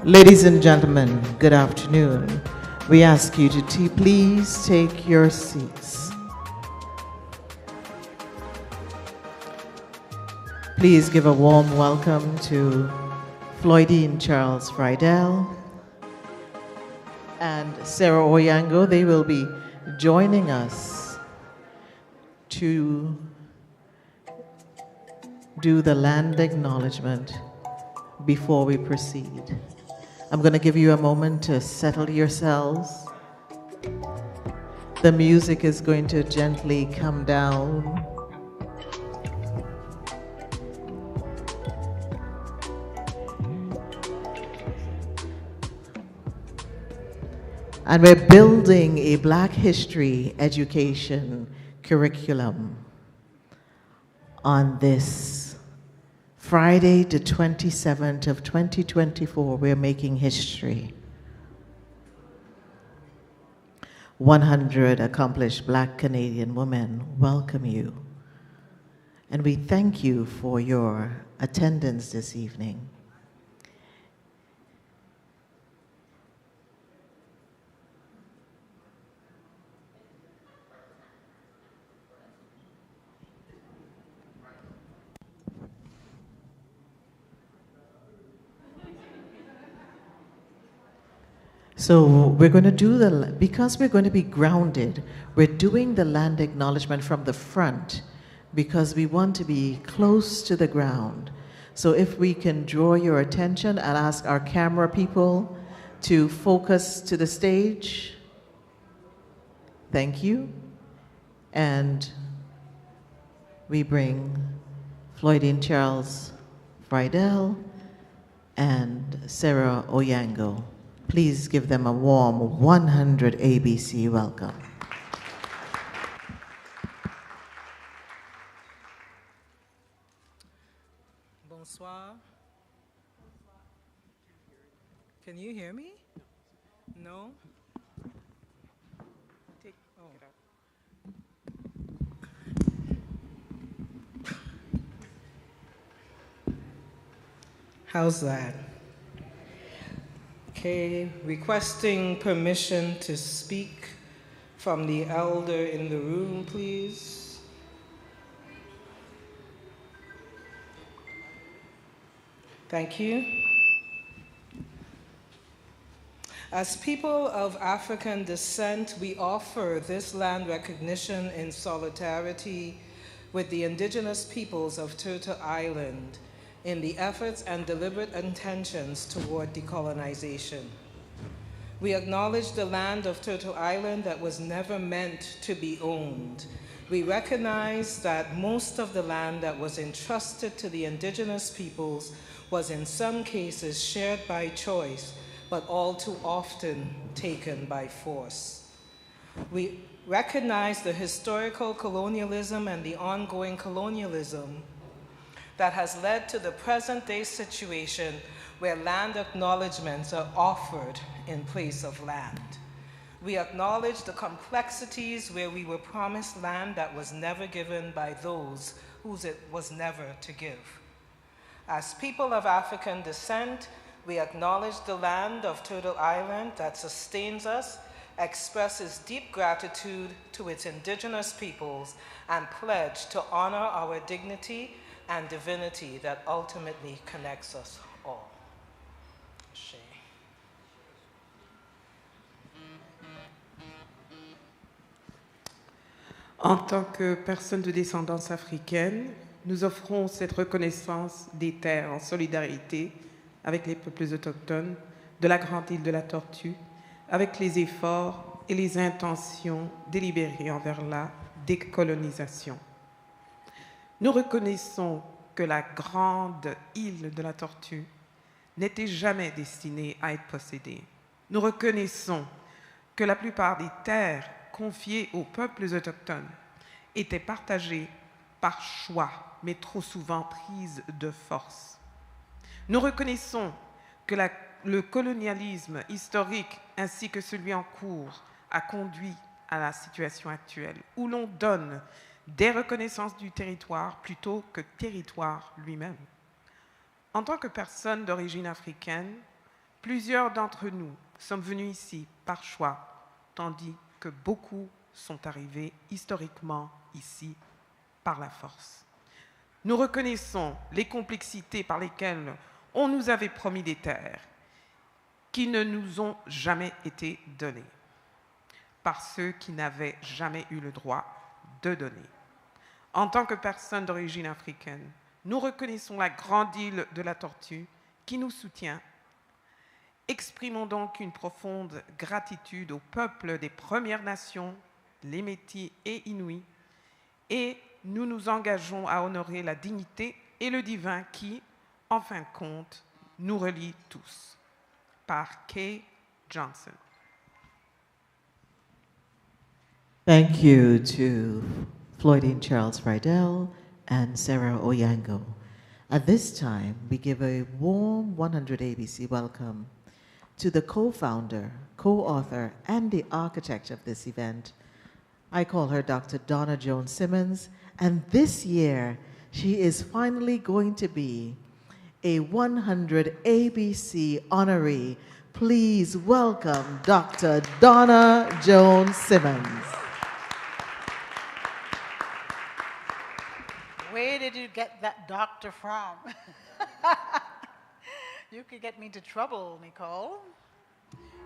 Ladies and gentlemen, good afternoon. We ask you to please take your seats. Please give a warm welcome to Floydine Charles Friedel and Sarah Oyango. They will be joining us to do the land acknowledgement before we proceed. I'm going to give you a moment to settle yourselves. The music is going to gently come down. And we're building a Black history education curriculum on this Friday, the 27th of 2024. We're making history. 100 accomplished Black Canadian women welcome you. And we thank you for your attendance this evening. So we're going to do because we're going to be grounded, we're doing the land acknowledgement from the front because we want to be close to the ground. So if we can draw your attention, I'll ask our camera people to focus to the stage. Thank you. And we bring Floydine Charles Friedel and Sarah Oyango. Please give them a warm 100 ABC welcome. Bonsoir. Can you hear me? No? How's that? Okay, requesting permission to speak from the elder in the room, please. Thank you. As people of African descent, we offer this land recognition in solidarity with the indigenous peoples of Turtle Island in the efforts and deliberate intentions toward decolonization. We acknowledge the land of Turtle Island that was never meant to be owned. We recognize that most of the land that was entrusted to the indigenous peoples was in some cases shared by choice, but all too often taken by force. We recognize the historical colonialism and the ongoing colonialism that has led to the present-day situation where land acknowledgements are offered in place of land. We acknowledge the complexities where we were promised land that was never given by those whose it was never to give. As people of African descent, we acknowledge the land of Turtle Island that sustains us, expresses deep gratitude to its indigenous peoples, and pledge to honor our dignity and divinity that ultimately connects us all. Ashe. En tant que personne de descendance africaine, nous offrons cette reconnaissance des terres en solidarité avec les peuples autochtones de la grande île de la Tortue, avec les efforts et les intentions délibérées envers la décolonisation. Nous reconnaissons que la grande île de la Tortue n'était jamais destinée à être possédée. Nous reconnaissons que la plupart des terres confiées aux peuples autochtones étaient partagées par choix, mais trop souvent prises de force. Nous reconnaissons que le colonialisme historique ainsi que celui en cours a conduit à la situation actuelle, où l'on donne des reconnaissances du territoire plutôt que territoire lui-même. En tant que personnes d'origine africaine, plusieurs d'entre nous sommes venus ici par choix, tandis que beaucoup sont arrivés historiquement ici par la force. Nous reconnaissons les complexités par lesquelles on nous avait promis des terres qui ne nous ont jamais été données par ceux qui n'avaient jamais eu le droit de donner. En tant que personnes d'origine africaine, nous reconnaissons la grande île de la Tortue qui nous soutient. Exprimons donc une profonde gratitude au peuple des Premières Nations, les Métis et Inuits, et nous nous engageons à honorer la dignité et le divin qui, en fin de compte, nous relie tous. Par Kay Johnson. Thank you to Floydine Charles Friedel and Sarah Oyango. At this time, we give a warm 100 ABC welcome to the co-founder, co-author, and the architect of this event. I call her Dr. Donna Jones Simmons, and this year, she is finally going to be a 100 ABC honoree. Please welcome Dr. Donna Jones Simmons. Where did you get that doctor from? You could get me into trouble, Nicole.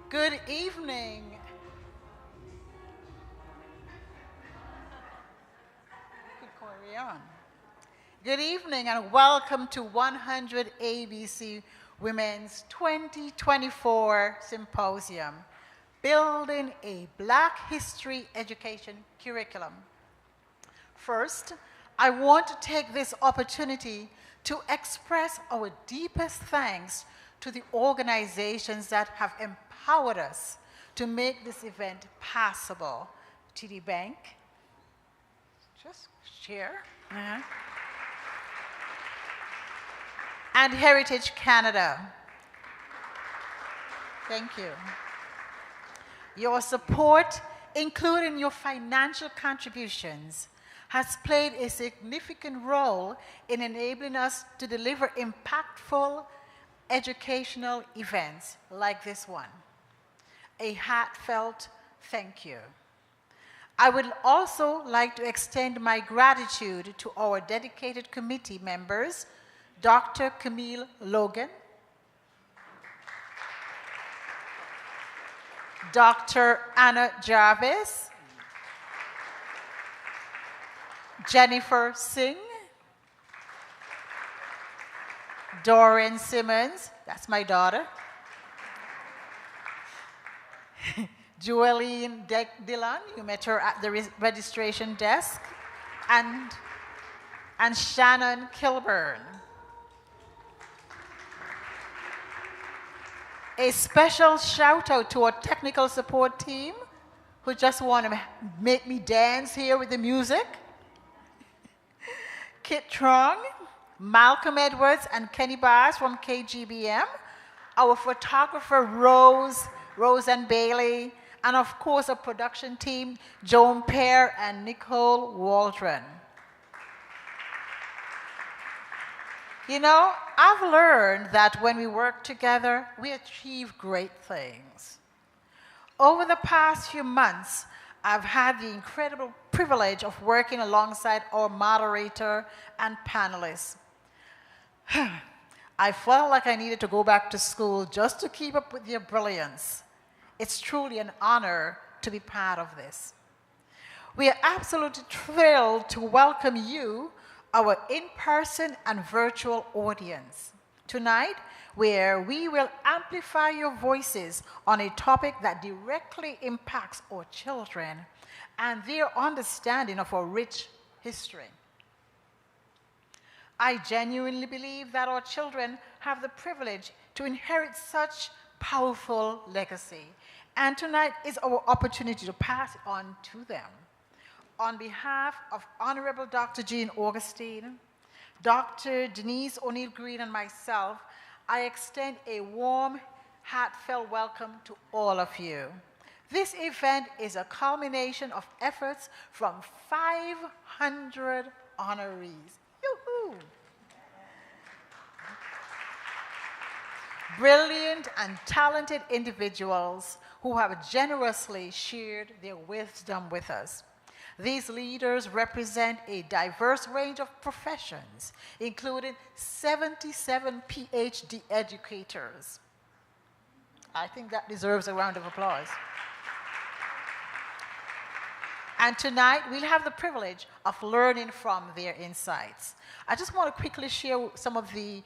Good evening. You could carry on. Good evening and welcome to 100 ABC Women's 2024 Symposium, Building a Black History Education Curriculum First, I want to take this opportunity to express our deepest thanks to the organizations that have empowered us to make this event possible. TD Bank, just share, and Heritage Canada. Thank you. Your support, including your financial contributions, has played a significant role in enabling us to deliver impactful educational events like this one. A heartfelt thank you. I would also like to extend my gratitude to our dedicated committee members, Dr. Camille Logan, Dr. Anna Jarvis, Jennifer Singh, Doreen Simmons, that's my daughter, Joeline Dillon, you met her at the registration desk, and Shannon Kilburn. A special shout out to our technical support team who just want to make me dance here with the music. Kit Trong, Malcolm Edwards, and Kenny Bass from KGBM. Our photographer Rose and Bailey, and of course our production team, Joan Pear and Nicole Waldron. You know, I've learned that when we work together, we achieve great things. Over the past few months, I've had the incredible privilege of working alongside our moderator and panelists. I felt like I needed to go back to school just to keep up with their brilliance. It's truly an honor to be part of this. We are absolutely thrilled to welcome you, our in-person and virtual audience, tonight, where we will amplify your voices on a topic that directly impacts our children and their understanding of our rich history. I genuinely believe that our children have the privilege to inherit such powerful legacy, and tonight is our opportunity to pass it on to them. On behalf of Honorable Dr. Jean Augustine, Dr. Denise O'Neill Green, and myself, I extend a warm, heartfelt welcome to all of you. This event is a culmination of efforts from 500 honorees. Yoo-hoo! Brilliant and talented individuals who have generously shared their wisdom with us. These leaders represent a diverse range of professions, including 77 PhD educators. I think that deserves a round of applause. And tonight, we'll have the privilege of learning from their insights. I just want to quickly share some of the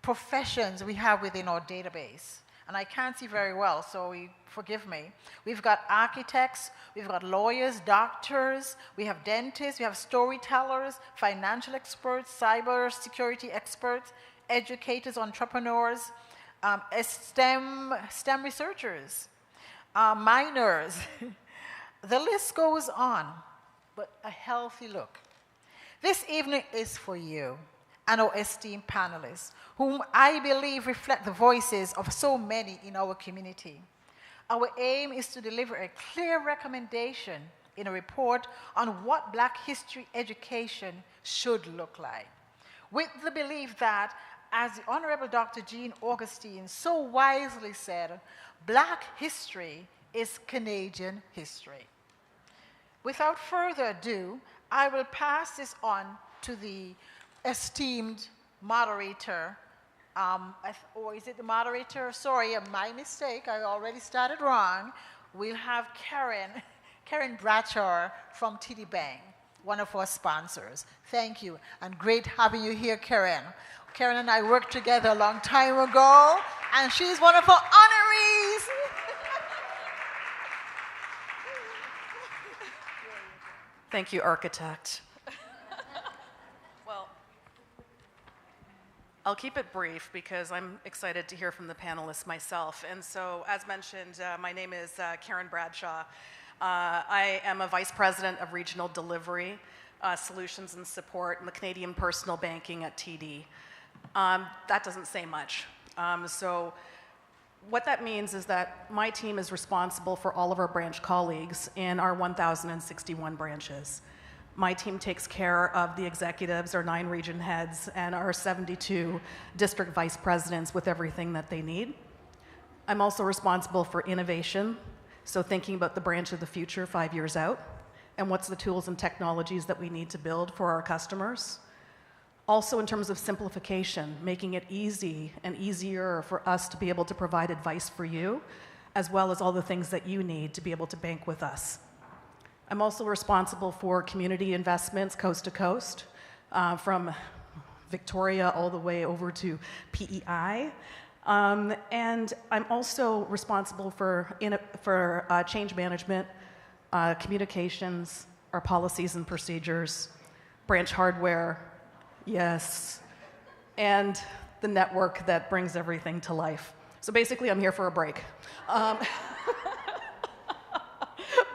professions we have within our database. And I can't see very well, so forgive me. We've got architects, we've got lawyers, doctors, we have dentists, we have storytellers, financial experts, cyber security experts, educators, entrepreneurs, STEM researchers, miners. The list goes on, but a healthy look. This evening is for you and our esteemed panelists, whom I believe reflect the voices of so many in our community. Our aim is to deliver a clear recommendation in a report on what Black history education should look like, with the belief that, as the Honorable Dr. Jean Augustine so wisely said, Black history is Canadian history. Without further ado, I will pass this on to the esteemed moderator, or is it the moderator? Sorry, my mistake, I already started wrong. We'll have Karen Bradshaw from TD Bank, one of our sponsors. Thank you, and great having you here, Karen. Karen and I worked together a long time ago, and she's one of our honorees. Thank you, architect. I'll keep it brief because I'm excited to hear from the panelists myself. And so, as mentioned, my name is Karen Bradshaw. I am a Vice President of Regional Delivery, Solutions and Support in the Canadian Personal Banking at TD. That doesn't say much. So what that means is that my team is responsible for all of our branch colleagues in our 1,061 branches. My team takes care of the executives, our 9 region heads, and our 72 district vice presidents with everything that they need. I'm also responsible for innovation, so thinking about the branch of the future 5 years out, and what's the tools and technologies that we need to build for our customers. Also in terms of simplification, making it easy and easier for us to be able to provide advice for you, as well as all the things that you need to be able to bank with us. I'm also responsible for community investments coast to coast, from Victoria all the way over to PEI. And I'm also responsible for change management, communications, our policies and procedures, branch hardware, yes, and the network that brings everything to life. So basically, I'm here for a break.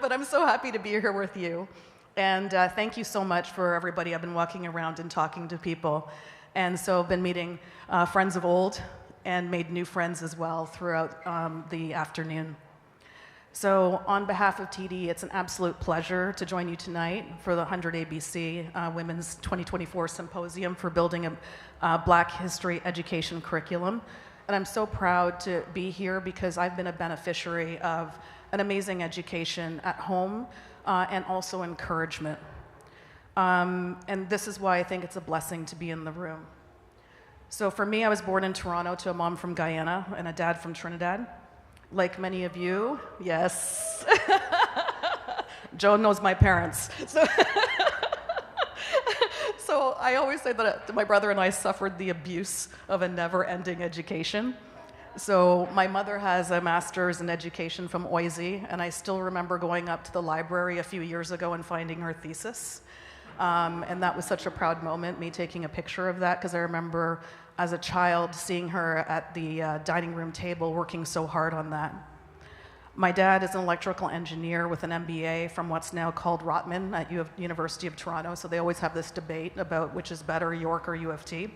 But I'm so happy to be here with you. And thank you so much for everybody. I've been walking around and talking to people. And so I've been meeting friends of old and made new friends as well throughout the afternoon. So on behalf of TD, it's an absolute pleasure to join you tonight for the 100 ABC Women's 2024 Symposium for building a Black History education curriculum. And I'm so proud to be here because I've been a beneficiary of an amazing education at home and also encouragement. And this is why I think it's a blessing to be in the room. So for me, I was born in Toronto to a mom from Guyana and a dad from Trinidad. Like many of you, yes. Joan knows my parents. So I always say that my brother and I suffered the abuse of a never-ending education. So my mother has a master's in education from OISE, and I still remember going up to the library a few years ago and finding her thesis. And that was such a proud moment, me taking a picture of that, because I remember as a child seeing her at the dining room table working so hard on that. My dad is an electrical engineer with an MBA from what's now called Rotman at University of Toronto, so they always have this debate about which is better, York or U of T.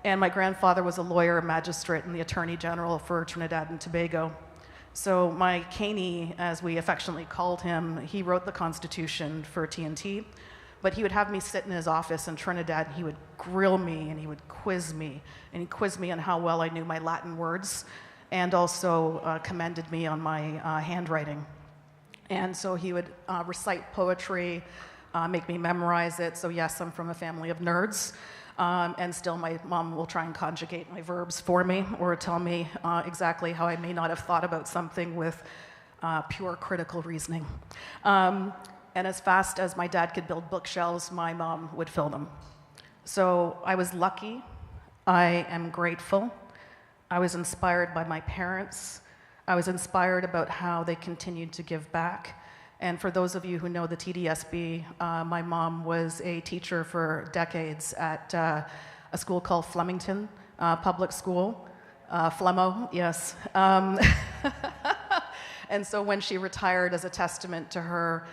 And my grandfather was a lawyer, a magistrate, and the Attorney General for Trinidad and Tobago. So my Caney, as we affectionately called him, he wrote the Constitution for TNT, but he would have me sit in his office in Trinidad, and he would grill me, and he would quiz me, and he quizzed me on how well I knew my Latin words, and also commended me on my handwriting. And so he would recite poetry, make me memorize it. So yes, I'm from a family of nerds. And still my mom will try and conjugate my verbs for me or tell me exactly how I may not have thought about something with pure critical reasoning. And as fast as my dad could build bookshelves, my mom would fill them. So I was lucky. I am grateful. I was inspired by my parents. I was inspired about how they continued to give back. And for those of you who know the TDSB, my mom was a teacher for decades at a school called Flemington Public School. Flemmo, yes. And so when she retired, as a testament to her,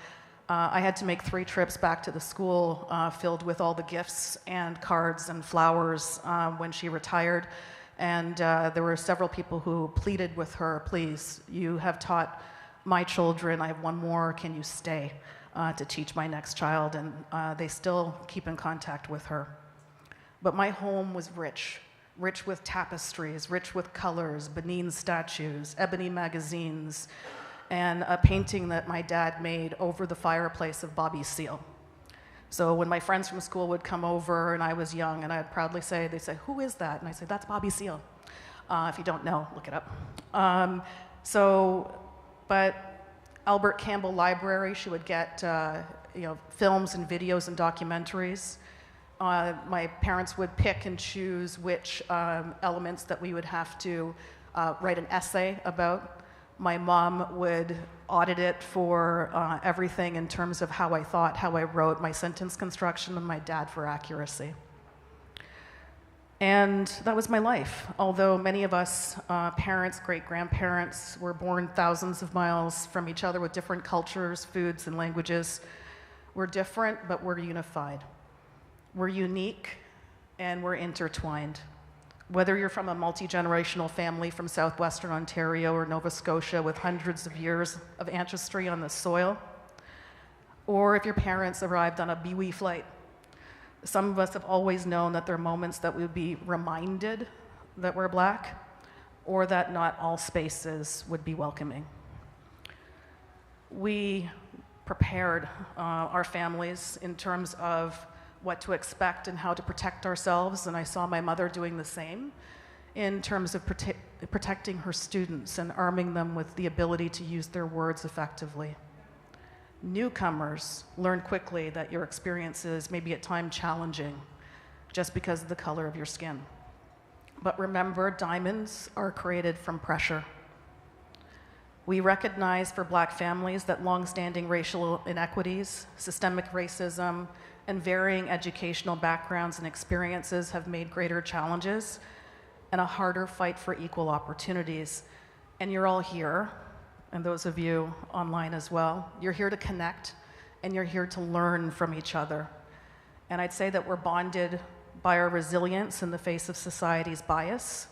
I had to make 3 trips back to the school filled with all the gifts and cards and flowers when she retired. And there were several people who pleaded with her, please, you have taught my children, I have one more, can you stay to teach my next child? And they still keep in contact with her. But my home was rich with tapestries, rich with colors, Benin statues, ebony magazines, and a painting that my dad made over the fireplace of Bobby Seale. So when my friends from school would come over and I was young, and I'd proudly say, they'd say, who is that? And I'd say, that's Bobby Seale. If you don't know, look it up. But Albert Campbell Library, she would get films and videos and documentaries. My parents would pick and choose which elements that we would have to write an essay about. My mom would audit it for everything in terms of how I thought, how I wrote, my sentence construction, and my dad for accuracy. And that was my life. Although many of us, parents, great-grandparents, were born thousands of miles from each other with different cultures, foods, and languages, we're different, but we're unified. We're unique, and we're intertwined. Whether you're from a multi-generational family from southwestern Ontario or Nova Scotia with hundreds of years of ancestry on the soil, or if your parents arrived on a Biwi flight, some of us have always known that there are moments that we would be reminded that we're Black, or that not all spaces would be welcoming. We prepared our families in terms of what to expect and how to protect ourselves, and I saw my mother doing the same in terms of protecting her students and arming them with the ability to use their words effectively. Newcomers learn quickly that your experiences may be at times challenging just because of the color of your skin. But remember, diamonds are created from pressure. We recognize for Black families that long-standing racial inequities, systemic racism, and varying educational backgrounds and experiences have made greater challenges and a harder fight for equal opportunities. And you're all here, and those of you online as well, you're here to connect, and you're here to learn from each other. And I'd say that we're bonded by our resilience in the face of society's bias,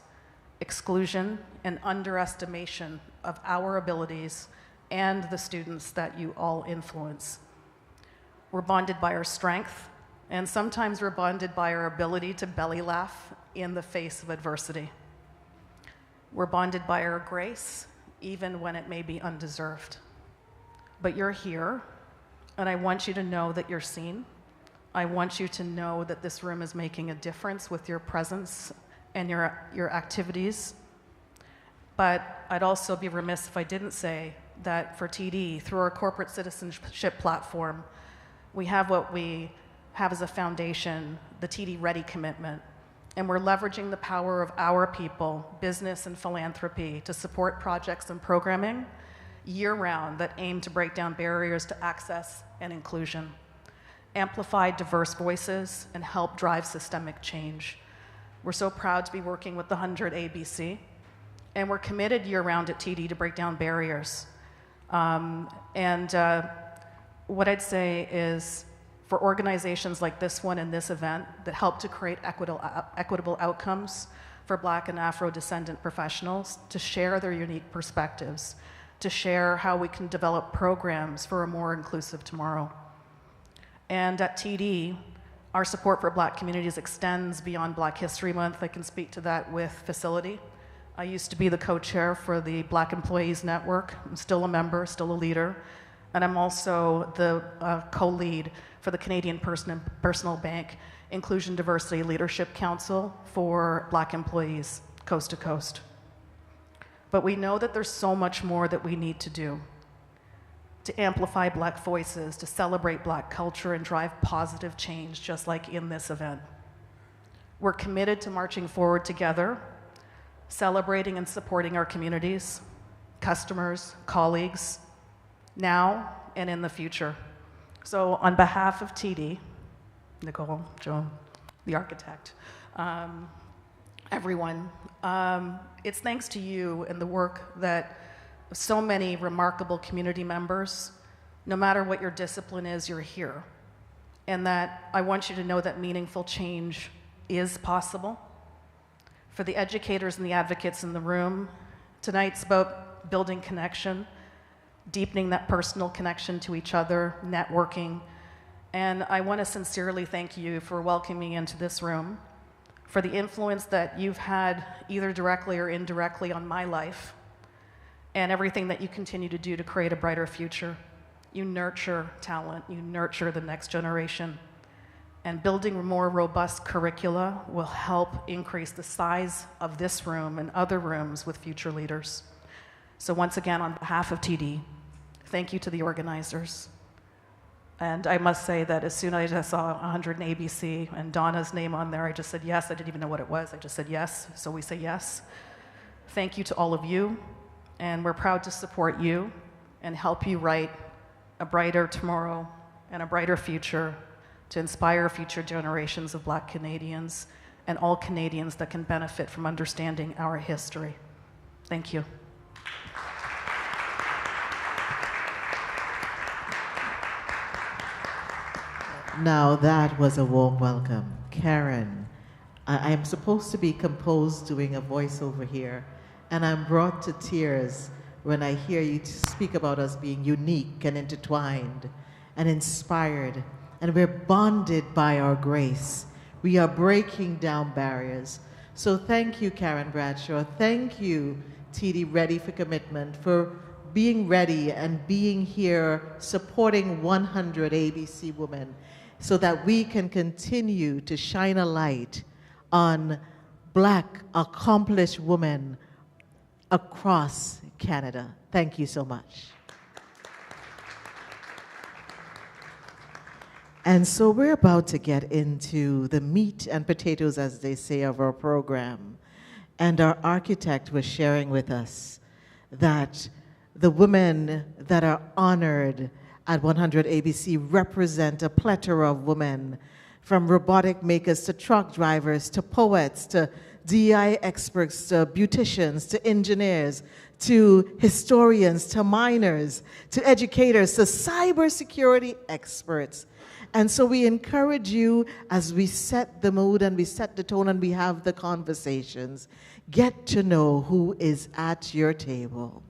exclusion, and underestimation of our abilities and the students that you all influence. We're bonded by our strength, and sometimes we're bonded by our ability to belly laugh in the face of adversity. We're bonded by our grace, even when it may be undeserved. But you're here, and I want you to know that you're seen. I want you to know that this room is making a difference with your presence and your activities. But I'd also be remiss if I didn't say that for TD, through our corporate citizenship platform, we have what we have as a foundation, the TD Ready commitment. And we're leveraging the power of our people, business and philanthropy, to support projects and programming year-round that aim to break down barriers to access and inclusion, amplify diverse voices, and help drive systemic change. We're so proud to be working with the 100 ABC, and we're committed year-round at TD to break down barriers. What I'd say is, for organizations like this one and this event that help to create equitable outcomes for Black and Afro-descendant professionals to share their unique perspectives, to share how we can develop programs for a more inclusive tomorrow. And at TD, our support for Black communities extends beyond Black History Month. I can speak to that with facility. I used to be the co-chair for the Black Employees Network. I'm still a member, still a leader. And I'm also the co-lead for the Canadian Personal Bank Inclusion Diversity Leadership Council for Black employees, coast to coast. But we know that there's so much more that we need to do to amplify Black voices, to celebrate Black culture, and drive positive change, just like in this event. We're committed to marching forward together, celebrating and supporting our communities, customers, colleagues, now and in the future. So on behalf of TD, Nicole, Joan, the architect, everyone, it's thanks to you and the work that so many remarkable community members, no matter what your discipline is, you're here. And that I want you to know that meaningful change is possible. For the educators and the advocates in the room, tonight's about building connection, deepening that personal connection to each other, networking. And I want to sincerely thank you for welcoming me into this room, for the influence that you've had either directly or indirectly on my life, and everything that you continue to do to create a brighter future. You nurture talent, you nurture the next generation, and building more robust curricula will help increase the size of this room and other rooms with future leaders. So once again, on behalf of TD, thank you to the organizers. And I must say that as soon as I saw 100 ABC and Donna's name on there, I just said yes. I didn't even know what it was. I just said yes, so we say yes. Thank you to all of you, and we're proud to support you and help you write a brighter tomorrow and a brighter future to inspire future generations of Black Canadians and all Canadians that can benefit from understanding our history. Thank you. Now that was a warm welcome. Karen, I am supposed to be composed doing a voiceover here, and I'm brought to tears when I hear you speak about us being unique and intertwined and inspired, and we're bonded by our grace. We are breaking down barriers. So thank you, Karen Bradshaw. Thank you, TD Ready for Commitment, for being ready and being here supporting 100 ABC Women so that we can continue to shine a light on Black accomplished women across Canada. Thank you so much. And so we're about to get into the meat and potatoes, as they say, of our program. And our architect was sharing with us that the women that are honored at 100 ABC represent a plethora of women, from robotic makers to truck drivers to poets to DI experts to beauticians to engineers to historians to miners to educators to cybersecurity experts. And so we encourage you, as we set the mood and we set the tone and we have the conversations, get to know who is at your table.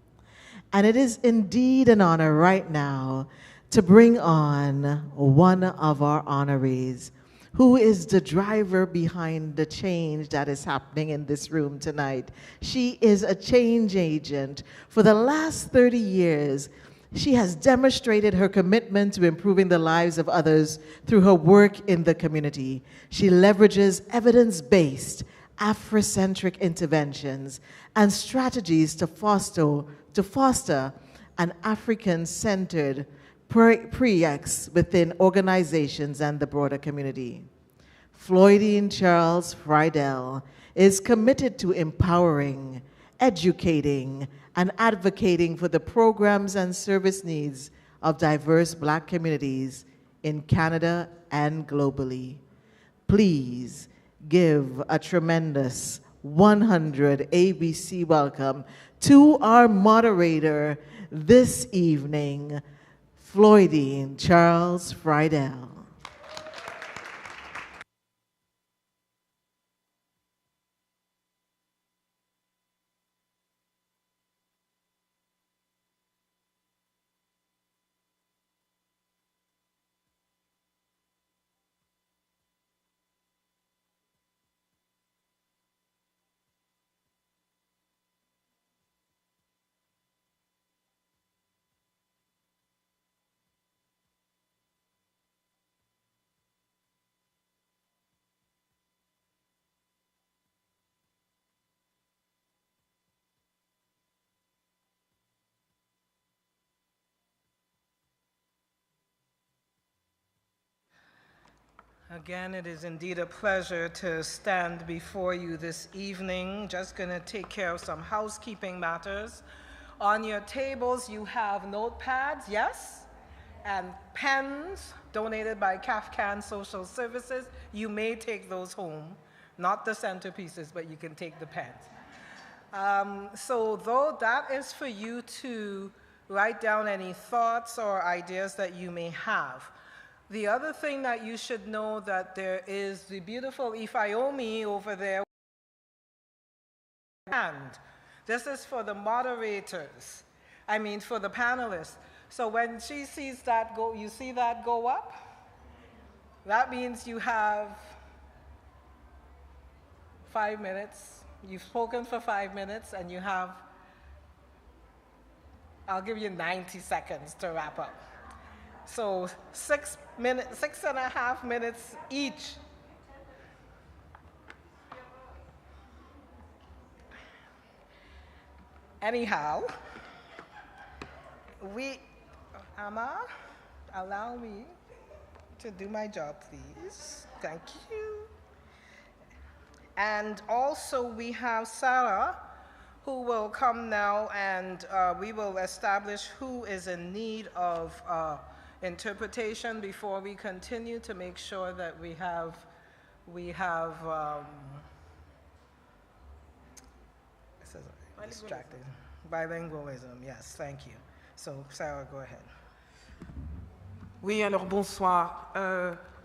And it is indeed an honor right now to bring on one of our honorees, who is the driver behind the change that is happening in this room tonight. She is a change agent. For the last 30 years, she has demonstrated her commitment to improving the lives of others through her work in the community. She leverages evidence-based, Afrocentric interventions and strategies to foster an African-centered pre-ex within organizations and the broader community. Floydine Charles Friedel is committed to empowering, educating, and advocating for the programs and service needs of diverse Black communities in Canada and globally. Please give a tremendous 100 ABC welcome to our moderator this evening, Floydine Charles Friedel. Again, it is indeed a pleasure to stand before you this evening. Just going to take care of some housekeeping matters. On your tables, you have notepads, yes? And pens donated by Kafkan Social Services. You may take those home. Not the centerpieces, but you can take the pens. So though that is for you to write down any thoughts or ideas that you may have. The other thing that you should know, that there is the beautiful Ifeomi over there. And this is for the moderators, for the panelists. So when she sees that go, you see that go up? That means you have 5 minutes. You've spoken for 5 minutes, and you have, I'll give you 90 seconds to wrap up. So 6.5 minutes each. Anyhow, Amma, allow me to do my job, please. Thank you. And also we have Sarah, who will come now, and we will establish who is in need of interpretation before we continue, to make sure that we have We have, it says, distracted. Bilingualism, yes, thank you. So, Sarah, go ahead. Oui, alors bonsoir.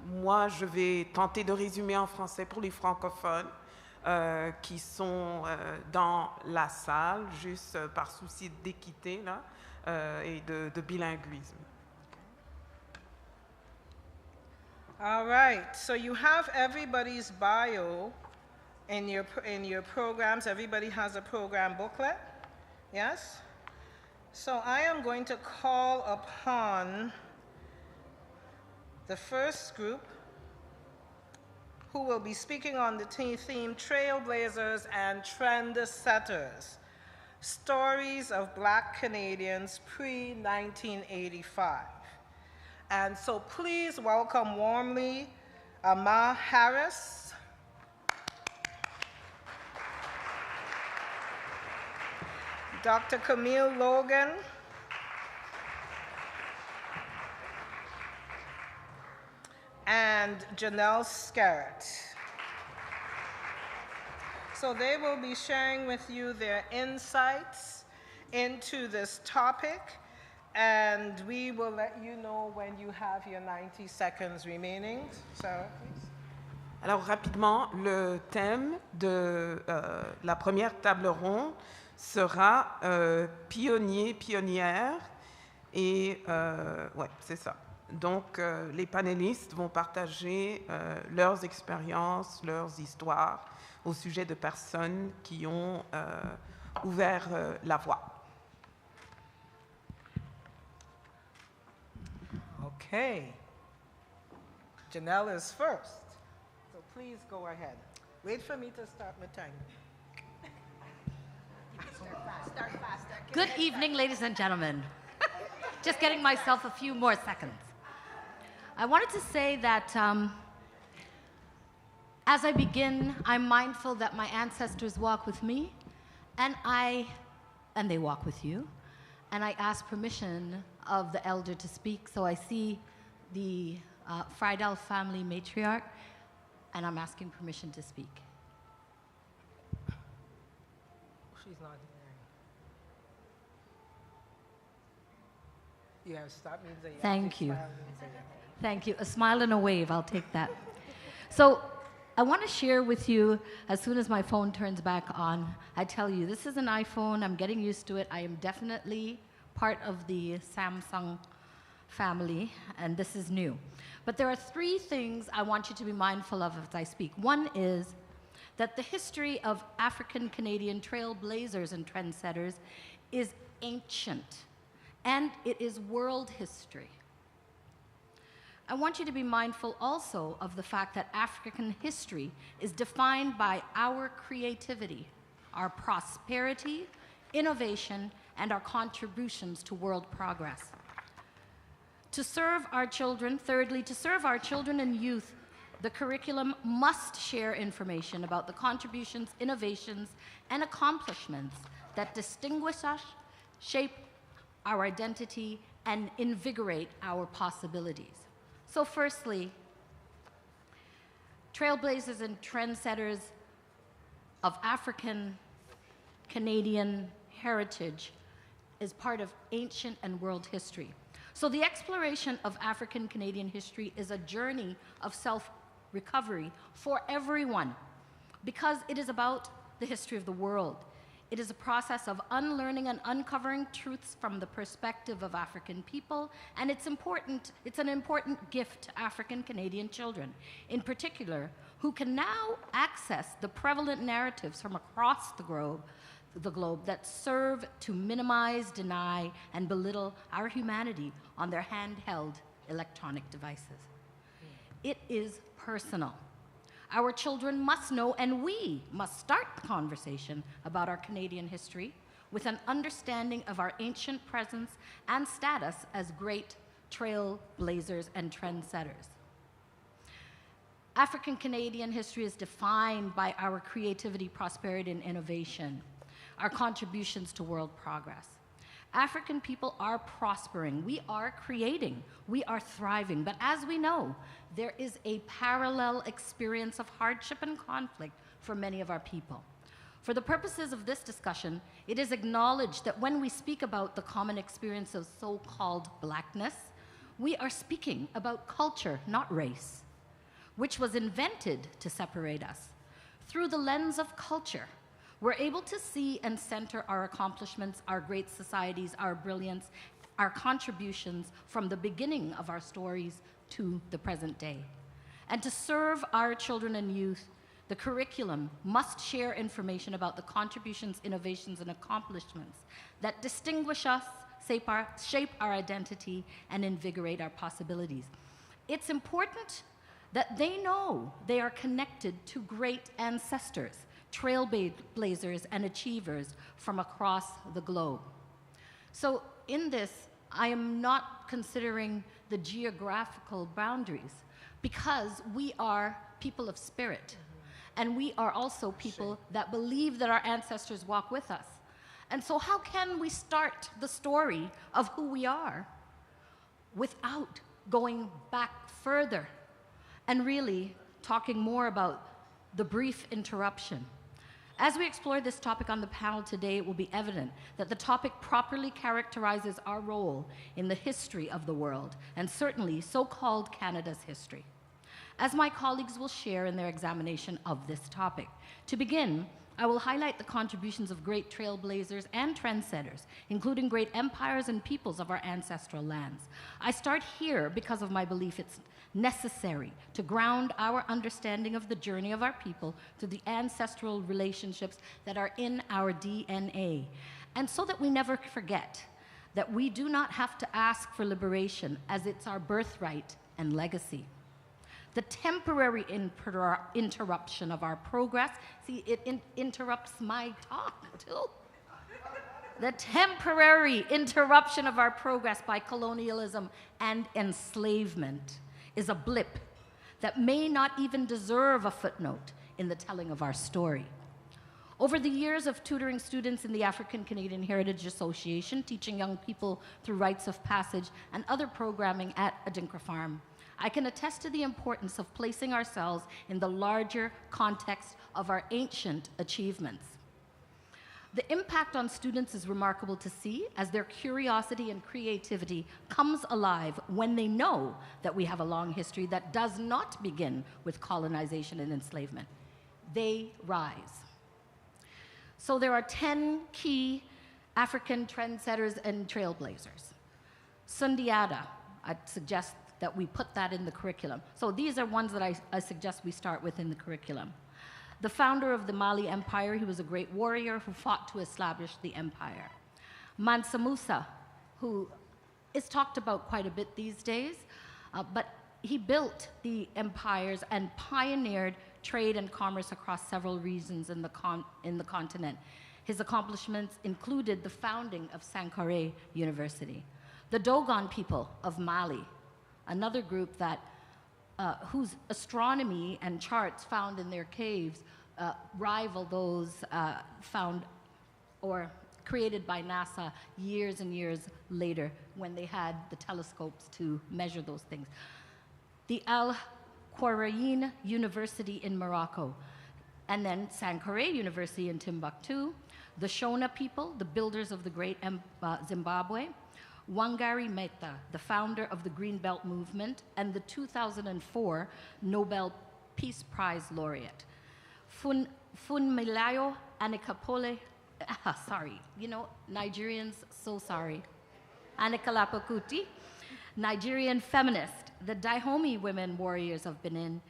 Moi, je vais tenter de résumer en français pour les francophones qui sont dans la salle, juste par souci d'équité là, et de bilinguisme. All right, so you have everybody's bio in your programs. Everybody has a program booklet, yes? So I am going to call upon the first group who will be speaking on the theme Trailblazers and Trendsetters, Stories of Black Canadians pre-1985. And so please welcome warmly Ama Harris, Dr. Camille Logan, and Janelle Scarrett. So they will be sharing with you their insights into this topic, and we will let you know when you have your 90 seconds remaining. Sarah, please. Alors rapidement, le thème de la première table ronde sera pionniers, pionnières, et ouais, c'est ça. Donc les panélistes vont partager leurs expériences, leurs histoires au sujet de personnes qui ont ouvert la voie. Okay. Janelle is first. So please go ahead. Wait for me to start my time. Good evening, ladies and gentlemen. Just getting myself a few more seconds. I wanted to say that as I begin, I'm mindful that my ancestors walk with me, and they walk with you. And I ask permission of the elder to speak, so I see the Friedel family matriarch, and I'm asking permission to speak. She's not here. Yeah, stop me. Thank you. Thank you. A smile and a wave, I'll take that. So I want to share with you, as soon as my phone turns back on, I tell you, this is an iPhone. I'm getting used to it. I am definitely part of the Samsung family, and this is new. But there are three things I want you to be mindful of as I speak. One is that the history of African Canadian trailblazers and trendsetters is ancient, and it is world history. I want you to be mindful also of the fact that African history is defined by our creativity, our prosperity, innovation, and our contributions to world progress. To serve our children, thirdly, to serve our children and youth, the curriculum must share information about the contributions, innovations, and accomplishments that distinguish us, shape our identity, and invigorate our possibilities. So firstly, trailblazers and trendsetters of African Canadian heritage is part of ancient and world history. So the exploration of African Canadian history is a journey of self-recovery for everyone, because it is about the history of the world. It is a process of unlearning and uncovering truths from the perspective of African people, and it's an important gift to African Canadian children, in particular, who can now access the prevalent narratives from across the globe that serve to minimize, deny, and belittle our humanity on their handheld electronic devices. It is personal. Our children must know, and we must start the conversation about our Canadian history with an understanding of our ancient presence and status as great trailblazers and trendsetters. African Canadian history is defined by our creativity, prosperity, and innovation, our contributions to world progress. African people are prospering, we are creating, we are thriving. But as we know, there is a parallel experience of hardship and conflict for many of our people. For the purposes of this discussion, it is acknowledged that when we speak about the common experience of so-called blackness, we are speaking about culture, not race, which was invented to separate us. Through the lens of culture, we're able to see and center our accomplishments, our great societies, our brilliance, our contributions from the beginning of our stories to the present day. And to serve our children and youth, the curriculum must share information about the contributions, innovations, and accomplishments that distinguish us, shape our identity, and invigorate our possibilities. It's important that they know they are connected to great ancestors, trailblazers, and achievers from across the globe. So in this, I am not considering the geographical boundaries, because we are people of spirit, and we are also people that believe that our ancestors walk with us. And so how can we start the story of who we are without going back further and really talking more about the brief interruption? As we explore this topic on the panel today, it will be evident that the topic properly characterizes our role in the history of the world, and certainly so-called Canada's history, as my colleagues will share in their examination of this topic. To begin, I will highlight the contributions of great trailblazers and trendsetters, including great empires and peoples of our ancestral lands. I start here because of my belief it's necessary to ground our understanding of the journey of our people through the ancestral relationships that are in our DNA, and so that we never forget that we do not have to ask for liberation, as it's our birthright and legacy. The temporary interruption of our progress, see, it interrupts my talk too. The temporary interruption of our progress by colonialism and enslavement is a blip that may not even deserve a footnote in the telling of our story. Over the years of tutoring students in the African Canadian Heritage Association, teaching young people through rites of passage, and other programming at Adinkra Farm, I can attest to the importance of placing ourselves in the larger context of our ancient achievements. The impact on students is remarkable to see, as their curiosity and creativity comes alive when they know that we have a long history that does not begin with colonization and enslavement. They rise. So there are 10 key African trendsetters and trailblazers. Sundiata, I'd suggest that we put that in the curriculum. So these are ones that I suggest we start with in the curriculum. The founder of the Mali Empire, he was a great warrior who fought to establish the empire. Mansa Musa, who is talked about quite a bit these days, but he built the empires and pioneered trade and commerce across several regions in the continent. His accomplishments included the founding of Sankore University. The Dogon people of Mali, another group that whose astronomy and charts found in their caves rival those found or created by NASA years and years later when they had the telescopes to measure those things. The Al Qurayn University in Morocco, and then Sankore University in Timbuktu, the Shona people, the builders of the great Zimbabwe, Wangari Maathai, the founder of the Green Belt Movement and the 2004 Nobel Peace Prize laureate. Funmilayo Anikapole, sorry, you know, Nigerians, so sorry. Anikalapokuti, Nigerian feminist, the Dahomey women warriors of Benin,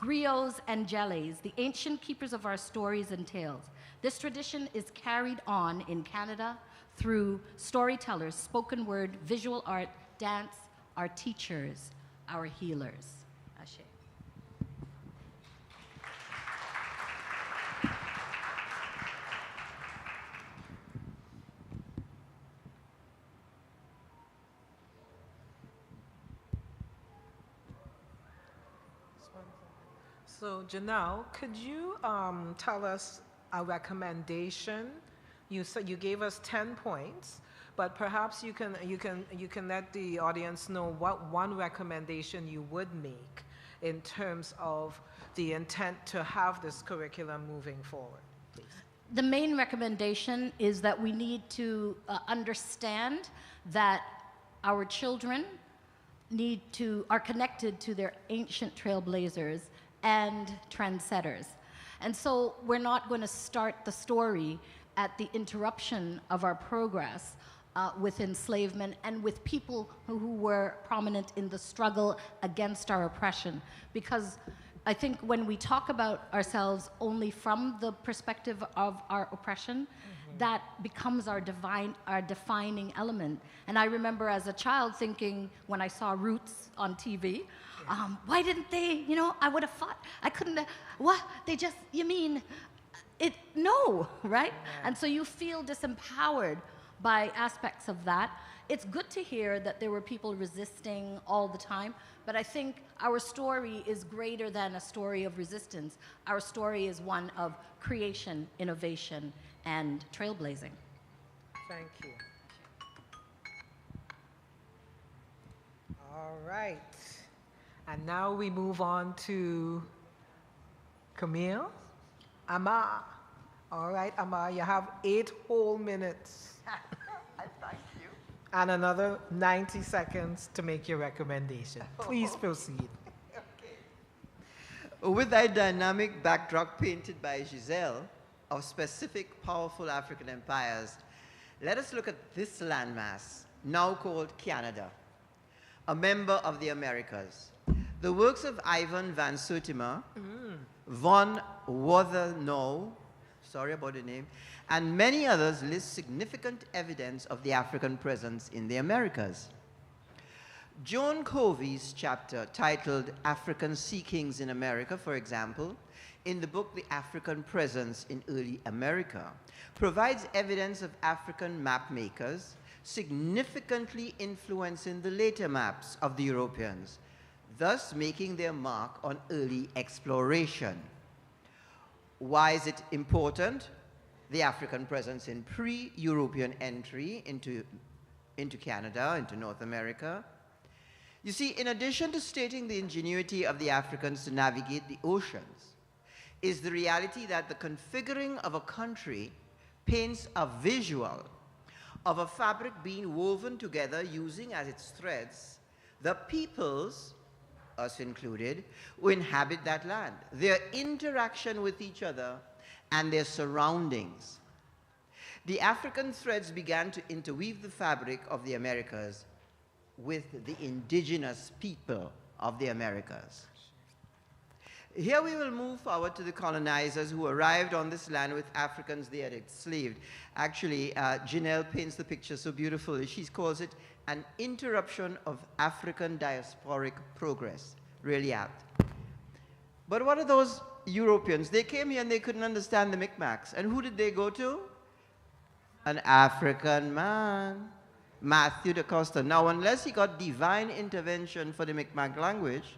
griots and jellies, the ancient keepers of our stories and tales. This tradition is carried on in Canada through storytellers, spoken word, visual art, dance, our teachers, our healers. Ashe. So Janelle, could you tell us a recommendation? You said you gave us 10 points, but perhaps you can let the audience know what one recommendation you would make in terms of the intent to have this curriculum moving forward, please. The main recommendation is that we need to understand that our children are connected to their ancient trailblazers and trendsetters. And so we're not going to start the story at the interruption of our progress with enslavement and with people who were prominent in the struggle against our oppression. Because I think when we talk about ourselves only from the perspective of our oppression, that becomes our defining element. And I remember as a child thinking, when I saw Roots on TV, why didn't they, I would have fought. I couldn't, what? They just, you mean, it, no, right? And so you feel disempowered by aspects of that. It's good to hear that there were people resisting all the time, but I think our story is greater than a story of resistance. Our story is one of creation, innovation, and trailblazing. Thank you. All right. And now we move on to Camille. Amar. All right, Amar, you have 8 whole minutes. Thank you. And another 90 seconds to make your recommendation. Please proceed. Okay. With that dynamic backdrop painted by Giselle of specific powerful African empires, let us look at this landmass, now called Canada, a member of the Americas. The works of Ivan van Sertima, von Wothenow, sorry about the name, and many others list significant evidence of the African presence in the Americas. Joan Covey's chapter titled African Sea Kings in America, for example, in the book The African Presence in Early America, provides evidence of African map makers significantly influencing the later maps of the Europeans, thus making their mark on early exploration. Why is it important? The African presence in pre-European entry into Canada, into North America. You see, in addition to stating the ingenuity of the Africans to navigate the oceans, is the reality that the configuring of a country paints a visual of a fabric being woven together using as its threads the peoples, us included, who inhabit that land, their interaction with each other and their surroundings. The African threads began to interweave the fabric of the Americas with the indigenous people of the Americas. Here we will move forward to the colonizers who arrived on this land with Africans they had enslaved. Actually, Janelle paints the picture so beautifully. She calls it an interruption of African diasporic progress. Really apt. But what are those Europeans? They came here and they couldn't understand the Micmacs. And who did they go to? An African man, Matthew da Costa. Now, unless he got divine intervention for the Micmac language,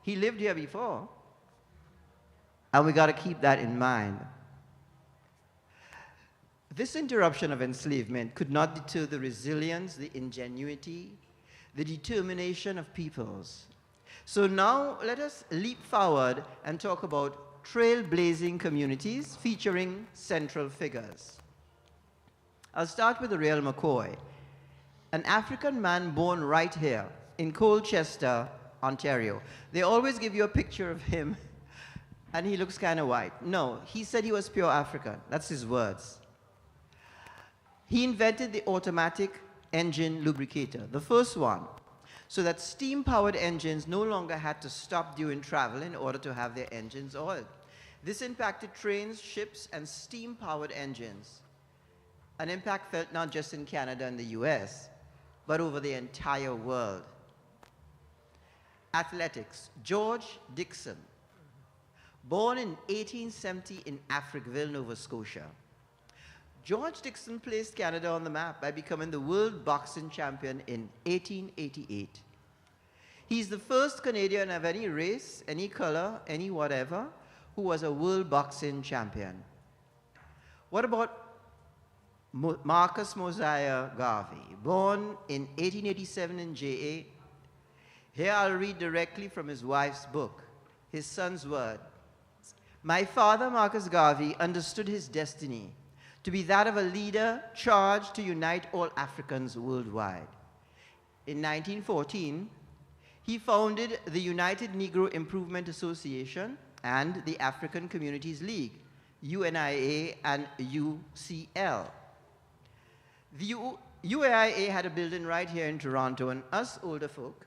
he lived here before. And we got to keep that in mind. This interruption of enslavement could not deter the resilience, the ingenuity, the determination of peoples. So now let us leap forward and talk about trailblazing communities featuring central figures. I'll start with Ariel McCoy, an African man born right here in Colchester, Ontario. They always give you a picture of him and he looks kind of white. No, he said he was pure African. That's his words. He invented the automatic engine lubricator, the first one, so that steam-powered engines no longer had to stop during travel in order to have their engines oiled. This impacted trains, ships, and steam-powered engines. An impact felt not just in Canada and the US, but over the entire world. Athletics, George Dixon, born in 1870 in Africville, Nova Scotia. George Dixon placed Canada on the map by becoming the world boxing champion in 1888. He's the first Canadian of any race, any color, any whatever, who was a world boxing champion. What about Marcus Mosiah Garvey, born in 1887 in JA. Here I'll read directly from his wife's book, his son's word. My father, Marcus Garvey, understood his destiny to be that of a leader charged to unite all Africans worldwide. In 1914, he founded the United Negro Improvement Association and the African Communities League, UNIA and UCL. The UAIA had a building right here in Toronto, and us older folk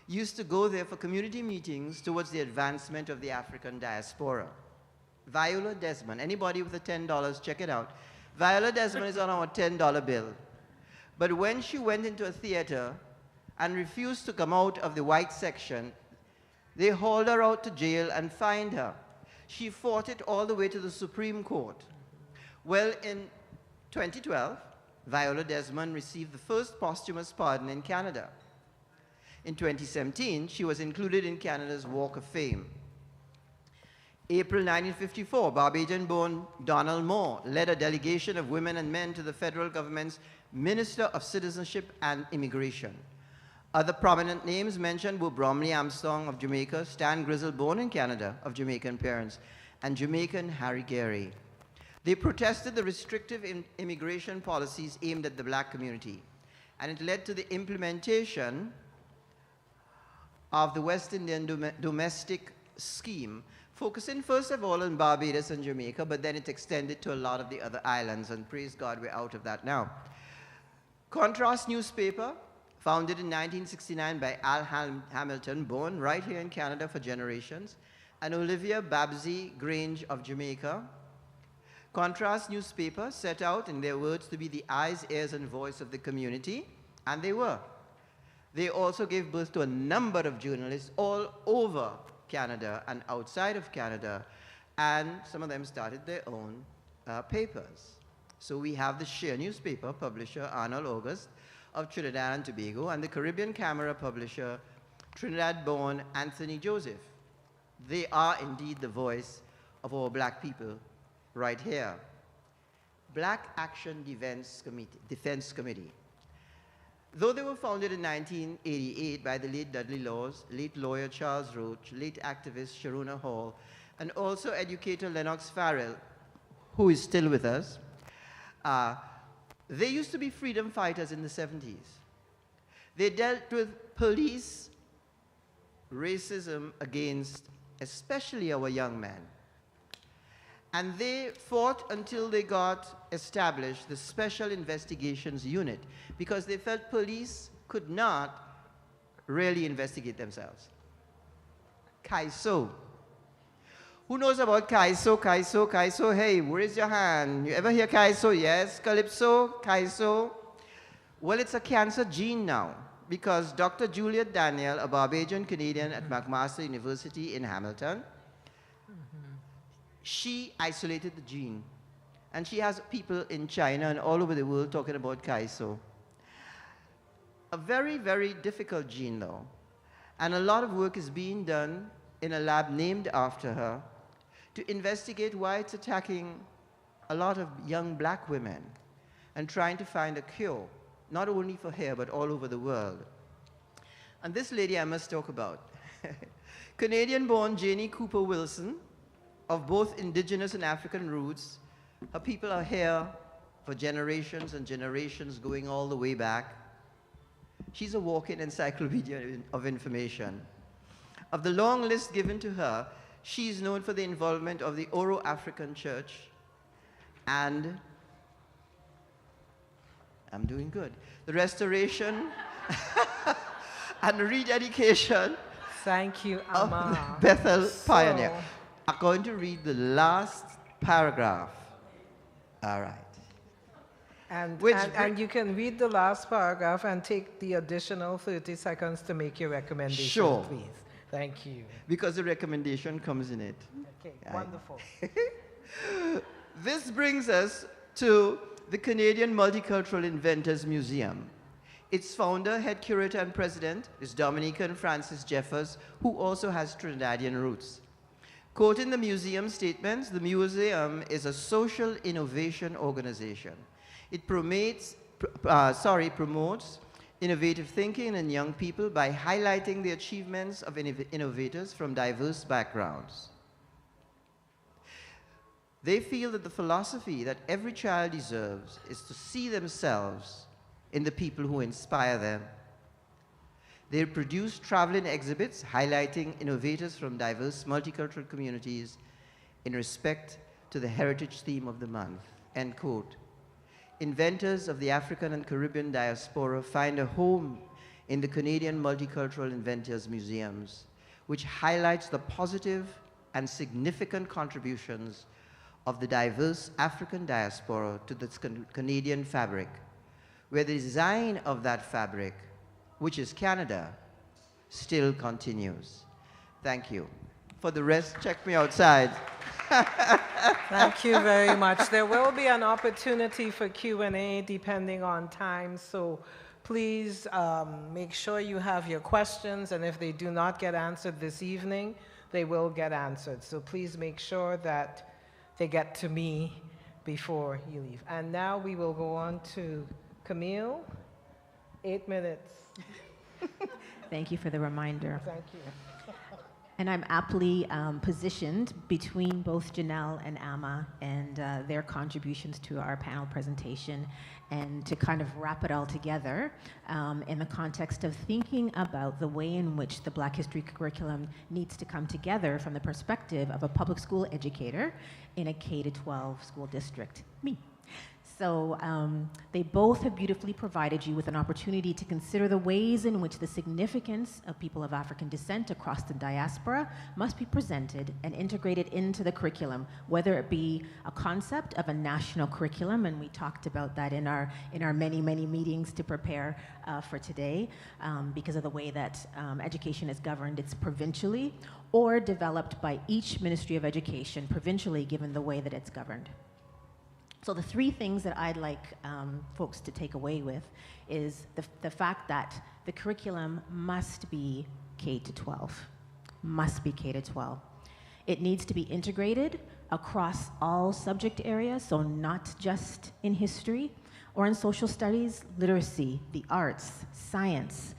used to go there for community meetings towards the advancement of the African diaspora. Viola Desmond, anybody with a $10, check it out. Viola Desmond is on our $10 bill. But when she went into a theater and refused to come out of the white section, they hauled her out to jail and fined her. She fought it all the way to the Supreme Court. Well, in 2012, Viola Desmond received the first posthumous pardon in Canada. In 2017, she was included in Canada's Walk of Fame. April 1954, Barbadian-born Donald Moore led a delegation of women and men to the federal government's Minister of Citizenship and Immigration. Other prominent names mentioned were Bromley Armstrong of Jamaica, Stan Grizzle, born in Canada, of Jamaican parents, and Jamaican Harry Gary. They protested the restrictive immigration policies aimed at the black community, and it led to the implementation of the West Indian domestic scheme, focusing first of all on Barbados and Jamaica, but then it extended to a lot of the other islands, and praise God we're out of that now. Contrast newspaper, founded in 1969 by Al Hamilton, born right here in Canada for generations, and Olivia Babsy Grange of Jamaica. Contrast newspaper set out, in their words, to be the eyes, ears, and voice of the community, and they were. They also gave birth to a number of journalists all over Canada and outside of Canada, and some of them started their own papers. So we have the Share newspaper publisher, Arnold August of Trinidad and Tobago, and the Caribbean Camera publisher, Trinidad-born Anthony Joseph. They are indeed the voice of our black people right here. Black Action Defense Committee. Though they were founded in 1988 by the late Dudley Laws, late lawyer Charles Roach, late activist Sharona Hall, and also educator Lennox Farrell, who is still with us, they used to be freedom fighters in the 70s. They dealt with police racism against especially our young men. And they fought until they got established the Special Investigations Unit, because they felt police could not really investigate themselves. CAISO. Who knows about CAISO? CAISO, CAISO, hey, raise your hand. You ever hear CAISO? Yes, Calypso, CAISO. Well, it's a cancer gene now, because Dr. Juliet Daniel, a Barbadian Canadian at McMaster University in Hamilton, she isolated the gene. And she has people in China and all over the world talking about CAISO. A very, very difficult gene, though. And a lot of work is being done in a lab named after her to investigate why it's attacking a lot of young black women and trying to find a cure, not only for here, but all over the world. And this lady I must talk about. Canadian-born Janie Cooper Wilson, of both indigenous and African roots. Her people are here for generations and generations, going all the way back. She's a walking encyclopedia of information. Of the long list given to her, she's known for the involvement of the Oro African Church and, I'm doing good, the restoration and rededication Thank you, of Amma. Bethel Pioneer. So, I'm going to read the last paragraph. All right. And you can read the last paragraph and take the additional 30 seconds to make your recommendation, Sure. please. Thank you. Because the recommendation comes in it. Okay, Right. wonderful. This brings us to the Canadian Multicultural Inventors Museum. Its founder, head curator, and president is Dominican Francis Jeffers, who also has Trinidadian roots. Quoting the museum statements, the museum is a social innovation organization. It promotes innovative thinking in young people by highlighting the achievements of innovators from diverse backgrounds. They feel that the philosophy that every child deserves is to see themselves in the people who inspire them. They produce traveling exhibits highlighting innovators from diverse multicultural communities in respect to the heritage theme of the month, end quote. Inventors of the African and Caribbean diaspora find a home in the Canadian Multicultural Inventors Museums, which highlights the positive and significant contributions of the diverse African diaspora to the Canadian fabric, where the design of that fabric, which is Canada, still continues. Thank you. For the rest, check me outside. Thank you very much. There will be an opportunity for Q&A depending on time, so please make sure you have your questions, and if they do not get answered this evening, they will get answered. So please make sure that they get to me before you leave. And now we will go on to Camille. 8 minutes. Thank you for the reminder. Thank you. And I'm aptly positioned between both Janelle and Amma and their contributions to our panel presentation, and to kind of wrap it all together in the context of thinking about the way in which the Black History curriculum needs to come together from the perspective of a public school educator in a K-12 school district, me. So they both have beautifully provided you with an opportunity to consider the ways in which the significance of people of African descent across the diaspora must be presented and integrated into the curriculum, whether it be a concept of a national curriculum, and we talked about that in our many, many meetings to prepare for today, because of the way that education is governed, it's provincially, or developed by each Ministry of Education provincially, given the way that it's governed. So the three things that I'd like folks to take away with is the fact that the curriculum must be K-12, must be K-12. It needs to be integrated across all subject areas, so not just in history or in social studies, literacy, the arts, science.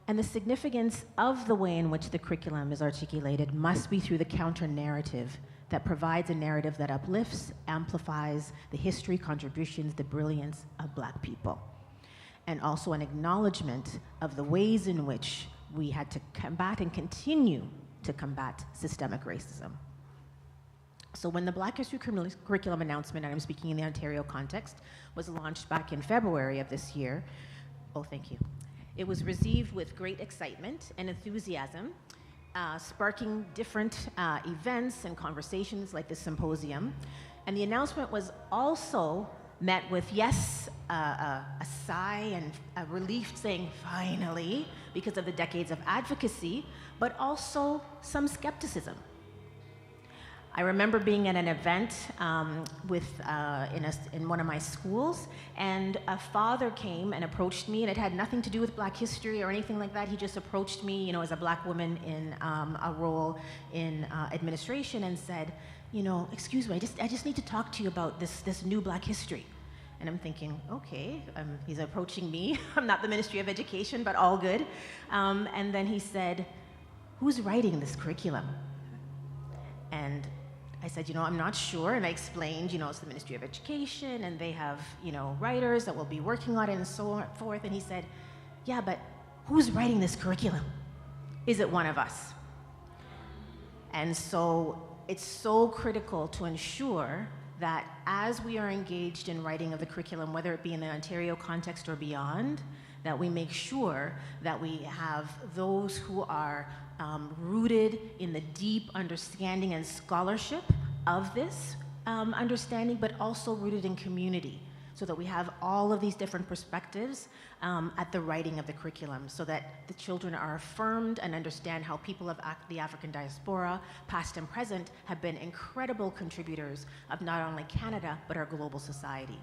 And the significance of the way in which the curriculum is articulated must be through the counter-narrative that provides a narrative that uplifts, amplifies the history, contributions, the brilliance of Black people. And also an acknowledgement of the ways in which we had to combat and continue to combat systemic racism. So when the Black History curriculum announcement, and I'm speaking in the Ontario context, was launched back in February of this year, oh, thank you. It was received with great excitement and enthusiasm, sparking different events and conversations like the Symposium. And the announcement was also met with, yes, a sigh and a relief saying, finally, because of the decades of advocacy, but also some skepticism. I remember being at an event in one of my schools, and a father came and approached me, and it had nothing to do with Black history or anything like that. He just approached me, you know, as a Black woman in a role in administration, and said, you know, excuse me, I just need to talk to you about this new Black history. And I'm thinking, okay, he's approaching me. I'm not the Ministry of Education, but all good. And then he said, who's writing this curriculum? And I said, you know, I'm not sure, and I explained, you know, it's the Ministry of Education, and they have, you know, writers that will be working on it and so forth, and he said, yeah, but who's writing this curriculum? Is it one of us? And so it's so critical to ensure that as we are engaged in writing of the curriculum, whether it be in the Ontario context or beyond, that we make sure that we have those who are rooted in the deep understanding and scholarship of this understanding, but also rooted in community, so that we have all of these different perspectives at the writing of the curriculum, so that the children are affirmed and understand how people of the African diaspora, past and present, have been incredible contributors of not only Canada, but our global society.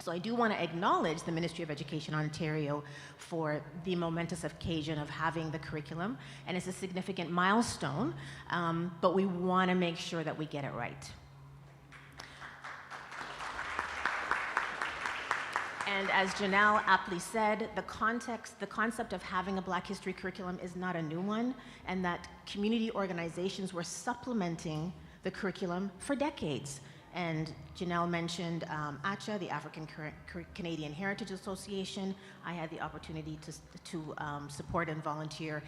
So I do want to acknowledge the Ministry of Education Ontario for the momentous occasion of having the curriculum, and it's a significant milestone, but we want to make sure that we get it right. And as Janelle aptly said, the concept of having a Black history curriculum is not a new one, and that community organizations were supplementing the curriculum for decades. And Janelle mentioned ACHA, the African Canadian Heritage Association. I had the opportunity to support and volunteer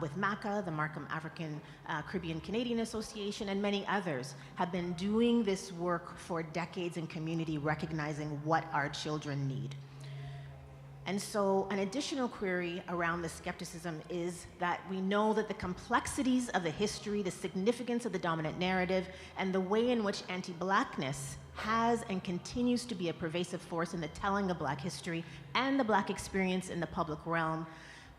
with MACA, the Markham African Caribbean Canadian Association, and many others have been doing this work for decades in community, recognizing what our children need. And so an additional query around the skepticism is that we know that the complexities of the history, the significance of the dominant narrative, and the way in which anti-Blackness has and continues to be a pervasive force in the telling of Black history and the Black experience in the public realm,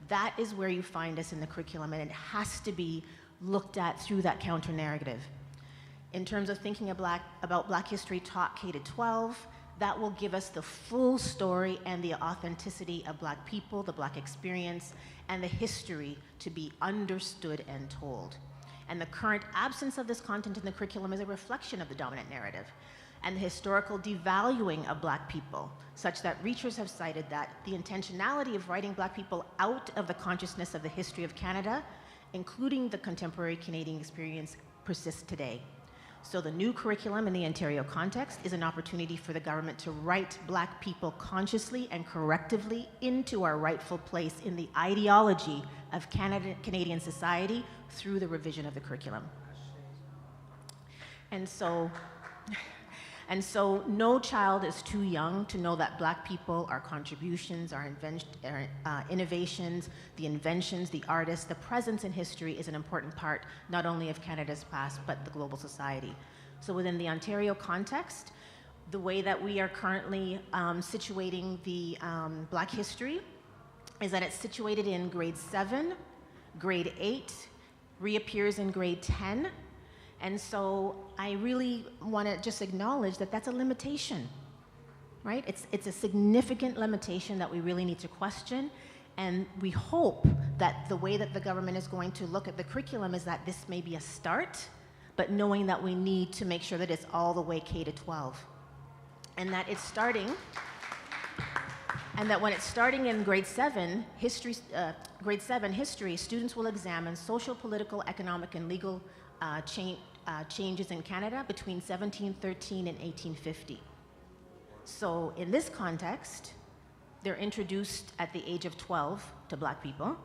that is where you find us in the curriculum, and it has to be looked at through that counter-narrative. In terms of thinking about Black history taught K-12, that will give us the full story and the authenticity of Black people, the Black experience, and the history to be understood and told. And the current absence of this content in the curriculum is a reflection of the dominant narrative and the historical devaluing of Black people, such that researchers have cited that the intentionality of writing Black people out of the consciousness of the history of Canada, including the contemporary Canadian experience, persists today. So the new curriculum in the Ontario context is an opportunity for the government to write Black people consciously and correctively into our rightful place in the ideology of Canadian society through the revision of the curriculum. And so no child is too young to know that Black people, our contributions, our innovations, the inventions, the artists, the presence in history is an important part not only of Canada's past, but the global society. So within the Ontario context, the way that we are currently situating the Black history is that it's situated in grade 7, grade 8, reappears in grade 10, and so I really want to just acknowledge that that's a limitation, right? It's a significant limitation that we really need to question, and we hope that the way that the government is going to look at the curriculum is that this may be a start, but knowing that we need to make sure that it's all the way K-12, and that it's starting, and that when it's starting in grade 7 history, students will examine social, political, economic, and legal changes in Canada between 1713 and 1850. So in this context, they're introduced at the age of 12 to Black people,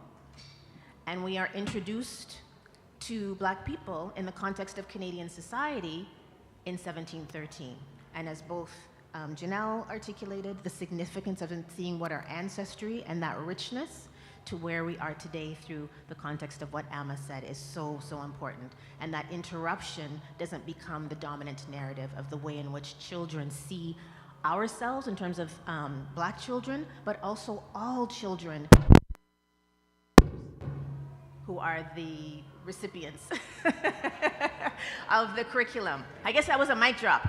and we are introduced to Black people in the context of Canadian society in 1713. And as both Janelle articulated, the significance of seeing what our ancestry and that richness to where we are today through the context of what Amma said is so, so important. And that interruption doesn't become the dominant narrative of the way in which children see ourselves in terms of Black children, but also all children who are the recipients of the curriculum. I guess that was a mic drop.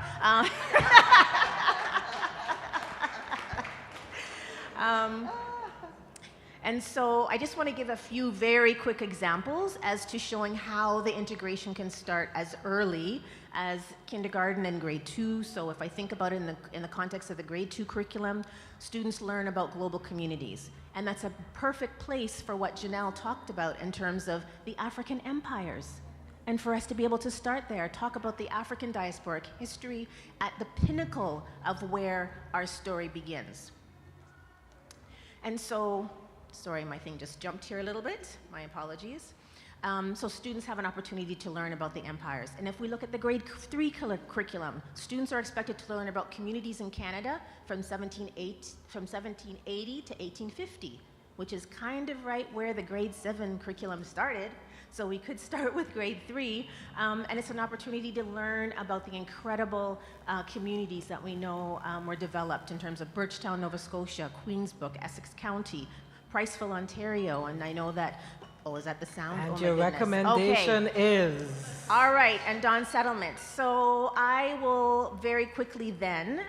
And so I just want to give a few very quick examples as to showing how the integration can start as early as kindergarten and grade 2. So if I think about it in the context of the grade 2 curriculum, students learn about global communities. And that's a perfect place for what Janelle talked about in terms of the African empires. And for us to be able to start there, talk about the African diasporic history at the pinnacle of where our story begins. And so, sorry, my thing just jumped here a little bit. My apologies. So students have an opportunity to learn about the empires. And if we look at the grade 3 curriculum, students are expected to learn about communities in Canada from 1780 to 1850, which is kind of right where the grade 7 curriculum started. So we could start with grade 3, and it's an opportunity to learn about the incredible communities that we know were developed in terms of Birchtown, Nova Scotia, Queensbrook, Essex County, Priceville, Ontario, and I know that, oh, is that the sound? And oh, your recommendation is? All right, and Dawn settlements. So I will very quickly then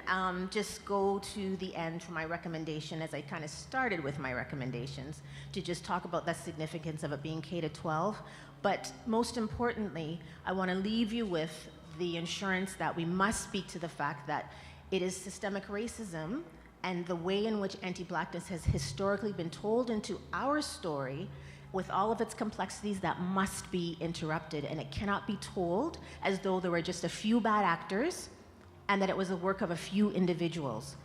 just go to the end for my recommendation, as I kind of started with my recommendations, to just talk about the significance of it being K-12. But most importantly, I want to leave you with the assurance that we must speak to the fact that it is systemic racism and the way in which anti-Blackness has historically been told into our story with all of its complexities that must be interrupted, and it cannot be told as though there were just a few bad actors and that it was the work of a few individuals.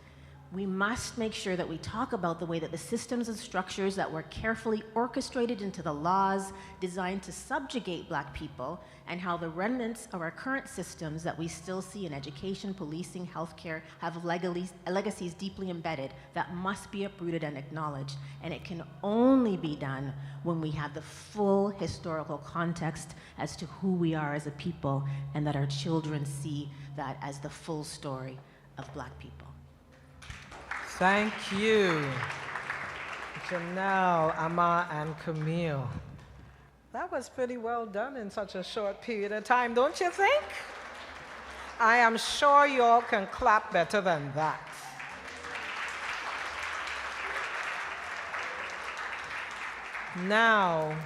We must make sure that we talk about the way that the systems and structures that were carefully orchestrated into the laws designed to subjugate Black people, and how the remnants of our current systems that we still see in education, policing, healthcare have legacies deeply embedded that must be uprooted and acknowledged. And it can only be done when we have the full historical context as to who we are as a people, and that our children see that as the full story of Black people. Thank you, Janelle, Amma, and Camille. That was pretty well done in such a short period of time, don't you think? I am sure you all can clap better than that. Now,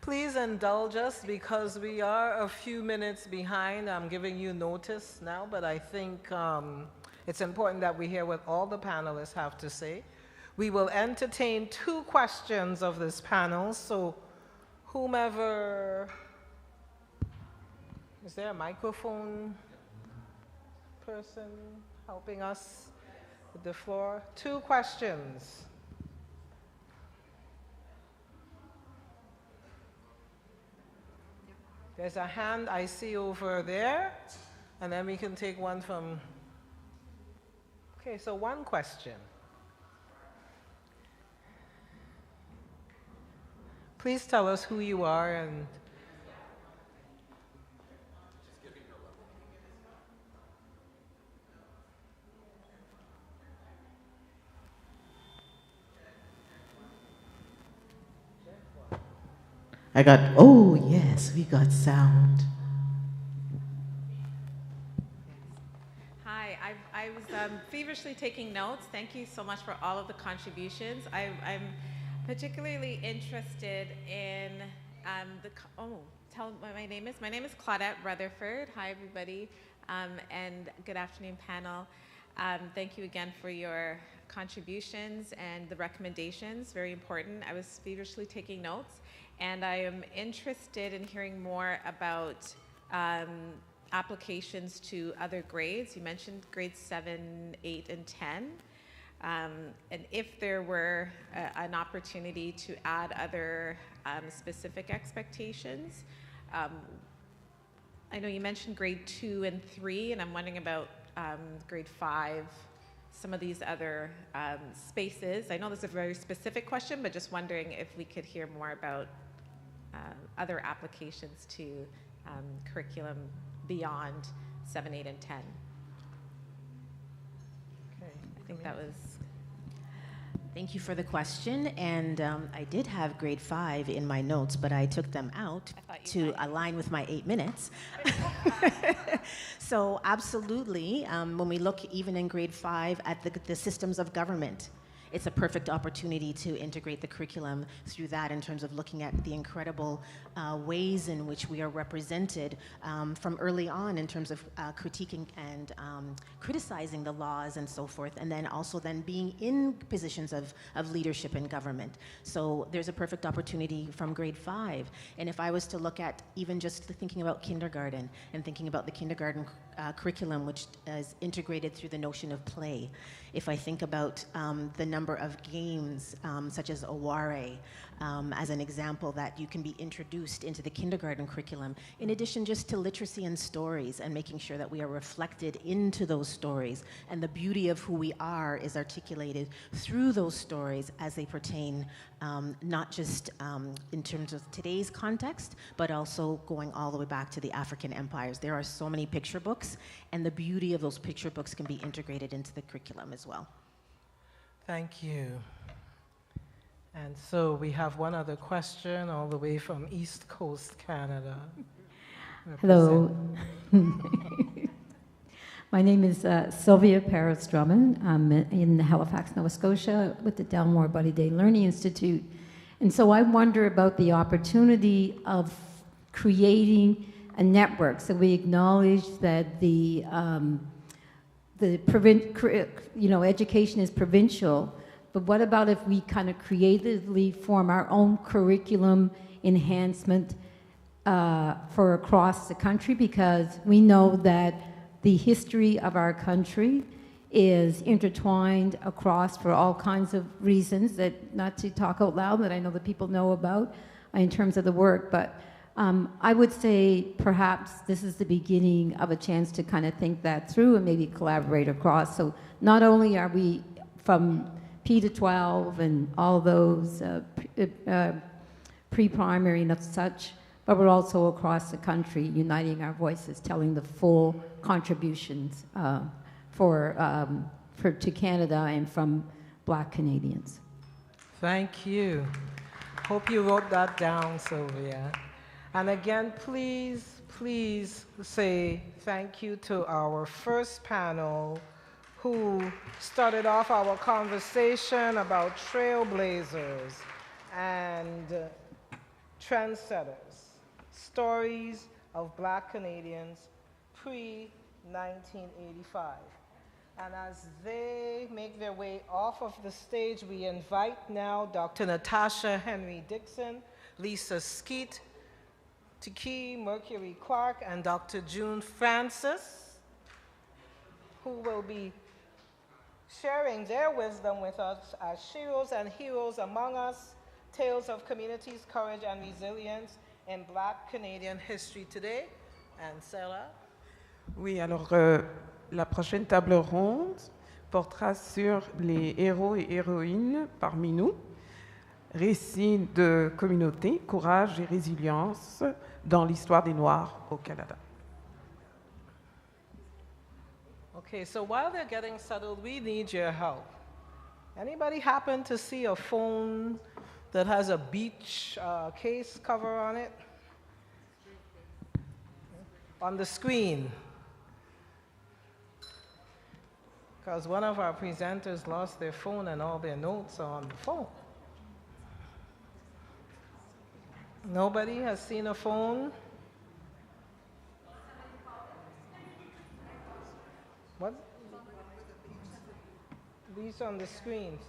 please indulge us because we are a few minutes behind. I'm giving you notice now, but I think it's important that we hear what all the panelists have to say. We will entertain 2 questions of this panel, so whomever, is there a microphone person helping us with the floor? 2 questions. There's a hand I see over there, and then we can take one from. Okay, so 1 question. Please tell us who you are and. Oh yes, we got sound. I was feverishly taking notes. Thank you so much for all of the contributions. I'm particularly interested in tell what my name is. My name is Claudette Rutherford. Hi, everybody, and good afternoon, panel. Thank you again for your contributions and the recommendations. Very important. I was feverishly taking notes, and I am interested in hearing more about applications to other grades. You mentioned grades 7, 8, and 10. And if there were an opportunity to add other specific expectations. I know you mentioned grade 2 and 3, and I'm wondering about grade 5, some of these other spaces. I know this is a very specific question, but just wondering if we could hear more about other applications to curriculum beyond 7, 8, and 10. Okay. I think that was. Thank you for the question, and I did have grade 5 in my notes, but I took them out to align with my 8 minutes. So absolutely, when we look even in grade 5 at the systems of government, it's a perfect opportunity to integrate the curriculum through that in terms of looking at the incredible ways in which we are represented from early on in terms of critiquing and criticizing the laws and so forth, and then also then being in positions of leadership in government. So there's a perfect opportunity from grade 5. And if I was to look at even just thinking about kindergarten and thinking about the kindergarten curriculum, which is integrated through the notion of play, if I think about the number of games such as Aware as an example that you can be introduced into the kindergarten curriculum, in addition just to literacy and stories and making sure that we are reflected into those stories, and the beauty of who we are is articulated through those stories as they pertain not just in terms of today's context, but also going all the way back to the African empires. There are so many picture books, and the beauty of those picture books can be integrated into the curriculum as well. Thank you. And so we have one other question all the way from East Coast Canada. Hello. My name is Sylvia Paris Drummond. I'm in Halifax, Nova Scotia with the Delmore Buddy Day Learning Institute. And so I wonder about the opportunity of creating a network. So we acknowledge that the education is provincial, but what about if we kind of creatively form our own curriculum enhancement for across the country? Because we know that the history of our country is intertwined across for all kinds of reasons that, not to talk out loud, that I know that people know about in terms of the work, but I would say perhaps this is the beginning of a chance to kind of think that through and maybe collaborate across. So not only are we from P to 12 and all those pre-primary and such, but we're also across the country uniting our voices, telling the full contributions to Canada and from Black Canadians. Thank you. Hope you wrote that down, Sylvia. And again, please, please say thank you to our first panel who started off our conversation about trailblazers and trendsetters, stories of Black Canadians pre-1985. And as they make their way off of the stage, we invite now Dr. Natasha Henry Dixon, Lisa Skeet, Tiki Mercury Clark, and Dr. June Francis, who will be sharing their wisdom with us as sheroes and heroes among us, tales of communities, courage, and resilience in Black Canadian history today. And Sarah? Oui, alors la prochaine table ronde portera sur les héros et héroïnes parmi nous, récits de communauté, courage et résilience dans l'histoire des Noirs au Canada. Okay, so while they're getting settled, we need your help. Anybody happen to see a phone that has a beach case cover on it? On the screen. Because one of our presenters lost their phone and all their notes are on the phone. Nobody has seen a phone? What? These on the screens.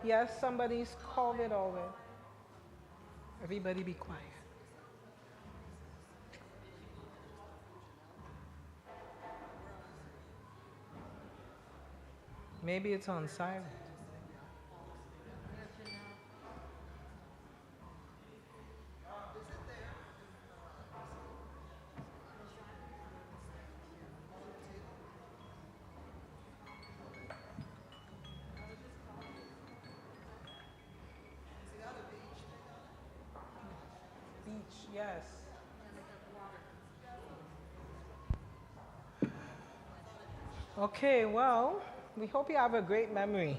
Yes, somebody's called it already. Everybody be quiet. Maybe it's on silent. Beach, yes. Okay, well, we hope you have a great memory.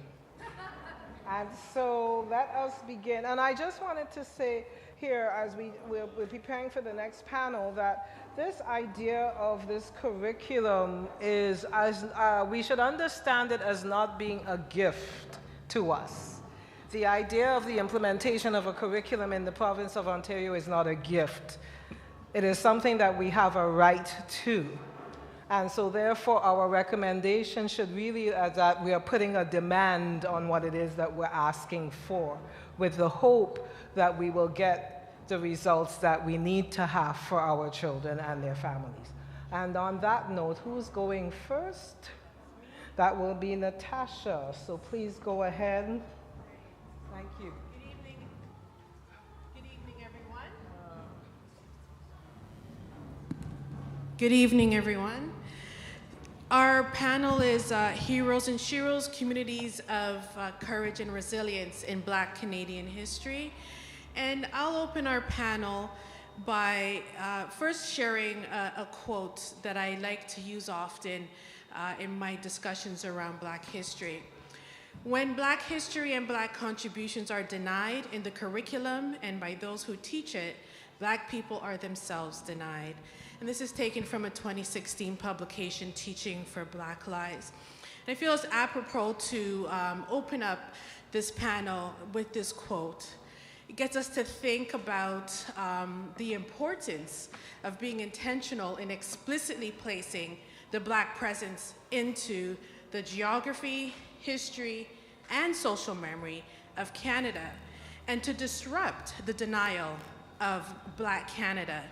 And so let us begin. And I just wanted to say here, as we're preparing for the next panel, that this idea of this curriculum is, we should understand it as not being a gift to us. The idea of the implementation of a curriculum in the province of Ontario is not a gift. It is something that we have a right to. And so therefore our recommendation should really that we are putting a demand on what it is that we're asking for, with the hope that we will get the results that we need to have for our children and their families. And on that note, who's going first? That will be Natasha, so please go ahead. Thank you. Good evening. Good evening, everyone. Good evening, everyone. Our panel is Heroes and Sheroes, Communities of Courage and Resilience in Black Canadian History. And I'll open our panel by first sharing a quote that I like to use often in my discussions around Black history. When Black history and Black contributions are denied in the curriculum and by those who teach it, Black people are themselves denied. And this is taken from a 2016 publication, Teaching for Black Lives. And I feel it's apropos to open up this panel with this quote. It gets us to think about the importance of being intentional in explicitly placing the Black presence into the geography, history, and social memory of Canada, and to disrupt the denial of Black Canada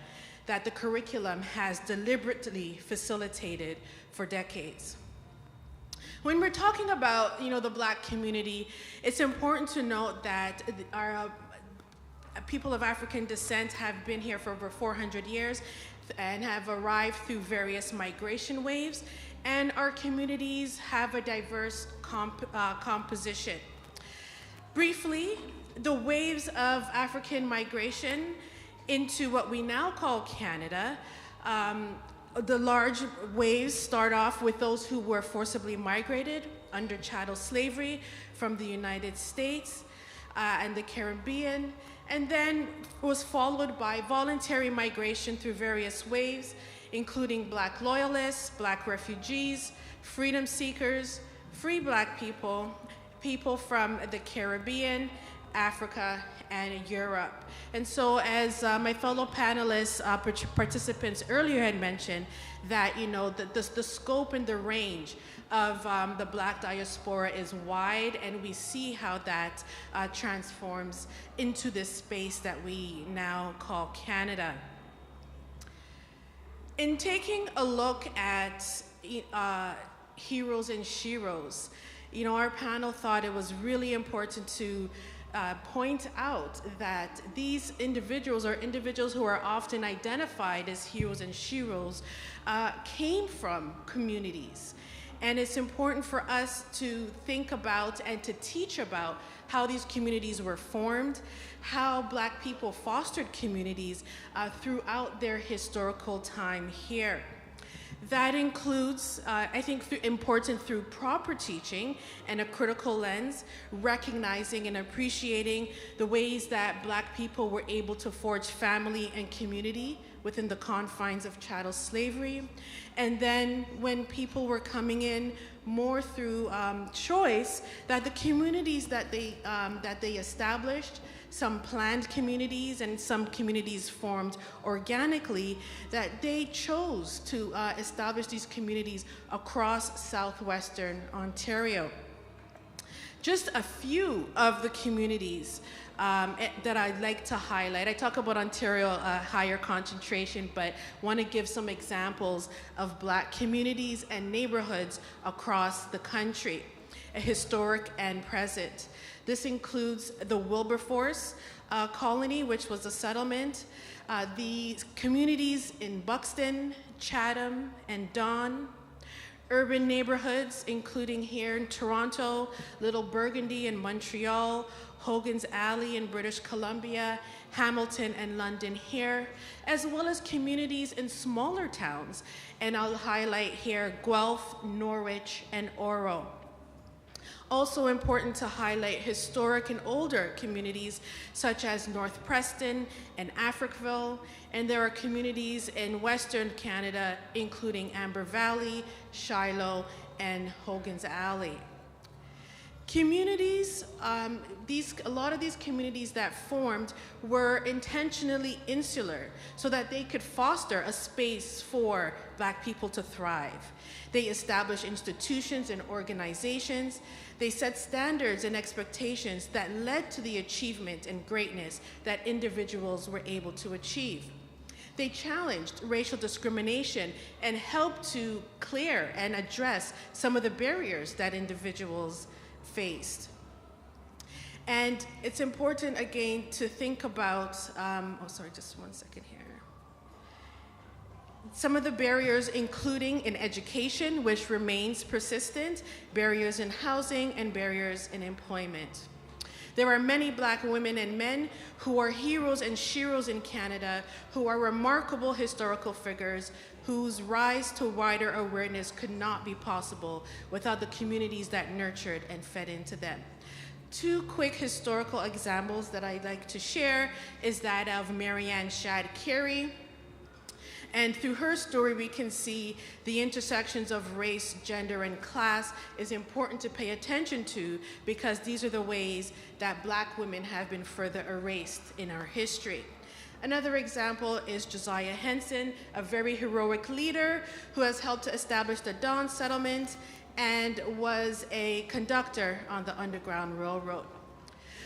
that the curriculum has deliberately facilitated for decades. When we're talking about, the Black community, it's important to note that our people of African descent have been here for over 400 years and have arrived through various migration waves, and our communities have a diverse composition. Briefly, the waves of African migration into what we now call Canada, the large waves start off with those who were forcibly migrated under chattel slavery from the United States and the Caribbean, and then was followed by voluntary migration through various waves, including Black loyalists, Black refugees, freedom seekers, free Black people, people from the Caribbean, Africa, and Europe. And so as my fellow panelists, participants earlier had mentioned, that the scope and the range of the Black diaspora is wide, and we see how that transforms into this space that we now call Canada. In taking a look at heroes and sheroes, our panel thought it was really important to point out that these individuals, or individuals who are often identified as heroes and sheroes, came from communities. And it's important for us to think about and to teach about how these communities were formed, how Black people fostered communities throughout their historical time here. That includes, I think, important through proper teaching and a critical lens, recognizing and appreciating the ways that Black people were able to forge family and community within the confines of chattel slavery. And then when people were coming in more through choice, that the communities that they established, some planned communities and some communities formed organically, that they chose to establish these communities across southwestern Ontario. Just a few of the communities that I'd like to highlight. I talk about Ontario higher concentration, but want to give some examples of Black communities and neighborhoods across the country, historic and present. This includes the Wilberforce colony, which was a settlement, the communities in Buxton, Chatham, and Don, urban neighborhoods, including here in Toronto, Little Burgundy in Montreal, Hogan's Alley in British Columbia, Hamilton and London here, as well as communities in smaller towns. And I'll highlight here Guelph, Norwich, and Oro. Also important to highlight historic and older communities such as North Preston and Africville, and there are communities in Western Canada, including Amber Valley, Shiloh, and Hogan's Alley. Communities, a lot of these communities that formed were intentionally insular so that they could foster a space for Black people to thrive. They established institutions and organizations. They set standards and expectations that led to the achievement and greatness that individuals were able to achieve. They challenged racial discrimination and helped to clear and address some of the barriers that individuals faced. And it's important, again, to think about, just one second here. Some of the barriers, including in education, which remains persistent, barriers in housing, and barriers in employment. There are many Black women and men who are heroes and sheroes in Canada, who are remarkable historical figures whose rise to wider awareness could not be possible without the communities that nurtured and fed into them. Two quick historical examples that I'd like to share is that of Marianne Shad Carey. And through her story, we can see the intersections of race, gender, and class is important to pay attention to, because these are the ways that Black women have been further erased in our history. Another example is Josiah Henson, a very heroic leader who has helped to establish the Don settlement and was a conductor on the Underground Railroad.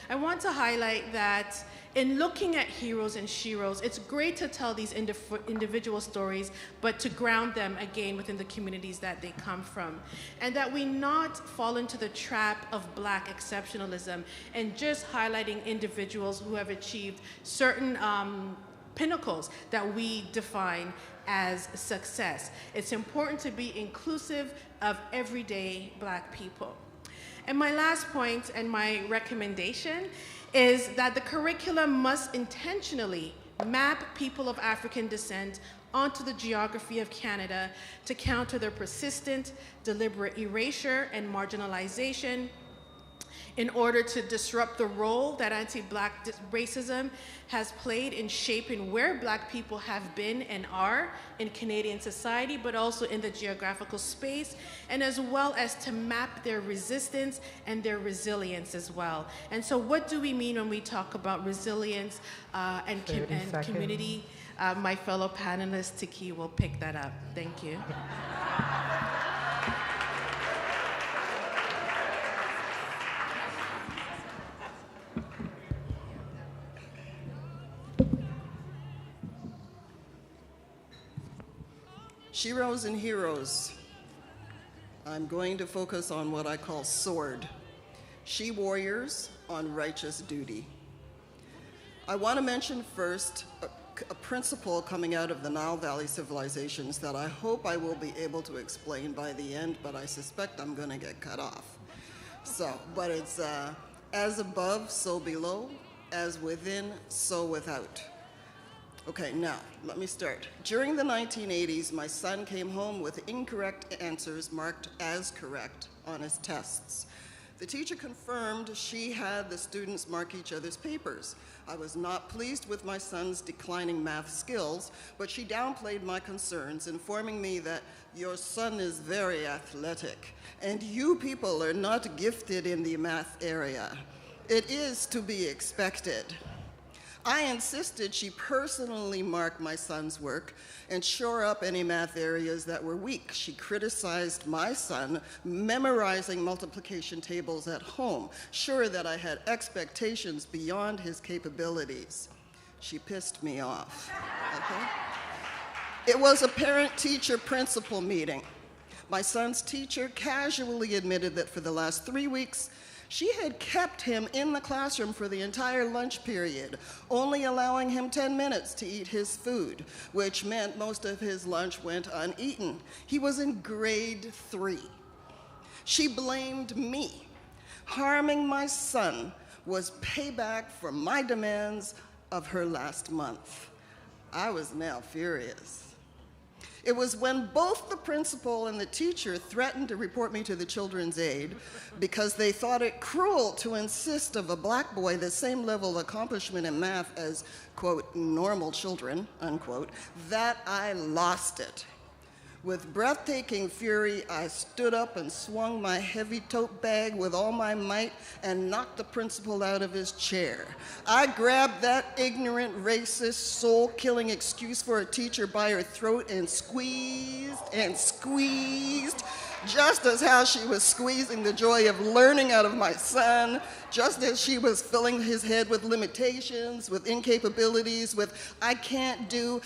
I want to highlight that in looking at heroes and sheroes, it's great to tell these individual stories, but to ground them again within the communities that they come from. And that we not fall into the trap of Black exceptionalism and just highlighting individuals who have achieved certain pinnacles that we define as success. It's important to be inclusive of everyday Black people. And my last point and my recommendation is that the curriculum must intentionally map people of African descent onto the geography of Canada to counter their persistent, deliberate erasure and marginalization, in order to disrupt the role that anti-Black racism has played in shaping where Black people have been and are in Canadian society, but also in the geographical space, and as well as to map their resistance and their resilience as well. And so what do we mean when we talk about resilience and community? My fellow panelist, Taki, will pick that up. Thank you. Sheroes and heroes. I'm going to focus on what I call sword. She warriors on righteous duty. I want to mention first a principle coming out of the Nile Valley civilizations that I hope I will be able to explain by the end, but I suspect I'm going to get cut off. But it's as above, so below, as within, so without. Okay, now, let me start. During the 1980s, my son came home with incorrect answers marked as correct on his tests. The teacher confirmed she had the students mark each other's papers. I was not pleased with my son's declining math skills, but she downplayed my concerns, informing me that your son is very athletic, and you people are not gifted in the math area. It is to be expected. I insisted she personally mark my son's work and shore up any math areas that were weak. She criticized my son memorizing multiplication tables at home, sure that I had expectations beyond his capabilities. She pissed me off, okay? It was a parent-teacher-principal meeting. My son's teacher casually admitted that for the last 3 weeks, she had kept him in the classroom for the entire lunch period, only allowing him 10 minutes to eat his food, which meant most of his lunch went uneaten. He was in grade 3. She blamed me. Harming my son was payback for my demands of her last month. I was now furious. It was when both the principal and the teacher threatened to report me to the Children's Aid because they thought it cruel to insist of a Black boy the same level of accomplishment in math as, quote, normal children, unquote, that I lost it. With breathtaking fury, I stood up and swung my heavy tote bag with all my might and knocked the principal out of his chair. I grabbed that ignorant, racist, soul-killing excuse for a teacher by her throat and squeezed, just as how she was squeezing the joy of learning out of my son, just as she was filling his head with limitations, with incapabilities, with I can't do.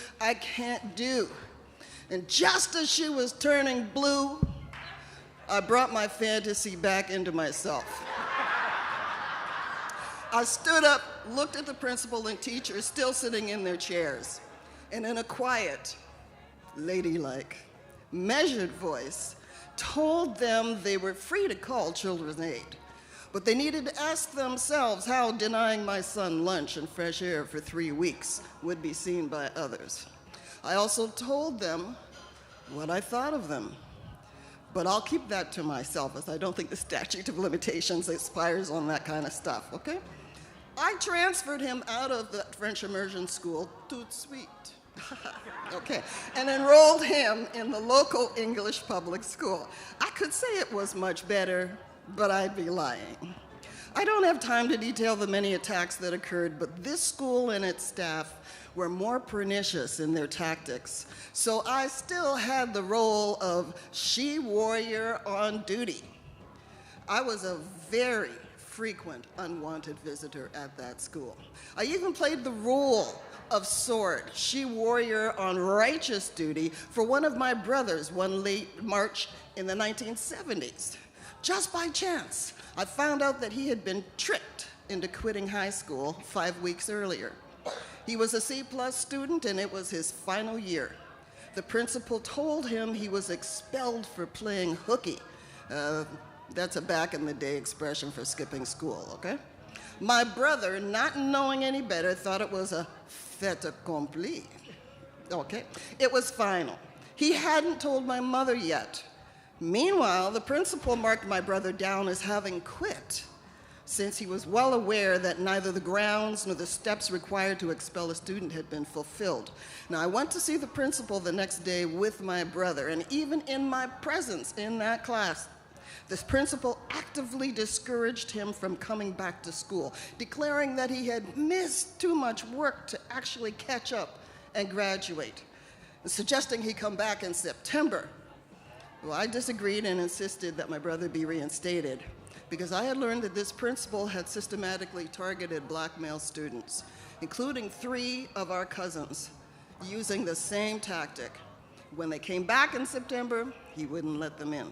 And just as she was turning blue, I brought my fantasy back into myself. I stood up, looked at the principal and teacher still sitting in their chairs, and in a quiet, ladylike, measured voice, told them they were free to call Children's Aid, but they needed to ask themselves how denying my son lunch and fresh air for 3 weeks would be seen by others. I also told them what I thought of them, but I'll keep that to myself as I don't think the statute of limitations expires on that kind of stuff, okay? I transferred him out of the French immersion school, tout de suite, okay, and enrolled him in the local English public school. I could say it was much better, but I'd be lying. I don't have time to detail the many attacks that occurred, but this school and its staff were more pernicious in their tactics. So I still had the role of she-warrior on duty. I was a very frequent unwanted visitor at that school. I even played the role of sword, she-warrior on righteous duty for one of my brothers one late March in the 1970s. Just by chance, I found out that he had been tricked into quitting high school 5 weeks earlier. He was a C+ student and it was his final year. The principal told him he was expelled for playing hooky. That's a back in the day expression for skipping school, okay? My brother, not knowing any better, thought it was a fait accompli. Okay, it was final. He hadn't told my mother yet. Meanwhile, the principal marked my brother down as having quit, since he was well aware that neither the grounds nor the steps required to expel a student had been fulfilled. Now, I went to see the principal the next day with my brother, and even in my presence in that class, the principal actively discouraged him from coming back to school, declaring that he had missed too much work to actually catch up and graduate, suggesting he come back in September. Well, I disagreed and insisted that my brother be reinstated because I had learned that this principal had systematically targeted black male students, including 3 of our cousins, using the same tactic. When they came back in September, he wouldn't let them in.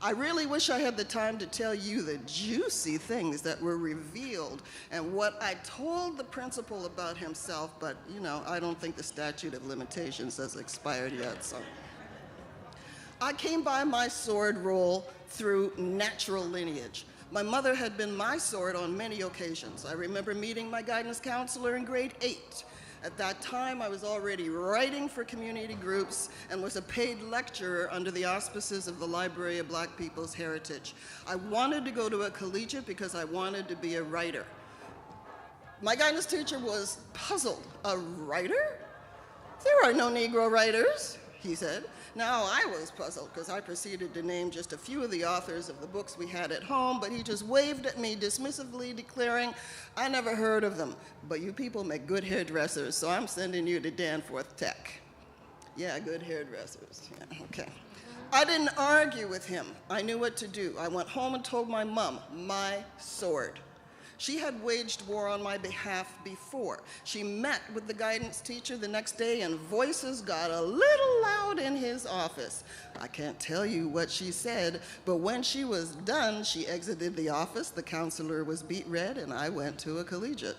I really wish I had the time to tell you the juicy things that were revealed and what I told the principal about himself, but you know, I don't think the statute of limitations has expired yet, so. I came by my sword role through natural lineage. My mother had been my sword on many occasions. I remember meeting my guidance counselor in grade 8. At that time, I was already writing for community groups and was a paid lecturer under the auspices of the Library of Black People's Heritage. I wanted to go to a collegiate because I wanted to be a writer. My guidance teacher was puzzled. A writer? There are no Negro writers, he said. Now I was puzzled because I proceeded to name just a few of the authors of the books we had at home, but he just waved at me dismissively, declaring, I never heard of them, but you people make good hairdressers, so I'm sending you to Danforth Tech. Yeah, good hairdressers, yeah, okay. I didn't argue with him. I knew what to do. I went home and told my mom, my sword. She had waged war on my behalf before. She met with the guidance teacher the next day and voices got a little loud in his office. I can't tell you what she said, but when she was done, she exited the office, the counselor was beet red, and I went to a collegiate.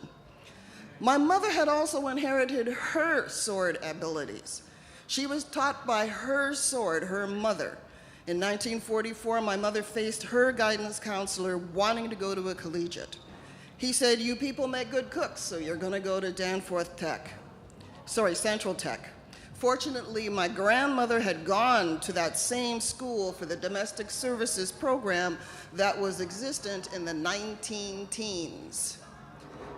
My mother had also inherited her sword abilities. She was taught by her sword, her mother. In 1944, my mother faced her guidance counselor wanting to go to a collegiate. He said, you people make good cooks, so you're gonna go to Danforth Tech. Sorry, Central Tech. Fortunately, my grandmother had gone to that same school for the domestic services program that was existent in the 19-teens.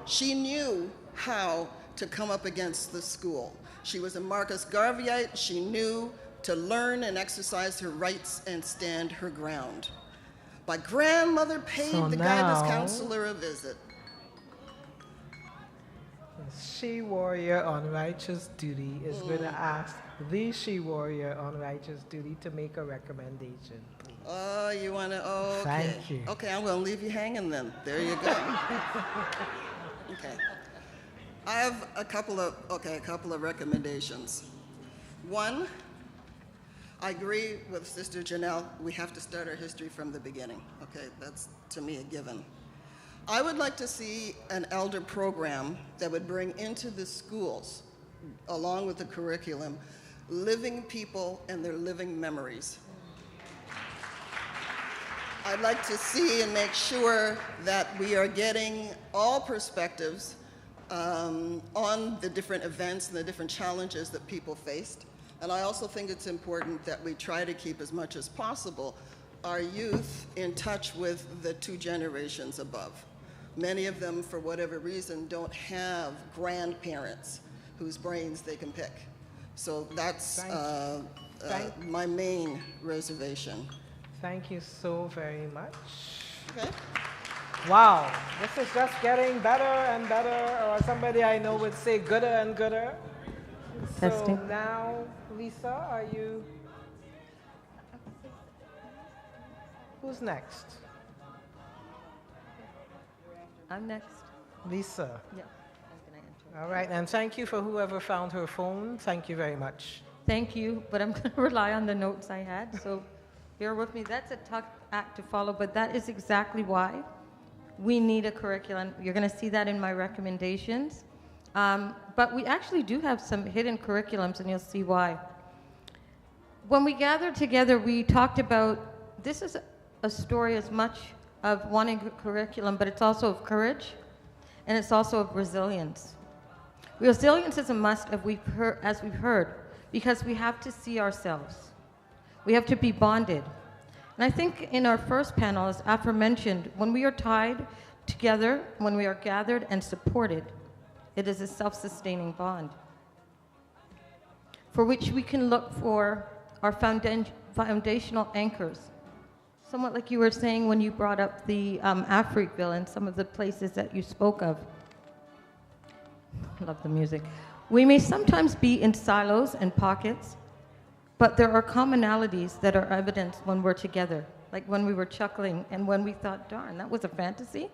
She knew how to come up against the school. She was a Marcus Garveyite. She knew to learn and exercise her rights and stand her ground. My grandmother paid the guidance counselor a visit. She-warrior on righteous duty is going to ask the she-warrior on righteous duty to make a recommendation. Please. Oh, you want to, oh, okay. Thank you. Okay, I'm going to leave you hanging then. There you go. Okay. I have a couple of recommendations. One, I agree with Sister Janelle, we have to start our history from the beginning. Okay, that's to me a given. I would like to see an elder program that would bring into the schools, along with the curriculum, living people and their living memories. I'd like to see and make sure that we are getting all perspectives on the different events and the different challenges that people faced. And I also think it's important that we try to keep as much as possible our youth in touch with the 2 generations above. Many of them, for whatever reason, don't have grandparents whose brains they can pick. So that's my main reservation. Thank you so very much. Okay. Wow, this is just getting better and better, or somebody I know would say gooder and gooder. Testing. So now, Lisa, are you? Who's next? I'm next. Lisa. Yeah. All right, and thank you for whoever found her phone. Thank you very much. Thank you, but I'm going to rely on the notes I had, so bear with me. That's a tough act to follow, but that is exactly why we need a curriculum. You're going to see that in my recommendations. But we actually do have some hidden curriculums, and you'll see why. When we gathered together, we talked about, this is a story as much of wanting a curriculum, but it's also of courage, and it's also of resilience. Resilience is a must, as we've heard, because we have to see ourselves. We have to be bonded. And I think in our first panel, as aforementioned, when we are tied together, when we are gathered and supported, it is a self-sustaining bond for which we can look for our foundational anchors. Somewhat like you were saying when you brought up the Africville and some of the places that you spoke of. I love the music. We may sometimes be in silos and pockets, but there are commonalities that are evident when we're together, like when we were chuckling and when we thought, darn, that was a fantasy.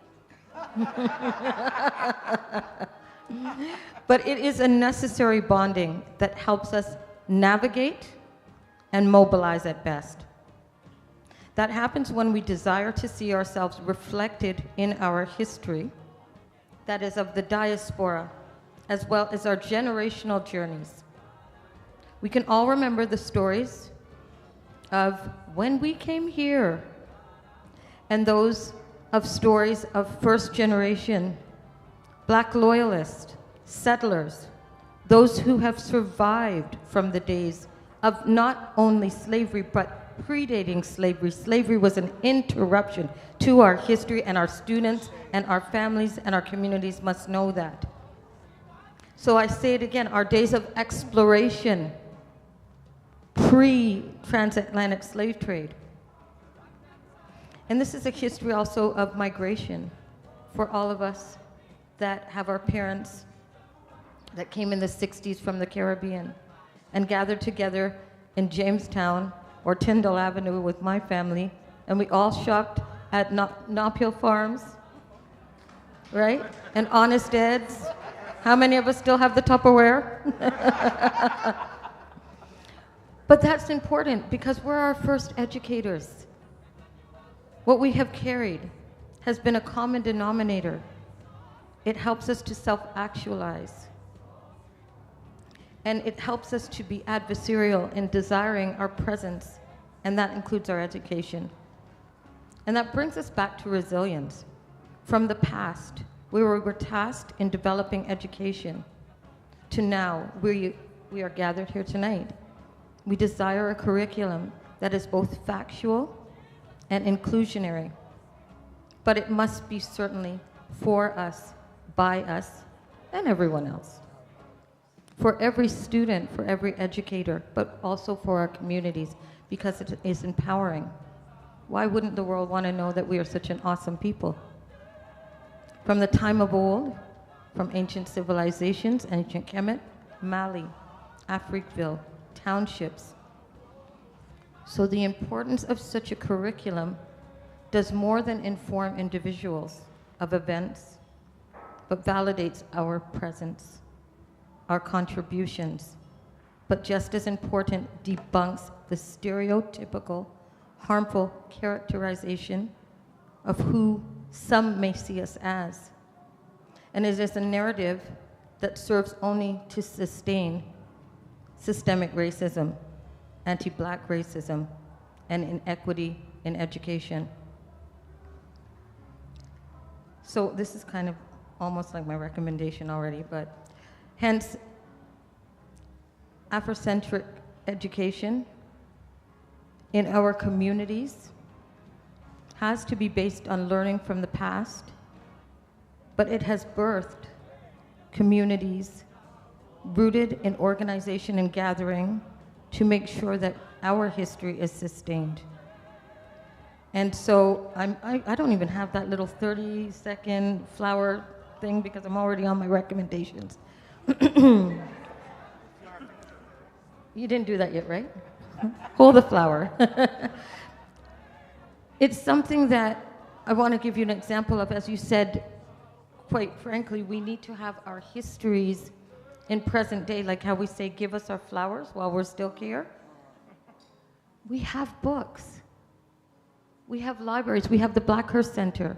But it is a necessary bonding that helps us navigate and mobilize at best. That happens when we desire to see ourselves reflected in our history, that is of the diaspora, as well as our generational journeys. We can all remember the stories of when we came here, and those of stories of first generation, Black loyalists, settlers, those who have survived from the days of not only slavery, but predating slavery. Slavery was an interruption to our history, and our students and our families and our communities must know that. So I say it again, our days of exploration, pre-transatlantic slave trade. And this is a history also of migration for all of us that have our parents that came in the 60s from the Caribbean and gathered together in Jamestown or Tyndall Avenue with my family, and we all shopped at Nophill Farms, right? And Honest Ed's. How many of us still have the Tupperware? But that's important because we're our first educators. What we have carried has been a common denominator. It helps us to self-actualize. And it helps us to be adversarial in desiring our presence, and that includes our education. And that brings us back to resilience. From the past, we were tasked in developing education, to now, we are gathered here tonight. We desire a curriculum that is both factual and inclusionary, but it must be certainly for us, by us, and everyone else. For every student, for every educator, but also for our communities, because it is empowering. Why wouldn't the world want to know that we are such an awesome people? From the time of old, from ancient civilizations, ancient Kemet, Mali, Africville, townships. So the importance of such a curriculum does more than inform individuals of events, but validates our presence, our contributions, but just as important, debunks the stereotypical, harmful characterization of who some may see us as. And it is a narrative that serves only to sustain systemic racism, anti-Black racism, and inequity in education. So this is kind of almost like my recommendation already, but hence, Afrocentric education in our communities has to be based on learning from the past, but it has birthed communities rooted in organization and gathering to make sure that our history is sustained. And so I don't even have that little 30-second flower thing because I'm already on my recommendations. You didn't do that yet, right? Hold the flower. It's something that I want to give you an example of. As you said, quite frankly, we need to have our histories in present day, like how we say, give us our flowers while we're still here. We have books. We have libraries. We have the Blackhurst Center.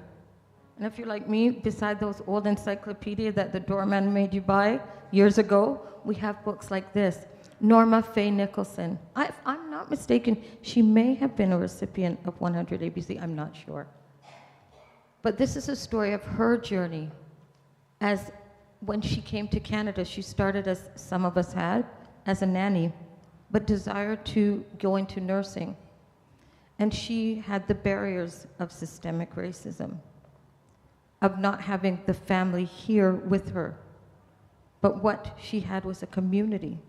And if you're like me, beside those old encyclopedia that the doorman made you buy years ago, we have books like this. Norma Faye Nicholson. If I'm not mistaken, she may have been a recipient of 100 ABC. I'm not sure. But this is a story of her journey. As when she came to Canada, she started, as some of us had, as a nanny, but desired to go into nursing. And she had the barriers of systemic racism, of not having the family here with her. But what she had was a community.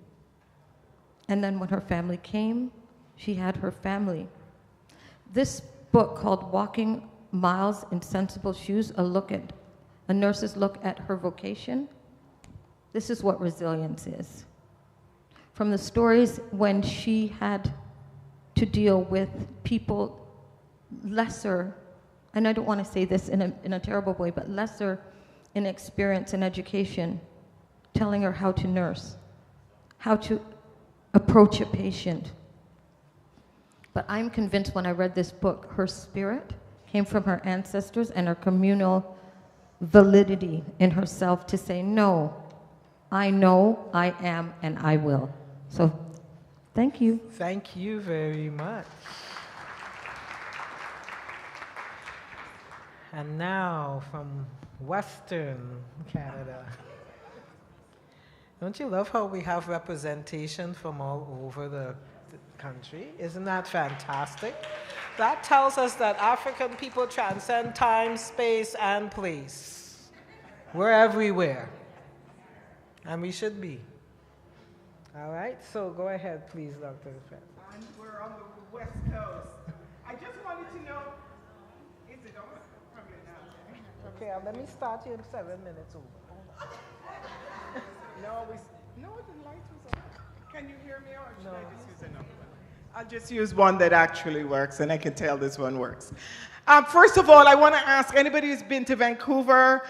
And then when her family came, she had her family. This book called Walking Miles in Sensible Shoes, a nurse's look at her vocation, this is what resilience is. From the stories when she had to deal with people lesser, and I don't want to say this in a terrible way, but lesser in experience and education, telling her how to nurse, how to approach a patient. But I'm convinced when I read this book, her spirit came from her ancestors and her communal validity in herself to say, no, I know, I am, and I will. So, thank you. Thank you very much. And now from Western Canada. Don't you love how we have representation from all over the country? Isn't that fantastic? That tells us that African people transcend time, space, and place. We're everywhere. And we should be. All right, so go ahead, please, Dr. Fred. And we're on the West Coast. I just wanted to know, is it on from your now? Okay, let me start you in 7 minutes over. No, the light was on. Can you hear me, or should I just use another one? I'll just use one that actually works, and I can tell this one works. First of all, I want to ask anybody who's been to Vancouver,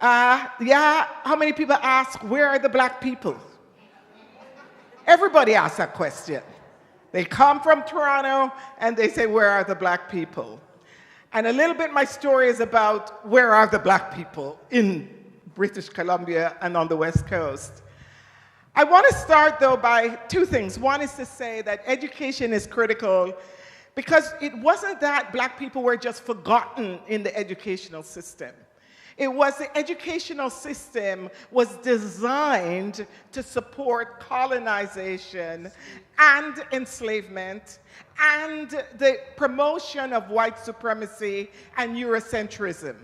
how many people ask, where are the black people? Everybody asks that question. They come from Toronto, and they say, where are the black people? And a little bit my story is about where are the black people in British Columbia and on the West Coast. I want to start, though, by two things. One is to say that education is critical because it wasn't that black people were just forgotten in the educational system. It was the educational system was designed to support colonization and enslavement and the promotion of white supremacy and Eurocentrism.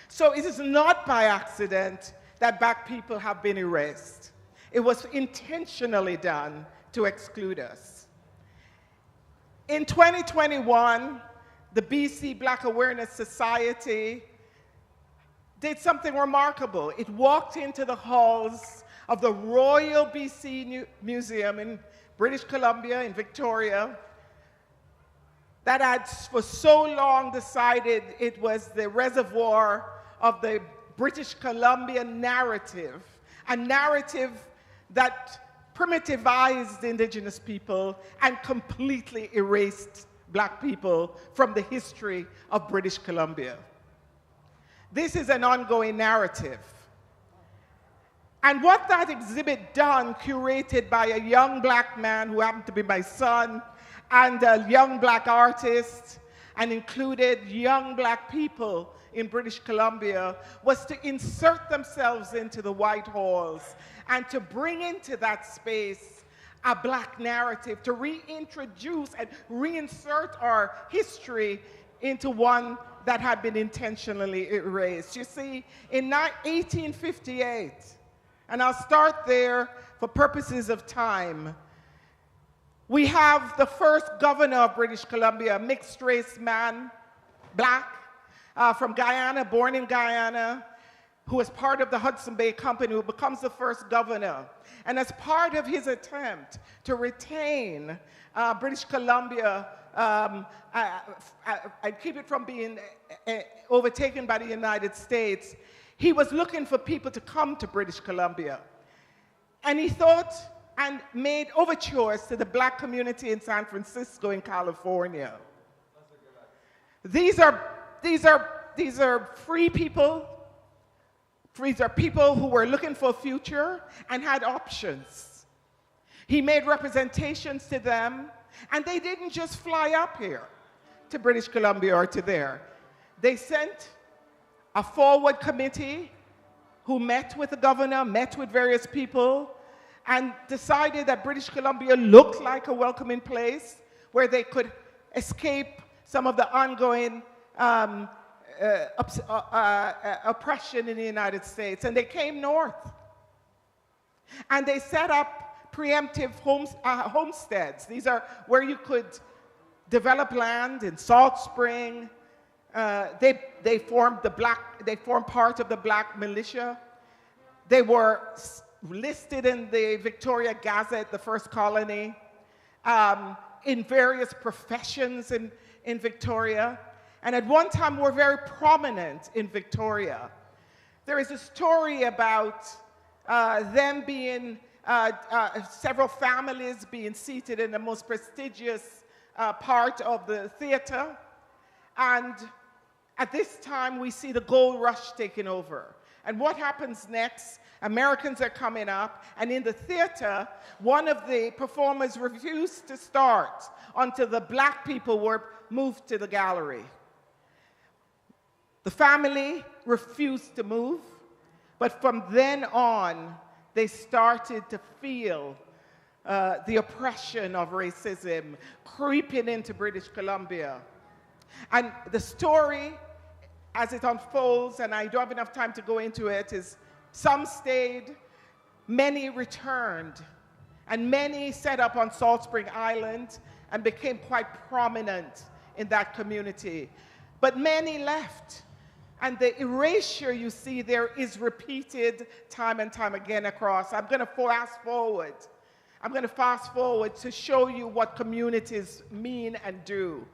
So it is not by accident that black people have been erased. It was intentionally done to exclude us. In 2021, the BC Black Awareness Society did something remarkable. It walked into the halls of the Royal BC Museum in British Columbia, in Victoria, that had for so long decided it was the reservoir of the British Columbia narrative, a narrative that primitivized Indigenous people and completely erased black people from the history of British Columbia. This is an ongoing narrative. And what that exhibit done, curated by a young black man who happened to be my son, and a young black artist, and included young black people in British Columbia, was to insert themselves into the white halls and to bring into that space a black narrative, to reintroduce and reinsert our history into one that had been intentionally erased. You see, in 1858, and I'll start there for purposes of time, we have the first governor of British Columbia, a mixed-race man black, from Guyana, born in Guyana, who was part of the Hudson Bay Company, who becomes the first governor. And as part of his attempt to retain British Columbia and keep it from being overtaken by the United States, he was looking for people to come to British Columbia. And he thought and made overtures to the black community in San Francisco in California. These are free people. These are people who were looking for a future and had options. He made representations to them, and they didn't just fly up here to British Columbia or to there. They sent a forward committee who met with the governor, met with various people, and decided that British Columbia looked like a welcoming place where they could escape some of the ongoing oppression in the United States. And they came north. And they set up preemptive homesteads. These are where you could develop land in Salt Spring. They formed part of the black militia. They were listed in the Victoria Gazette, the first colony, in various professions in Victoria. And at one time were very prominent in Victoria. There is a story about them being, several families being seated in the most prestigious part of the theater. And at this time, we see the gold rush taking over. And what happens next? Americans are coming up, and in the theater, one of the performers refused to start until the black people were moved to the gallery. The family refused to move, but from then on, they started to feel the oppression of racism creeping into British Columbia. And the story, as it unfolds, and I don't have enough time to go into it, is some stayed, many returned, and many set up on Salt Spring Island and became quite prominent in that community. But many left. And the erasure you see there is repeated time and time again across. I'm going to fast forward. I'm going to fast forward to show you what communities mean and do.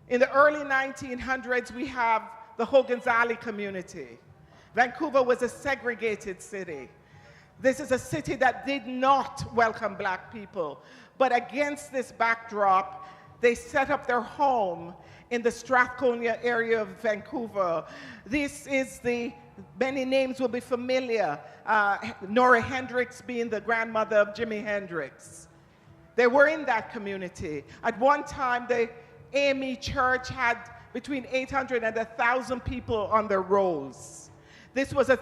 In the early 1900s, we have the Hoganzali community. Vancouver was a segregated city. This is a city that did not welcome black people. But against this backdrop, they set up their home in the Strathcona area of Vancouver. This is many names will be familiar. Nora Hendricks being the grandmother of Jimi Hendrix. They were in that community. At one time, the AME Church had between 800 and 1,000 people on their rolls. This was a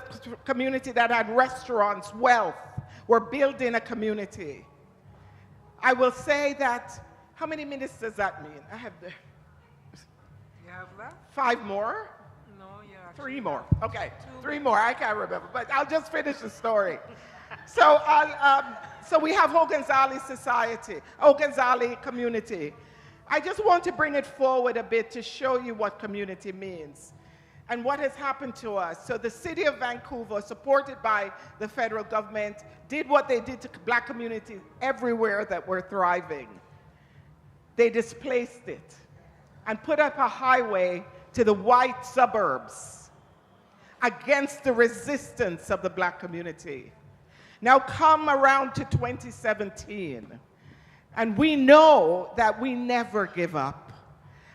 community that had restaurants, wealth. We're building a community. I will say that, how many minutes does that mean? I have the... You have left? 5 more? No, yeah. 3 more. Okay, 3 more. I can't remember, but I'll just finish the story. So we have Hoganzali Society, Hoganzali community. I just want to bring it forward a bit to show you what community means and what has happened to us. So the city of Vancouver, supported by the federal government, did what they did to black communities everywhere that were thriving. They displaced it and put up a highway to the white suburbs against the resistance of the black community. Now come around to 2017, and we know that we never give up.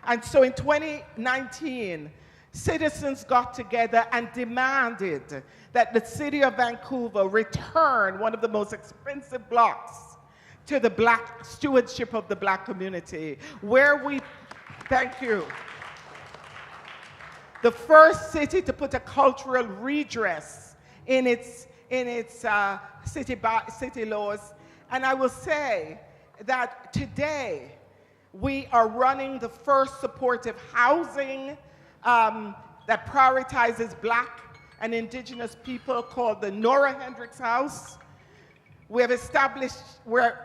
And so in 2019, citizens got together and demanded that the city of Vancouver return one of the most expensive blocks to the black stewardship of the black community, where we, thank you, the first city to put a cultural redress in its city laws. And I will say that today we are running the first supportive housing that prioritizes black and indigenous people, called the Nora Hendricks House. we're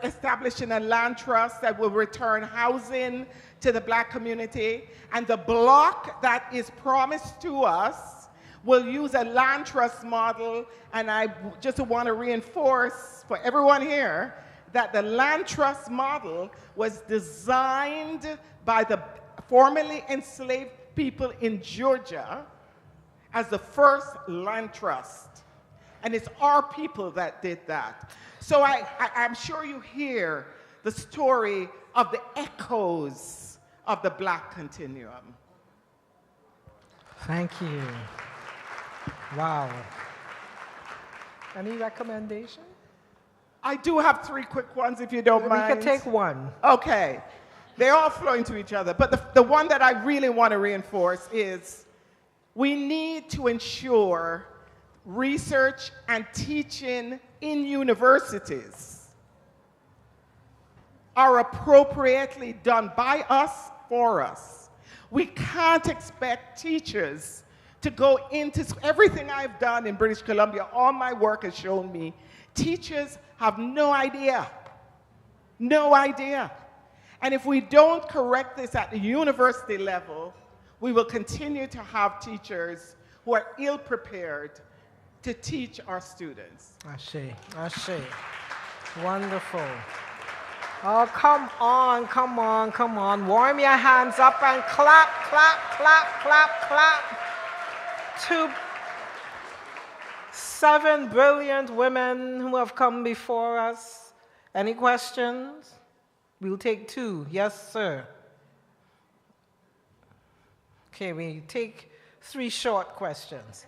establishing a land trust that will return housing to the Black community. And the block that is promised to us will use a land trust model. And I just want to reinforce for everyone here that the land trust model was designed by the formerly enslaved people in Georgia as the first land trust. And it's our people that did that. So I'm sure you hear the story of the echoes of the Black continuum. Thank you. Wow. Any recommendation? I do have 3 quick ones, if you don't mind. We can take one. Okay. They all flow into each other. But the one that I really want to reinforce is we need to ensure research and teaching in universities are appropriately done by us, for us. We can't expect teachers to go into everything I've done in British Columbia. All my work has shown me teachers have no idea. No idea. And if we don't correct this at the university level, we will continue to have teachers who are ill-prepared to teach our students. Ashe, Ashe. Wonderful. Oh, come on, come on, come on. Warm your hands up and clap, clap, clap, clap, clap. 7 brilliant women who have come before us. Any questions? We'll take 2. Yes, sir. Okay, we take 3 short questions.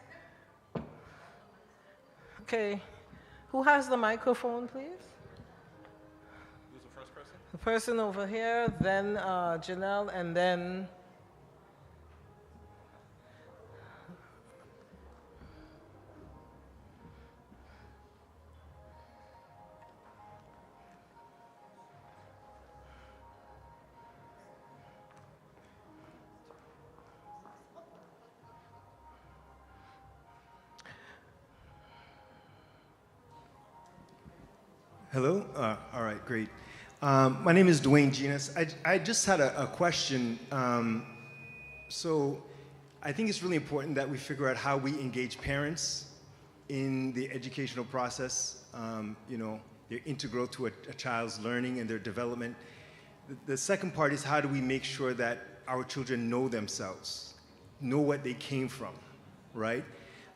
Okay, who has the microphone, please? Who's the first person? The person over here, then Janelle, and then... Hello? All right, great. My name is Dwayne Genus. I just had a question. So I think it's really important that we figure out how we engage parents in the educational process. You know, they're integral to a child's learning and their development. The second part is how do we make sure that our children know themselves, know what they came from, right?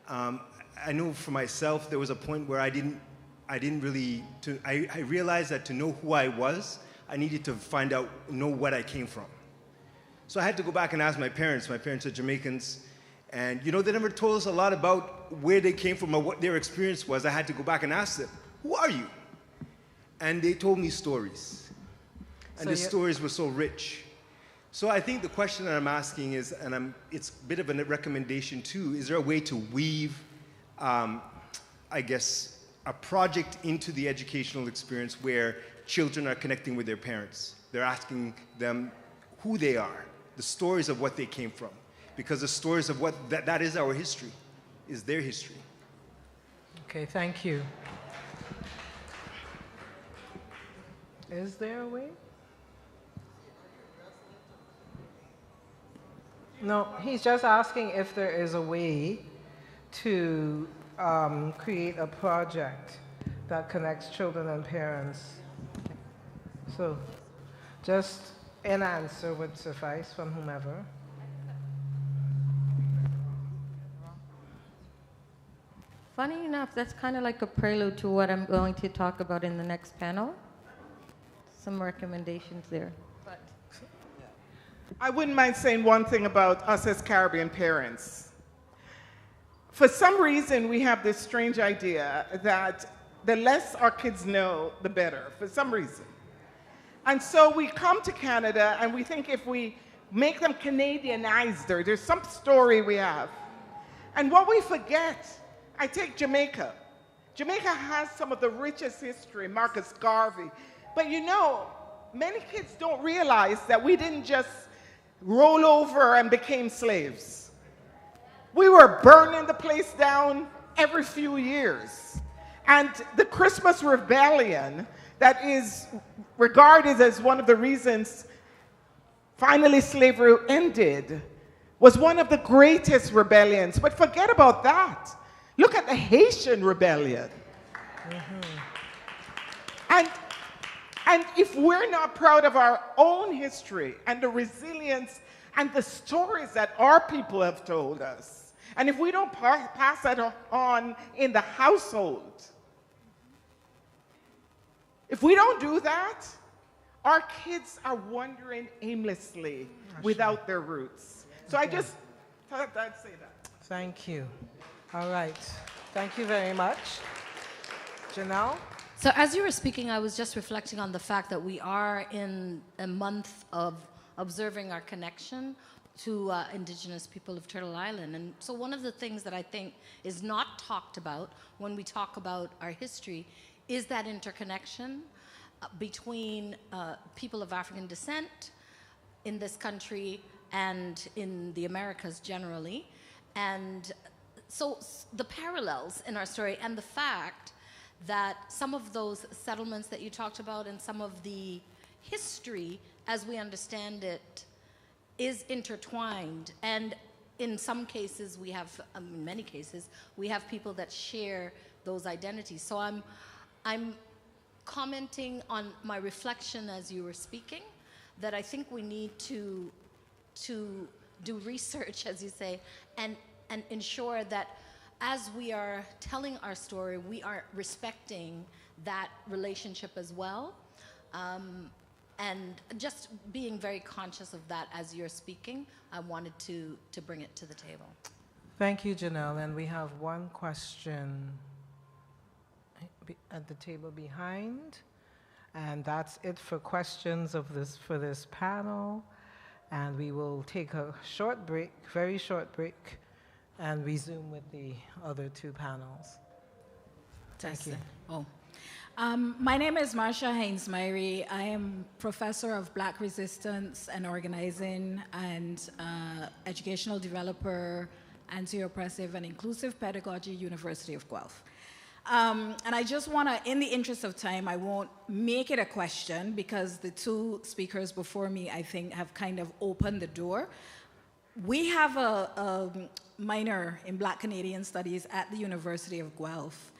I know for myself, there was a point where I realized that to know who I was, I needed to know what I came from. So I had to go back and ask my parents. My parents are Jamaicans, and you know, they never told us a lot about where they came from or what their experience was. I had to go back and ask them, who are you? And they told me stories. And the stories were so rich. So I think the question that I'm asking is, and it's a bit of a recommendation too, is there a way to weave, I guess, a project into the educational experience where children are connecting with their parents? They're asking them who they are, the stories of what they came from. Because the stories of that is our history, is their history. Okay, thank you. Is there a way? No, he's just asking if there is a way to create a project that connects children and parents. So just an answer would suffice from whomever. Funny enough, that's kind of like a prelude to what I'm going to talk about in the next panel. Some recommendations there. But I wouldn't mind saying one thing about us as Caribbean parents. For some reason, we have this strange idea that the less our kids know, the better, for some reason. And so we come to Canada and we think if we make them Canadianized, there's some story we have. And what we forget, I take Jamaica. Jamaica has some of the richest history, Marcus Garvey. But you know, many kids don't realize that we didn't just roll over and became slaves. We were burning the place down every few years. And the Christmas rebellion that is regarded as one of the reasons finally slavery ended was one of the greatest rebellions. But forget about that. Look at the Haitian rebellion. And if we're not proud of our own history and the resilience and the stories that our people have told us, and if we don't pass that on in the household, if we don't do that, our kids are wandering aimlessly without their roots. So I just thought I'd say that. Thank you. All right. Thank you very much. Janelle? So as you were speaking, I was just reflecting on the fact that we are in a month of observing our connection to indigenous people of Turtle Island. And so one of the things that I think is not talked about when we talk about our history is that interconnection between people of African descent in this country and in the Americas generally. And so the parallels in our story and the fact that some of those settlements that you talked about and some of the history as we understand it is intertwined. And in some cases we have, in many cases, we have people that share those identities. So I'm commenting on my reflection as you were speaking, that I think we need to do research, as you say, and ensure that as we are telling our story, we are respecting that relationship as well. And just being very conscious of that as you're speaking, I wanted to bring it to the table. Thank you, Janelle. And we have one question at the table behind. And that's it for questions for this panel. And we will take a short break, very short break, and resume with the other two panels. Thank you. Oh. My name is Marcia Haynes-Myrie. I am professor of Black resistance and organizing and educational developer, anti-oppressive and inclusive pedagogy, University of Guelph. And I just want to, in the interest of time, I won't make it a question because the two speakers before me, I think, have kind of opened the door. We have a minor in Black Canadian Studies at the University of Guelph,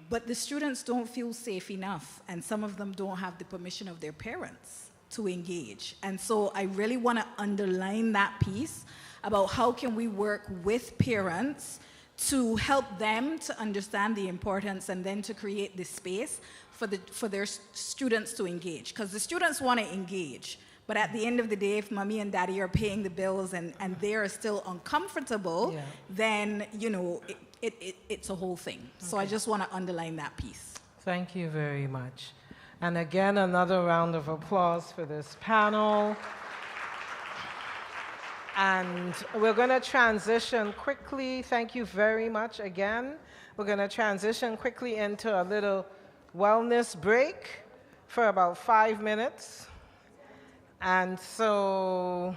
but the students don't feel safe enough, and some of them don't have the permission of their parents to engage. And so I really want to underline that piece about how can we work with parents to help them to understand the importance and then to create this space for their students to engage. Because the students want to engage, but at the end of the day, if mommy and daddy are paying the bills and they are still uncomfortable, then, you know, it's a whole thing. Okay. So I just want to underline that piece. Thank you very much. And again, another round of applause for this panel. And we're going to transition quickly. Thank you very much again. We're going to transition quickly into a little wellness break for about 5 minutes. And so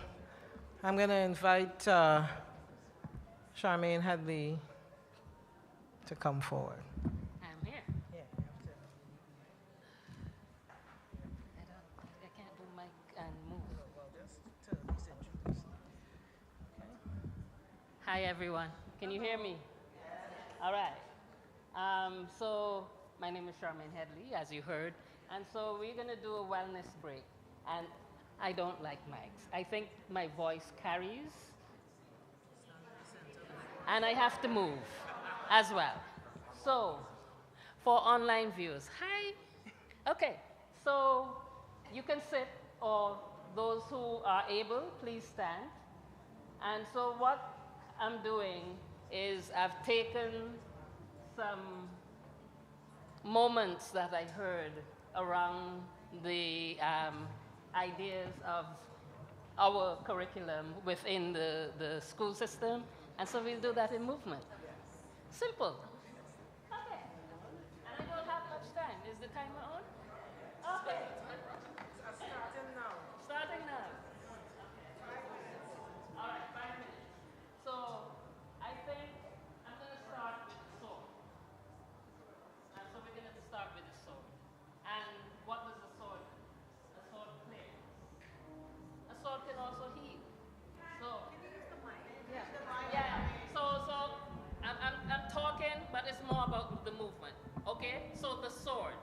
I'm going to invite Charmaine Headley to come forward. I'm here. Yeah, I can't do mic and move. Well, just introduce. Okay. Hi, everyone. Can you hear me? Yes. All right. So my name is Charmaine Headley, as you heard. And so we're going to do a wellness break. And I don't like mics. I think my voice carries. And I have to move as well. So for online viewers, hi. Okay, so you can sit, or those who are able, please stand. And so what I'm doing is I've taken some moments that I heard around the ideas of our curriculum within the school system, and so we'll do that in movement. Simple. Okay. And I don't have much time. Is the timer on? Okay. Starting now. Starting now. All right, 5 minutes. So I think I'm going to start with salt. people can also heal. So, yeah. So I'm talking, but it's more about the movement. Okay. So the sword.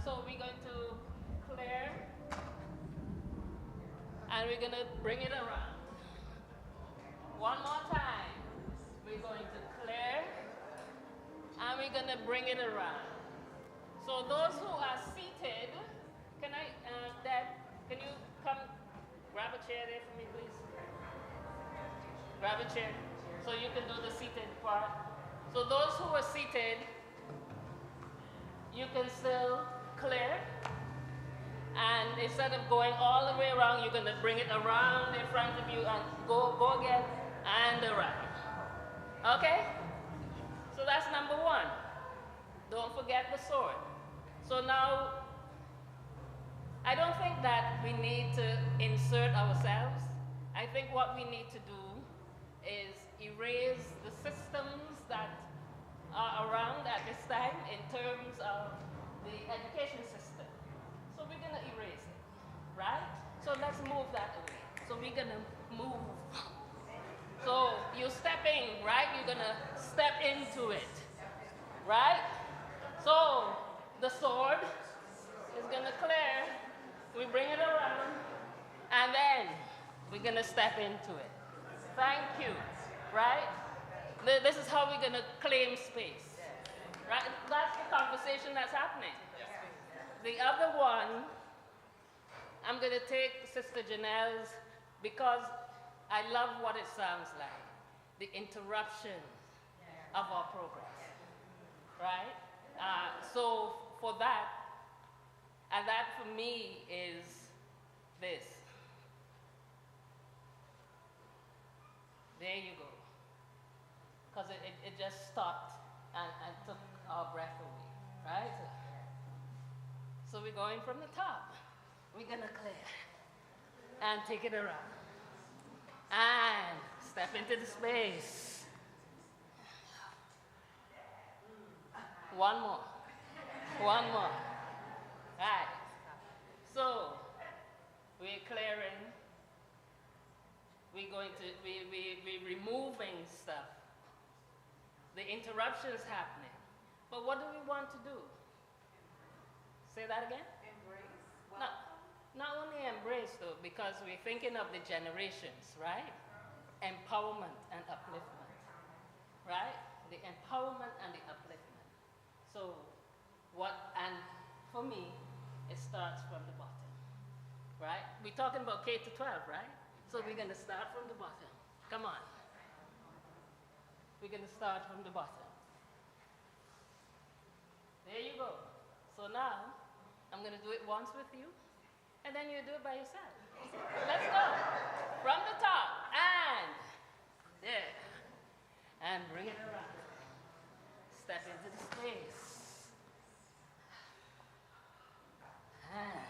So we're going to clear, and we're going to bring it around. One more time. We're going to clear, and we're going to bring it around. So those who are seated, Deb, can you come grab a chair there for me, please? Grab a chair so you can do the seated part. So those who are seated, you can still clear. And instead of going all the way around, you're going to bring it around in front of you and go again and around. Okay? So that's number one. Don't forget the sword. So now, I don't think that we need to insert ourselves. I think what we need to do is erase the systems that are around at this time in terms of the education system. So we're going to erase it, right? So let's move that away. So we're going to move. So you're stepping, right? You're going to step into it, right? So the sword is going to clear. We bring it around, and then we're going to step into it. Thank you, right? This is how we're going to claim space, right? That's the conversation that's happening. The other one, I'm going to take Sister Janelle's, because I love what it sounds like, the interruption of our progress, right? So for that, and that for me is this. There you go. Because it just stopped and took our breath away, right? So we're going from the top. We're going to clear and take it around. And step into the space. One more. One more. Right. So we're clearing. We're removing stuff. The interruption is happening. But what do we want to do? Say that again? Embrace. Not only embrace, though, because we're thinking of the generations, right? Empowerment and upliftment, right? The empowerment and the upliftment. So and for me, it starts from the bottom, right? We're talking about K to 12, right? So we're going to start from the bottom. Come on. We're going to start from the bottom. There you go. So now, I'm going to do it once with you, and then you do it by yourself. Let's go. From the top, and there. And bring it around. Step into the space. And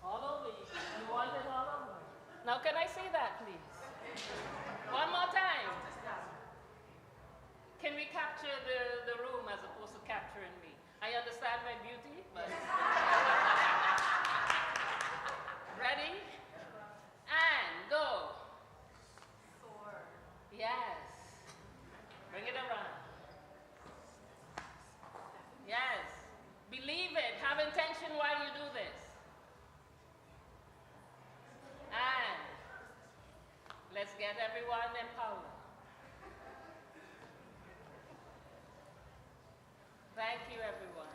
all over you. You want it all over. Now, can I see that, please? One more time. Can we capture the room as opposed to capturing me? I understand my beauty, but... Ready? And go. Yes. Bring it around. Yes. Believe it. Have intention while you do this. And let's get everyone empowered. Thank you, everyone.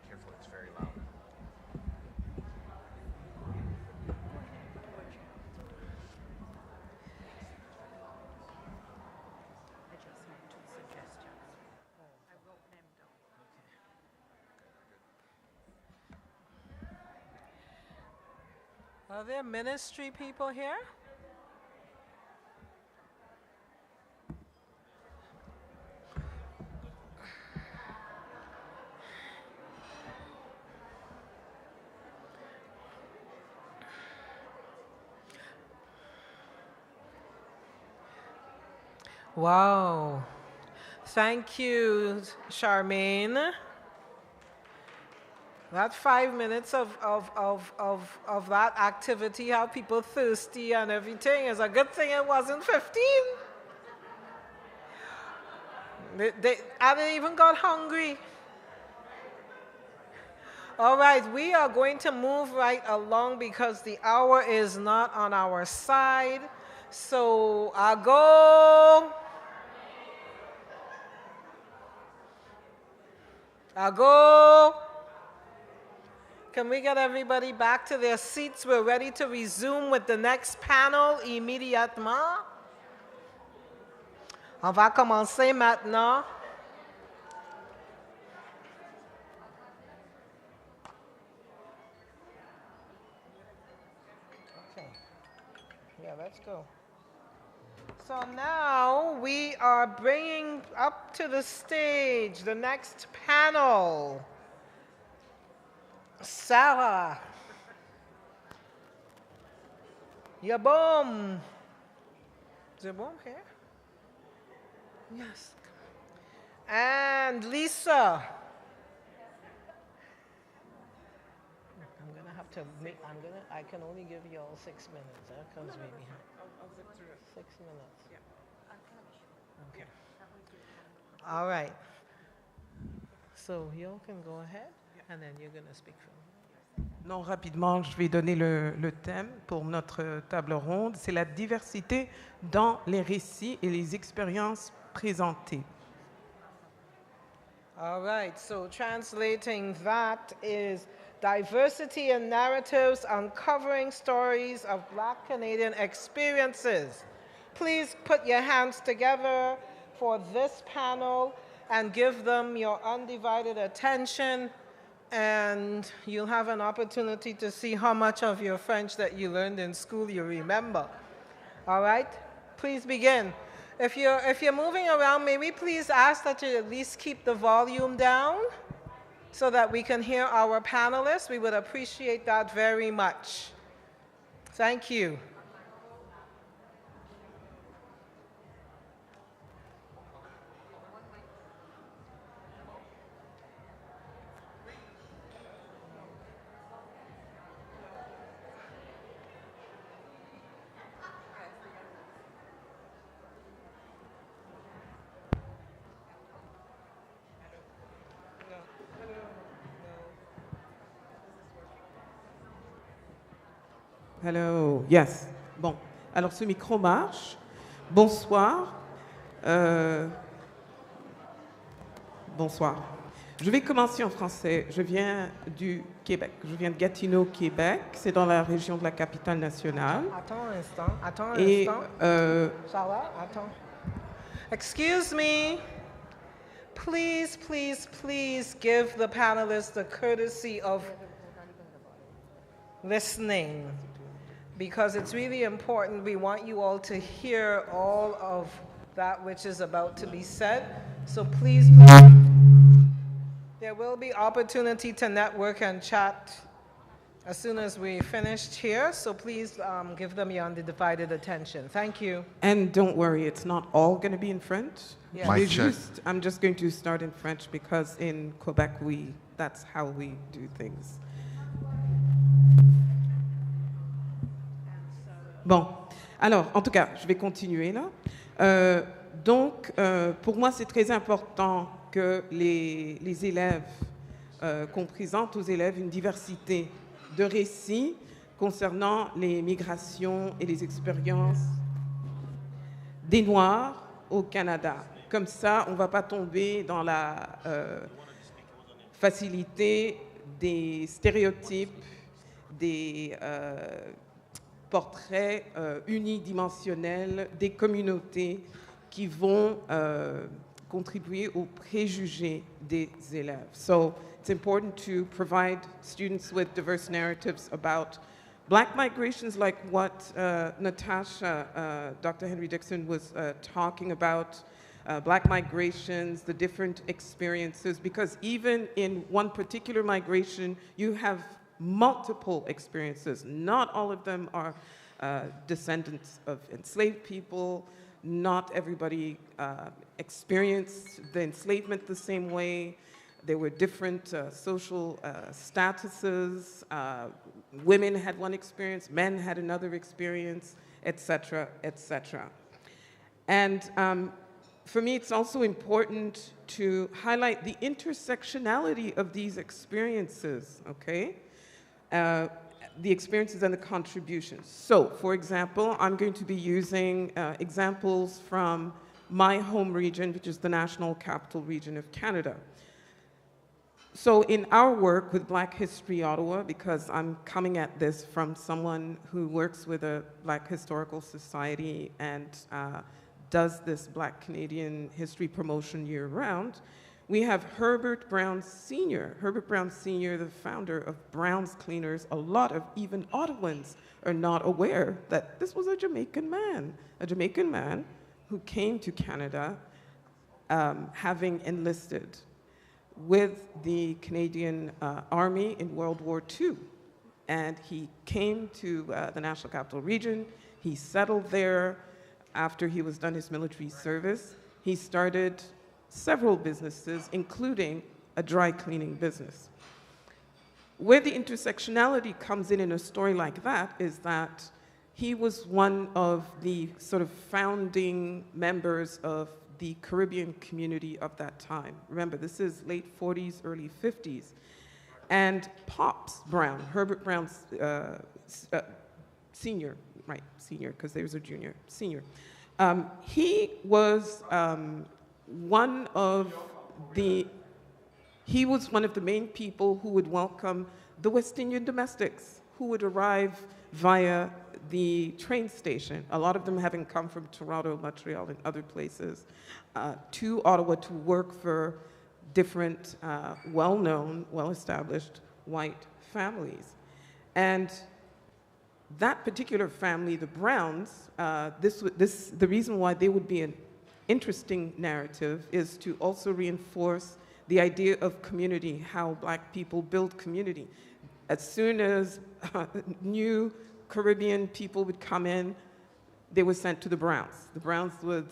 Careful, it's very loud. Are there ministry people here? Wow. Thank you, Charmaine. That 5 minutes of that activity, how people thirsty and everything, is a good thing it wasn't 15. They even got hungry. All right, we are going to move right along because the hour is not on our side. So, Ago. Ago. Can we get everybody back to their seats? We're ready to resume with the next panel immédiatement. On va commencer maintenant. Okay. Yeah, let's go. So now we are bringing up to the stage the next panel. Sarah. Yabom. Is it warm here? Yes. And Lisa. I'm gonna have to make, I can only give you all 6 minutes. That comes way behind. I'll zip through it. 6 minutes. Yeah. Okay. All right. So you can go ahead, and then you're gonna speak from. Non, rapidement, je vais donner le thème pour notre table ronde. C'est la diversité dans les récits et les expériences présentées. All right, so translating that is diversity in narratives uncovering stories of Black Canadian experiences. Please put your hands together for this panel and give them your undivided attention, and you'll have an opportunity to see how much of your French that you learned in school you remember. All right? Please begin. If you're moving around, may we please ask that you at least keep the volume down so that we can hear our panelists. We would appreciate that very much. Thank you. Hello, yes. Bon, alors ce micro marche. Bonsoir. Bonsoir. Je vais commencer en français. Je viens du Québec. Je viens de Gatineau, Québec. C'est dans la région de la capitale nationale. Attends un instant. Attends un Et, instant. Charlotte, attends. Excuse me. Please, please, please give the panelists the courtesy of listening, because it's really important. We want you all to hear all of that which is about to be said. So please, there will be opportunity to network and chat as soon as we finished here. So please give them your undivided attention. Thank you. And don't worry, it's not all going to be in French. Yes. I'm just going to start in French because in Quebec, that's how we do things. Bon, alors, en tout cas, je vais continuer là. Donc, pour moi, c'est très important que les élèves, qu'on présente aux élèves une diversité de récits concernant les migrations et les expériences des Noirs au Canada. Comme ça, on ne va pas tomber dans la facilité des stéréotypes, des portraits unidimensionnels des communautés qui vont contribuer aux préjugés des élèves. So it's important to provide students with diverse narratives about Black migrations, like what Natasha, Dr. Henry Dixon was talking about, Black migrations, the different experiences, because even in one particular migration, you have multiple experiences. Not all of them are descendants of enslaved people. Not everybody experienced the enslavement the same way. There were different social statuses. Women had one experience, men had another experience, etc., etc. And for me, it's also important to highlight the intersectionality of these experiences, okay? The experiences and the contributions. So, for example, I'm going to be using examples from my home region, which is the National Capital Region of Canada. So in our work with Black History Ottawa, because I'm coming at this from someone who works with a Black Historical Society and does this Black Canadian history promotion year-round, we have Herbert Brown Sr. Herbert Brown Sr., the founder of Brown's Cleaners. A lot of even Ottawans are not aware that this was a Jamaican man who came to Canada having enlisted with the Canadian Army in World War II. And he came to the National Capital Region. He settled there after he was done his military service. He started several businesses, including a dry cleaning business. Where the intersectionality comes in a story like that is that he was one of the sort of founding members of the Caribbean community of that time. Remember, this is late 40s, early 50s. And Pops Brown, Herbert Brown's senior, right, senior, because there's a junior, senior. He was one of the main people who would welcome the West Indian domestics who would arrive via the train station, a lot of them having come from Toronto, Montreal, and other places, to Ottawa to work for different well-known, well-established white families. And that particular family, the Browns, the reason why they would be an interesting narrative is to also reinforce the idea of community, how Black people build community. As soon as new Caribbean people would come in, they were sent to the Browns. The Browns would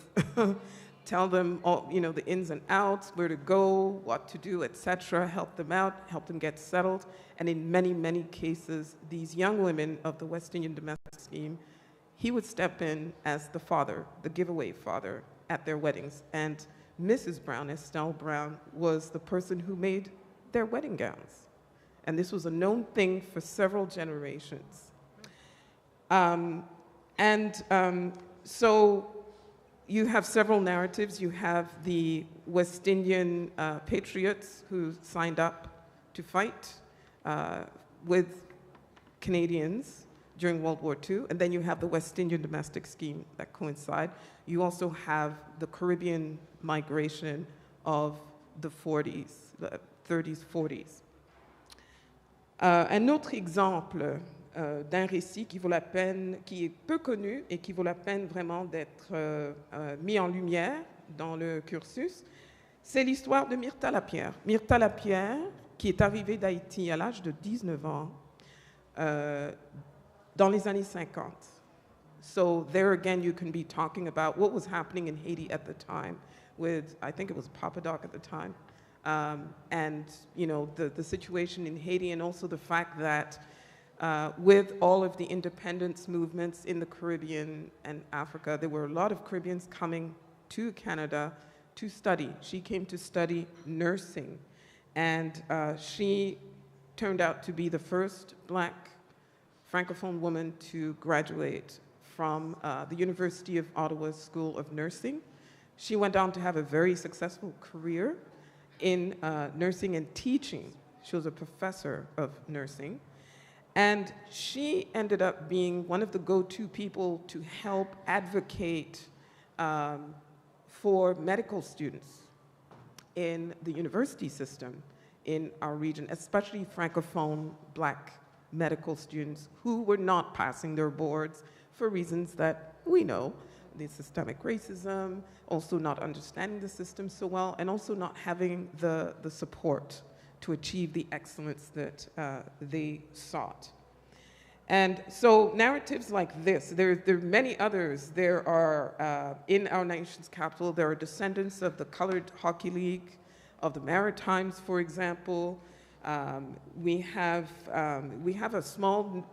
tell them all, you know, the ins and outs, where to go, what to do, etc., help them out, help them get settled. And in many, many cases, these young women of the West Indian domestic scheme, he would step in as the father, the giveaway father, at their weddings. And Mrs. Brown, Estelle Brown, was the person who made their wedding gowns. And this was a known thing for several generations. So you have several narratives. You have the West Indian patriots who signed up to fight with Canadians during World War II, and then you have the West Indian domestic scheme that coincide. You also have the Caribbean migration of the 40s, the 30s, 40s. Un autre exemple d'un récit qui vaut la peine, qui est peu connu et qui vaut la peine vraiment d'être mis en lumière dans le cursus, c'est l'histoire de Myrta Lapierre. Myrta Lapierre, qui est arrivée d'Haïti à l'âge de 19 ans, dans les années 50. So there again, you can be talking about what was happening in Haiti at the time with, I think it was Papa Doc at the time, and you know, the situation in Haiti, and also the fact that with all of the independence movements in the Caribbean and Africa, there were a lot of Caribbeans coming to Canada to study. She came to study nursing, and she turned out to be the first Black Francophone woman to graduate from the University of Ottawa School of Nursing. She went on to have a very successful career in nursing and teaching. She was a professor of nursing. And she ended up being one of the go-to people to help advocate for medical students in the university system in our region, especially Francophone Black medical students who were not passing their boards for reasons that we know, the systemic racism, also not understanding the system so well, and also not having the support to achieve the excellence that they sought. And so narratives like this, there are many others. There are, in our nation's capital, there are descendants of the Colored Hockey League, of the Maritimes, for example. We have a small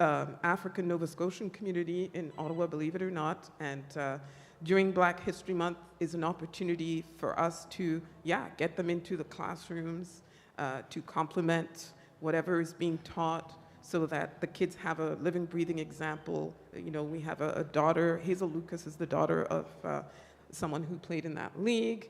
African Nova Scotian community in Ottawa, believe it or not, and during Black History Month is an opportunity for us to, get them into the classrooms, to complement whatever is being taught, so that the kids have a living, breathing example. You know, we have a daughter, Hazel Lucas is the daughter of someone who played in that league.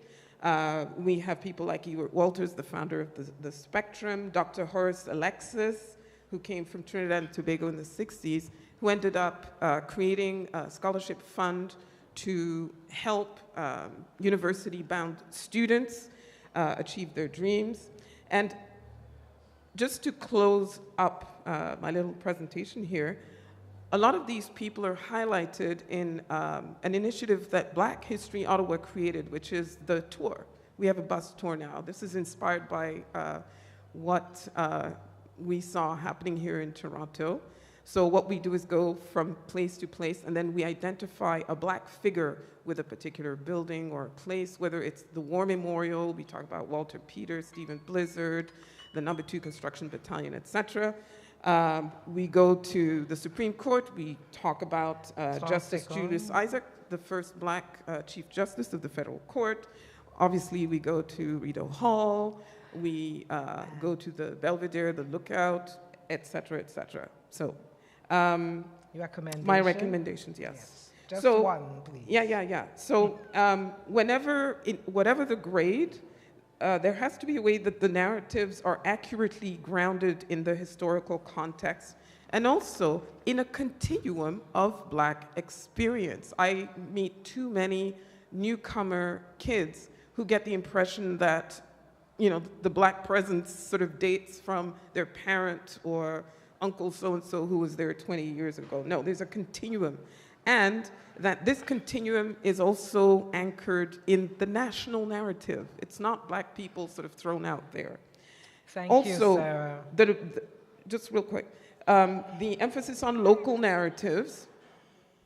We have people like Ewart Walters, the founder of the Spectrum, Dr. Horace Alexis, who came from Trinidad and Tobago in the 60s, who ended up creating a scholarship fund to help university-bound students achieve their dreams. And just to close up my little presentation here, a lot of these people are highlighted in an initiative that Black History Ottawa created, which is the tour. We have a bus tour now. This is inspired by what we saw happening here in Toronto. So what we do is go from place to place, and then we identify a Black figure with a particular building or place, whether it's the War Memorial, we talk about Walter Peters, Stephen Blizzard, the No. 2 Construction Battalion, etc. We go to the Supreme Court, we talk about Justice Julius Isaac, the first Black Chief Justice of the Federal Court. Obviously, we go to Rideau Hall, we go to the Belvedere, the Lookout, etc., etc. So, my recommendations, yes. Just so, one, please. Yeah. So, whatever the grade, there has to be a way that the narratives are accurately grounded in the historical context and also in a continuum of Black experience. I meet too many newcomer kids who get the impression that, you know, the Black presence sort of dates from their parent or uncle so-and-so who was there 20 years ago. No, there's a continuum. And that this continuum is also anchored in the national narrative. It's not Black people sort of thrown out there. Thank also, you, Sarah. Just real quick, the emphasis on local narratives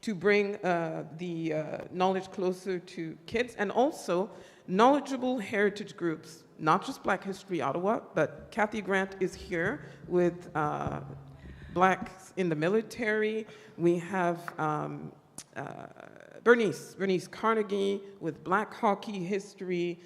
to bring the knowledge closer to kids, and also knowledgeable heritage groups, not just Black History Ottawa, but Kathy Grant is here with Blacks in the military. We have Bernice Carnegie with Black hockey history.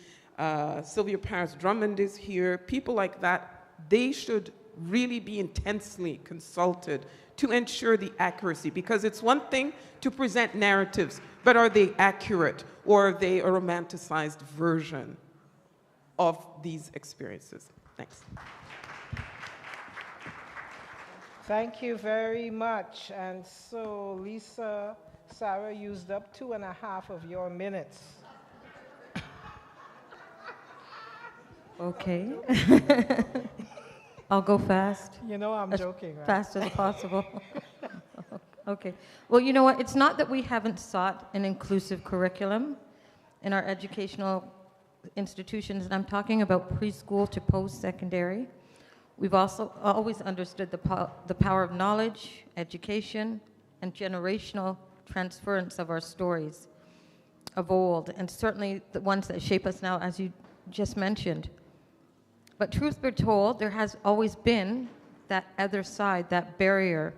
Sylvia Paris Drummond is here. People like that, they should really be intensely consulted to ensure the accuracy, because it's one thing to present narratives, but are they accurate, or are they a romanticized version of these experiences? Thanks. Thank you very much. And so, Lisa, Sarah used up 2.5 of your minutes. Okay. I'll go fast. You know I'm joking, right? Fast as possible. Okay. Well, you know what? It's not that we haven't sought an inclusive curriculum in our educational institutions, and I'm talking about preschool to post-secondary. We've also always understood the power of knowledge, education, and generational transference of our stories of old, and certainly the ones that shape us now, as you just mentioned. But truth be told, there has always been that other side, that barrier,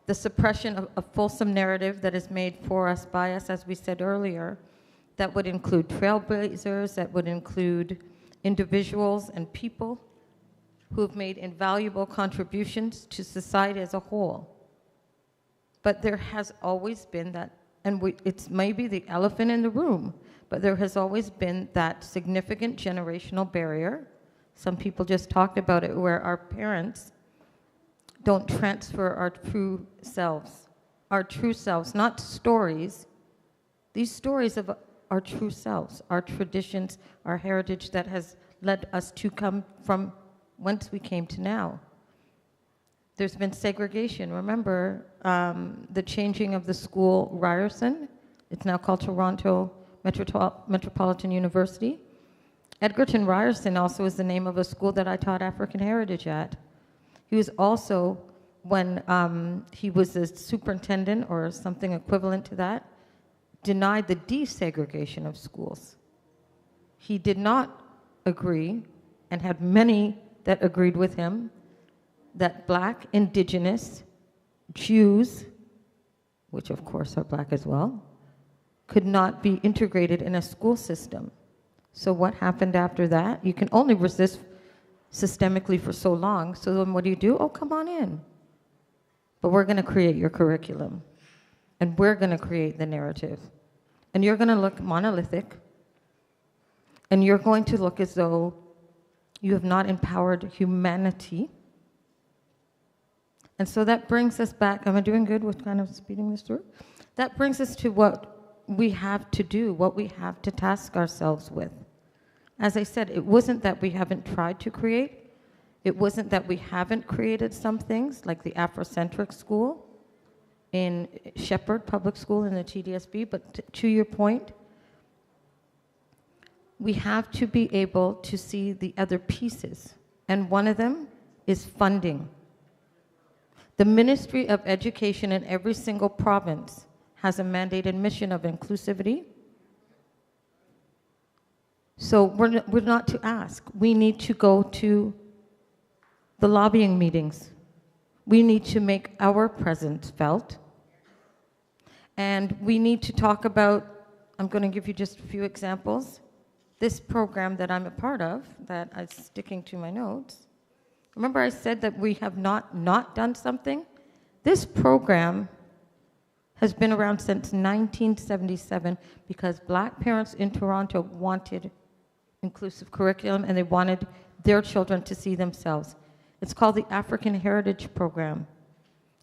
the suppression of a fulsome narrative that is made for us, by us, as we said earlier, that would include trailblazers, that would include individuals and people who have made invaluable contributions to society as a whole. But there has always been that, and it's maybe the elephant in the room, but there has always been that significant generational barrier. Some people just talked about it, where our parents don't transfer our true selves, not stories. These stories of our true selves, our traditions, our heritage that has led us to come from whence we came to now. There's been segregation. Remember the changing of the school Ryerson? It's now called Toronto Metropolitan University. Edgerton Ryerson also is the name of a school that I taught African heritage at. He was also when he was a superintendent or something equivalent to that, denied the desegregation of schools. He did not agree, and had many that agreed with him, that Black, Indigenous, Jews, which of course are Black as well, could not be integrated in a school system. So what happened after that? You can only resist systemically for so long, so then what do? Oh, come on in. But we're going to create your curriculum, and we're going to create the narrative. And you're going to look monolithic, and you're going to look as though you have not empowered humanity. And so that brings us back. Am I doing good with kind of speeding this through? That brings us to what we have to do, what we have to task ourselves with. As I said, it wasn't that we haven't tried to create. It wasn't that we haven't created some things, like the Afrocentric school in Shepherd Public School in the TDSB, but to your point, we have to be able to see the other pieces, and one of them is funding. The Ministry of Education in every single province has a mandated mission of inclusivity. So we're not to ask. We need to go to the lobbying meetings. We need to make our presence felt. And we need to talk about, I'm going to give you just a few examples. This program that I'm a part of, that I'm sticking to my notes. Remember I said that we have not done something? This program has been around since 1977 because Black parents in Toronto wanted inclusive curriculum, and they wanted their children to see themselves. It's called the African Heritage Program.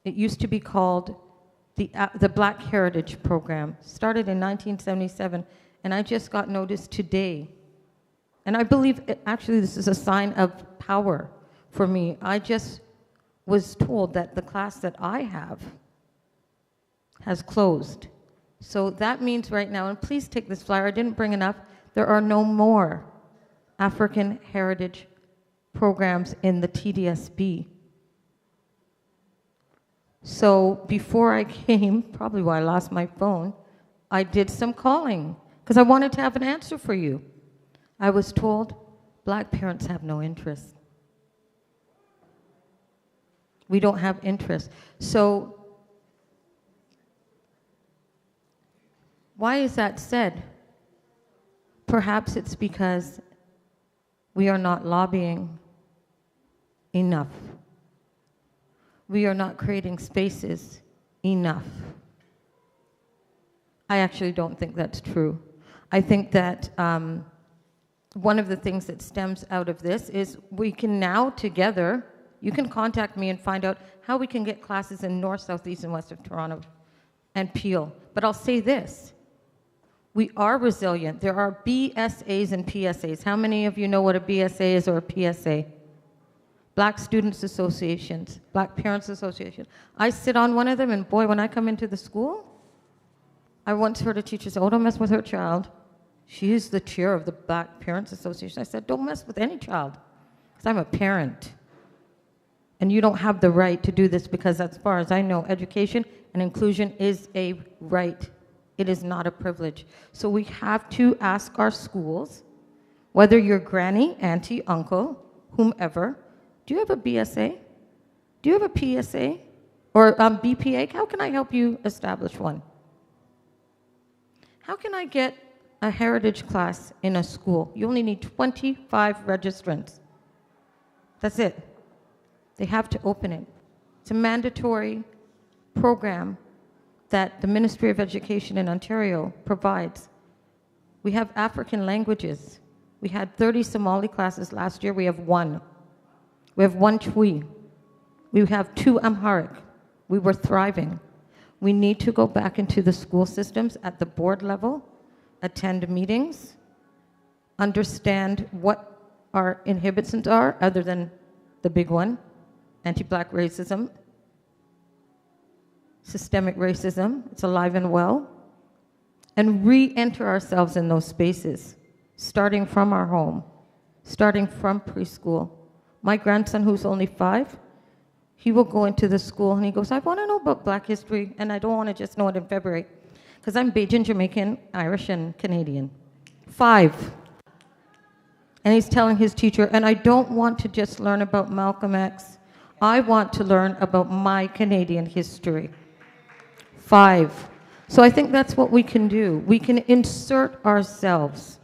It used to be called the Black Heritage Program. Started in 1977, and I just got notice today. And I believe, actually, this is a sign of power for me. I just was told that the class that I have has closed. So that means right now, and please take this flyer, I didn't bring enough, there are no more African heritage programs in the TDSB. So before I came, probably why I lost my phone, I did some calling because I wanted to have an answer for you. I was told Black parents have no interest. We don't have interest. So why is that said? Perhaps it's because we are not lobbying enough. We are not creating spaces enough. I actually don't think that's true. I think that one of the things that stems out of this is we can now together, you can contact me and find out how we can get classes in North, South, East, and West of Toronto and Peel. But I'll say this. We are resilient. There are BSAs and PSAs. How many of you know what a BSA is or a PSA? Black Students Associations, Black Parents Association. I sit on one of them, and boy, when I come into the school, I once heard a teacher say, oh, don't mess with her child. She is the chair of the Black Parents Association. I said, don't mess with any child, because I'm a parent. And you don't have the right to do this because, as far as I know, education and inclusion is a right. It is not a privilege. So we have to ask our schools, whether you're granny, auntie, uncle, whomever, do you have a BSA? Do you have a PSA? Or BPA? How can I help you establish one? How can I get a heritage class in a school? You only need 25 registrants. That's it. They have to open it. It's a mandatory program that the Ministry of Education in Ontario provides. We have African languages. We had 30 Somali classes last year. We have one. We have one Twi. We have 2 Amharic. We were thriving. We need to go back into the school systems at the board level, attend meetings, understand what our inhibitions are, other than the big one, anti-Black racism, systemic racism, it's alive and well, and re-enter ourselves in those spaces, starting from our home, starting from preschool. My grandson, who's only 5, he will go into the school and he goes, I want to know about Black history, and I don't want to just know it in February, because I'm Bajan, Jamaican, Irish, and Canadian. 5. And he's telling his teacher, and I don't want to just learn about Malcolm X. I want to learn about my Canadian history. 5. So I think that's what we can do. We can insert ourselves,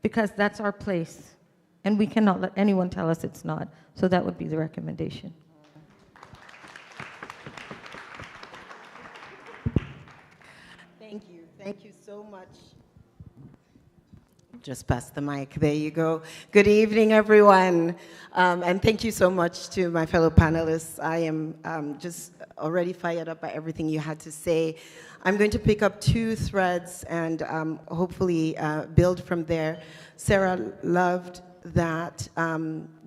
because that's our place. And we cannot let anyone tell us it's not. So that would be the recommendation. Thank you. Thank you so much. Just pass the mic. There you go. Good evening, everyone. And thank you so much to my fellow panelists. I am just already fired up by everything you had to say. I'm going to pick up 2 threads and hopefully build from there. Sarah, loved that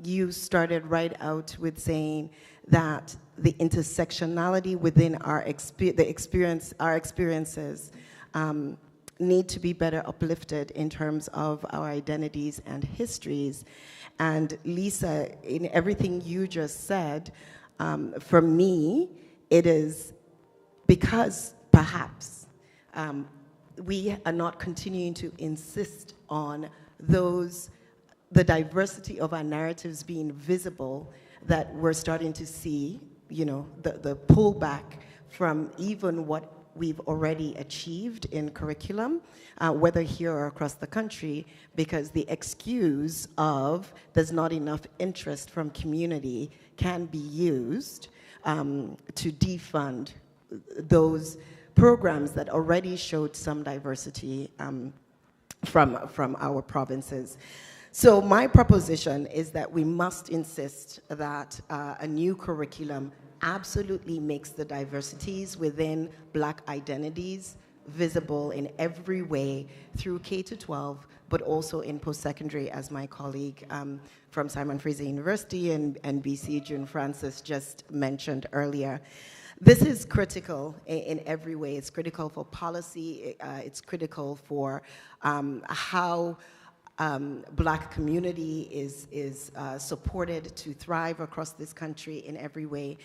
you started right out with saying that the intersectionality within our experiences need to be better uplifted in terms of our identities and histories. And Lisa, in everything you just said, for me, it is because perhaps we are not continuing to insist on the diversity of our narratives being visible, that we're starting to see, you know, the pullback from even what we've already achieved in curriculum, whether here or across the country, because the excuse of there's not enough interest from community can be used to defund those programs that already showed some diversity from our provinces. So my proposition is that we must insist that a new curriculum absolutely makes the diversities within Black identities visible in every way through K-12, but also in post-secondary, as my colleague from Simon Fraser University and BC, June Francis, just mentioned earlier. This is critical in every way. It's critical for policy. It's critical for how Black community is supported to thrive across this country in every way.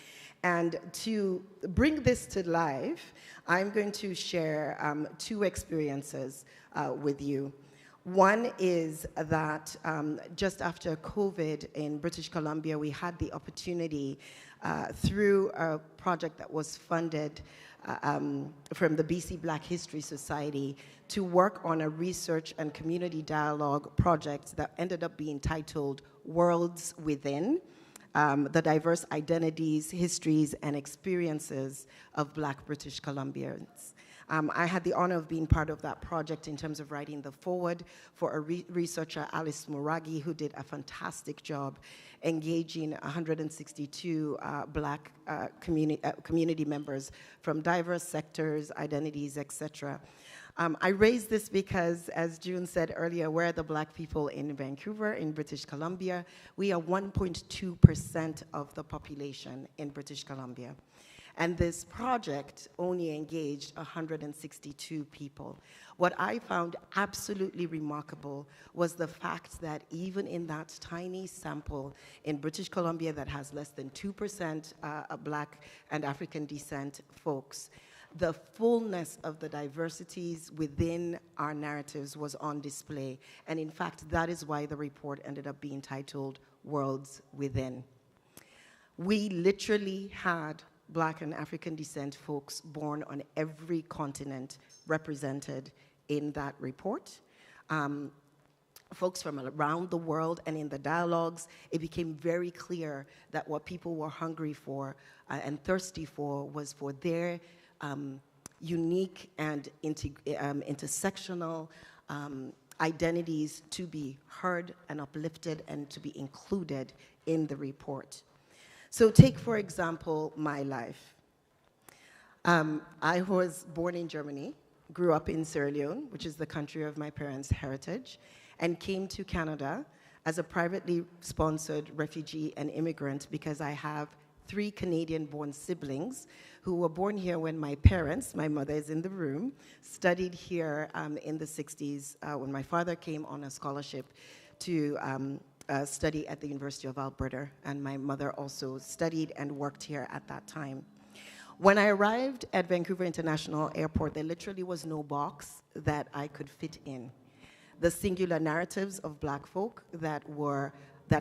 And to bring this to life, I'm going to share 2 experiences with you. One is that just after COVID in British Columbia, we had the opportunity through a project that was funded from the BC Black History Society to work on a research and community dialogue project that ended up being titled Worlds Within, the diverse identities, histories, and experiences of Black British Columbians. I had the honor of being part of that project in terms of writing the foreword for a researcher, Alice Muragi, who did a fantastic job engaging 162 Black community members from diverse sectors, identities, etc. I raise this because, as June said earlier, we're the Black people in Vancouver, in British Columbia. We are 1.2% of the population in British Columbia. And this project only engaged 162 people. What I found absolutely remarkable was the fact that even in that tiny sample in British Columbia that has less than 2% Black and African descent folks, the fullness of the diversities within our narratives was on display. And in fact, that is why the report ended up being titled Worlds Within. We literally had Black and African descent folks born on every continent represented in that report. Folks from around the world, and in the dialogues, it became very clear that what people were hungry for and thirsty for was for their unique and intersectional identities to be heard and uplifted and to be included in the report. So take, for example, my life. I was born in Germany, grew up in Sierra Leone, which is the country of my parents' heritage, and came to Canada as a privately sponsored refugee and immigrant because I have 3 Canadian-born siblings who were born here when my parents, my mother is in the room, studied here in the 60s when my father came on a scholarship to study at the University of Alberta, and my mother also studied and worked here at that time. When I arrived at Vancouver International Airport, there literally was no box that I could fit in. The singular narratives of Black folk that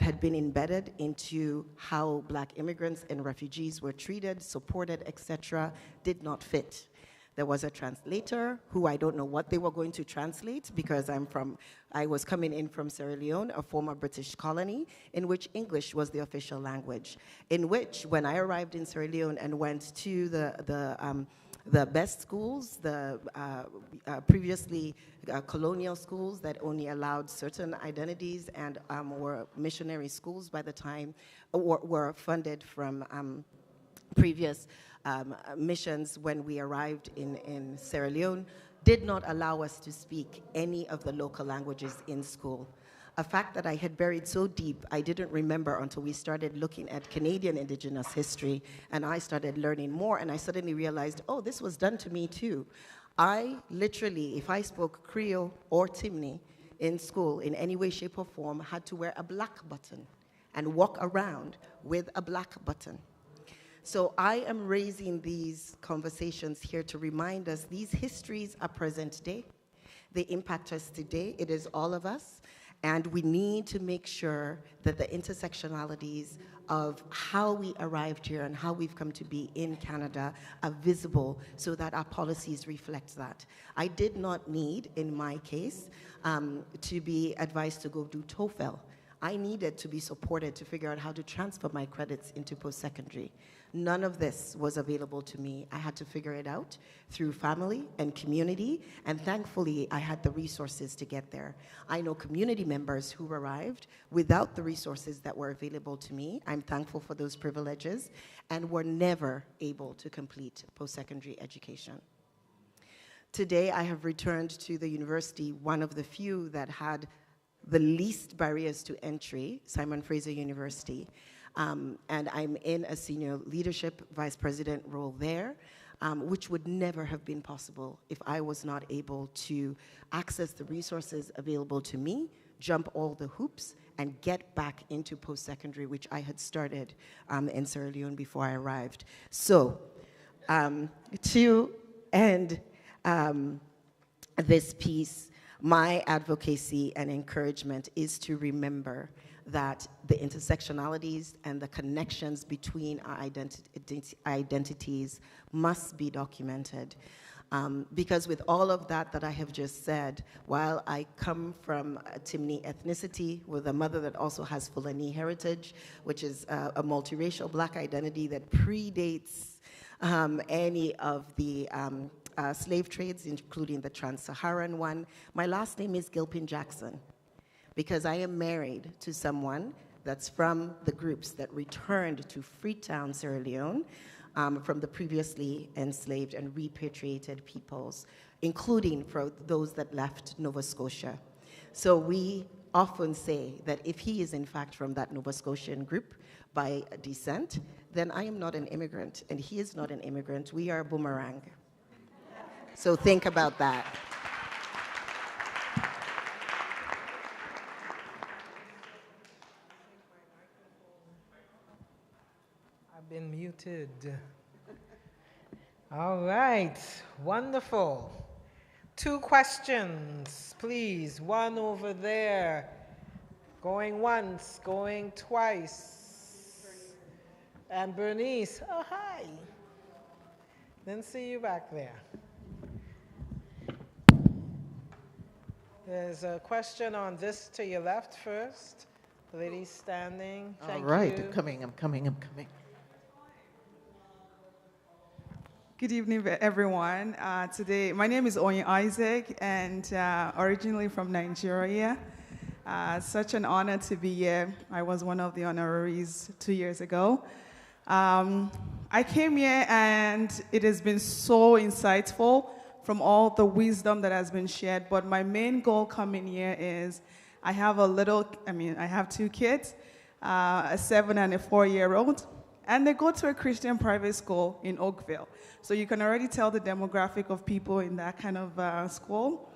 had been embedded into how Black immigrants and refugees were treated, supported, etc., did not fit. There was a translator who I don't know what they were going to translate, because I was coming in from Sierra Leone, a former British colony, in which English was the official language. In which, when I arrived in Sierra Leone and went to the best schools, the previously colonial schools that only allowed certain identities and were missionary schools by the time, were funded from previous missions when we arrived in Sierra Leone, did not allow us to speak any of the local languages in school. A fact that I had buried so deep, I didn't remember until we started looking at Canadian Indigenous history, and I started learning more, and I suddenly realized, oh, this was done to me too. I literally, if I spoke Creole or Timni in school in any way, shape, or form, had to wear a black button and walk around with a black button. So I am raising these conversations here to remind us these histories are present day. They impact us today. It is all of us. And we need to make sure that the intersectionalities of how we arrived here and how we've come to be in Canada are visible so that our policies reflect that. I did not need, in my case, to be advised to go do TOEFL. I needed to be supported to figure out how to transfer my credits into post-secondary. None of this was available to me. I had to figure it out through family and community, and thankfully I had the resources to get there. I know community members who arrived without the resources that were available to me. I'm thankful for those privileges, and were never able to complete post-secondary education. Today I have returned to the university, one of the few that had the least barriers to entry, Simon Fraser University. And I'm in a senior leadership vice president role there, which would never have been possible if I was not able to access the resources available to me, jump all the hoops, and get back into post-secondary, which I had started in Sierra Leone before I arrived. So, to end this piece, my advocacy and encouragement is to remember that the intersectionalities and the connections between our identities must be documented. Because with all of that I have just said, while I come from a Timni ethnicity with a mother that also has Fulani heritage, which is a multiracial Black identity that predates any of the slave trades, including the trans-Saharan one, my last name is Gilpin Jackson, because I am married to someone that's from the groups that returned to Freetown, Sierra Leone, from the previously enslaved and repatriated peoples, including for those that left Nova Scotia. So we often say that if he is in fact from that Nova Scotian group by descent, then I am not an immigrant, and he is not an immigrant. We are a boomerang. So think about that. Been muted. All right, wonderful. 2 questions, please. One over there. Going once, going twice. And Bernice, oh, hi. Didn't see you back there. There's a question on this to your left first. Lady standing. Thank you. All right, I'm coming. Good evening, everyone. Today, my name is Onye Isaac, and originally from Nigeria. Such an honor to be here. I was one of the honorees 2 years ago. I came here, and it has been so insightful from all the wisdom that has been shared. But my main goal coming here is I have 2 kids, a 7 and a 4-year-old. And they go to a Christian private school in Oakville. So you can already tell the demographic of people in that kind of school.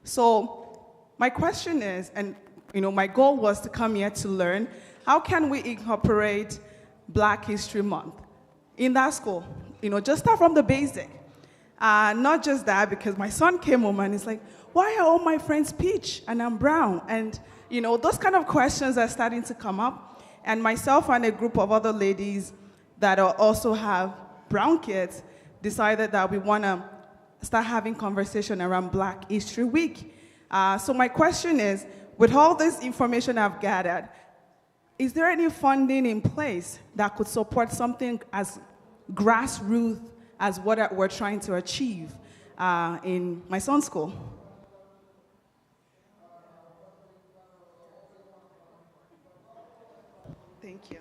So my question is, and my goal was to come here to learn how can we incorporate Black History Month in that school. Just start from the basic. Not just that, because my son came home and he's like, why are all my friends peach and I'm brown? And those kind of questions are starting to come up. And myself and a group of other ladies that also have brown kids decided that we want to start having conversation around Black History Week. So my question is, with all this information I've gathered, is there any funding in place that could support something as grassroots as what we're trying to achieve in my son's school? Thank you.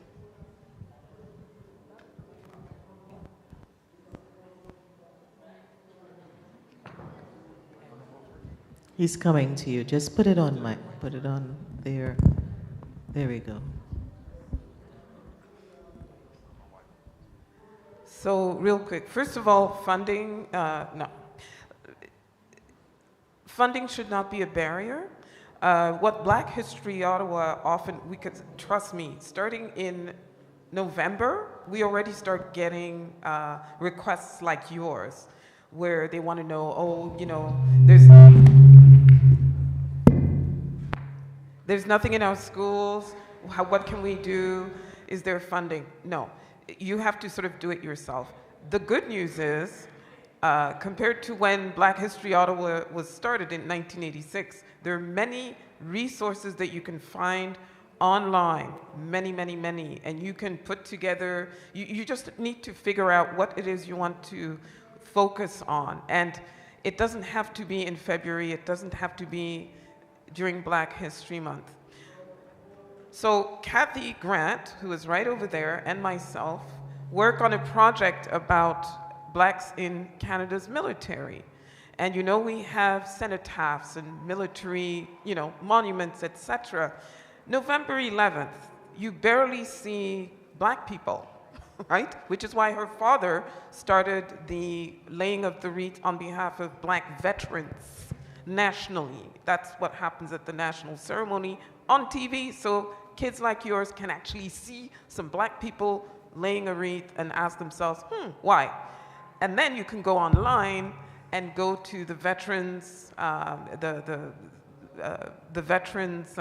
He's coming to you. Just put it on, Mike. Put it on there. There we go. So real quick, first of all, funding, no. Funding should not be a barrier. What Black History Ottawa often, trust me, starting in November, we already start getting requests like yours, where they want to know, there's nothing in our schools, what can we do? Is there funding? No. You have to sort of do it yourself. The good news is, compared to when Black History Ottawa was started in 1986, there are many resources that you can find online, many, many, many, and you can put together, you just need to figure out what it is you want to focus on. And it doesn't have to be in February, it doesn't have to be during Black History Month. So Kathy Grant, who is right over there, and myself, work on a project about Blacks in Canada's military. And we have cenotaphs and military, monuments, etc. November 11th, you barely see Black people, right? Which is why her father started the laying of the wreath on behalf of Black veterans nationally. That's what happens at the national ceremony on TV, so kids like yours can actually see some Black people laying a wreath and ask themselves, why? And then you can go online and go to the veterans, the veterans,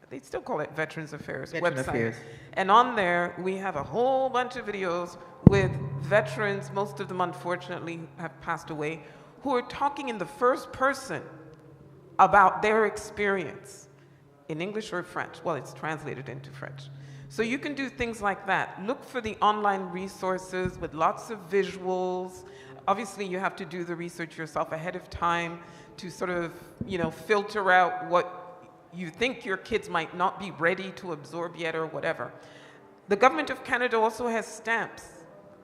they still call it Veterans Affairs website. And on there, we have a whole bunch of videos with veterans, most of them unfortunately have passed away, who are talking in the first person about their experience in English or French. Well, it's translated into French. So you can do things like that. Look for the online resources with lots of visuals. Obviously, you have to do the research yourself ahead of time to sort of, filter out what you think your kids might not be ready to absorb yet or whatever. The Government of Canada also has stamps.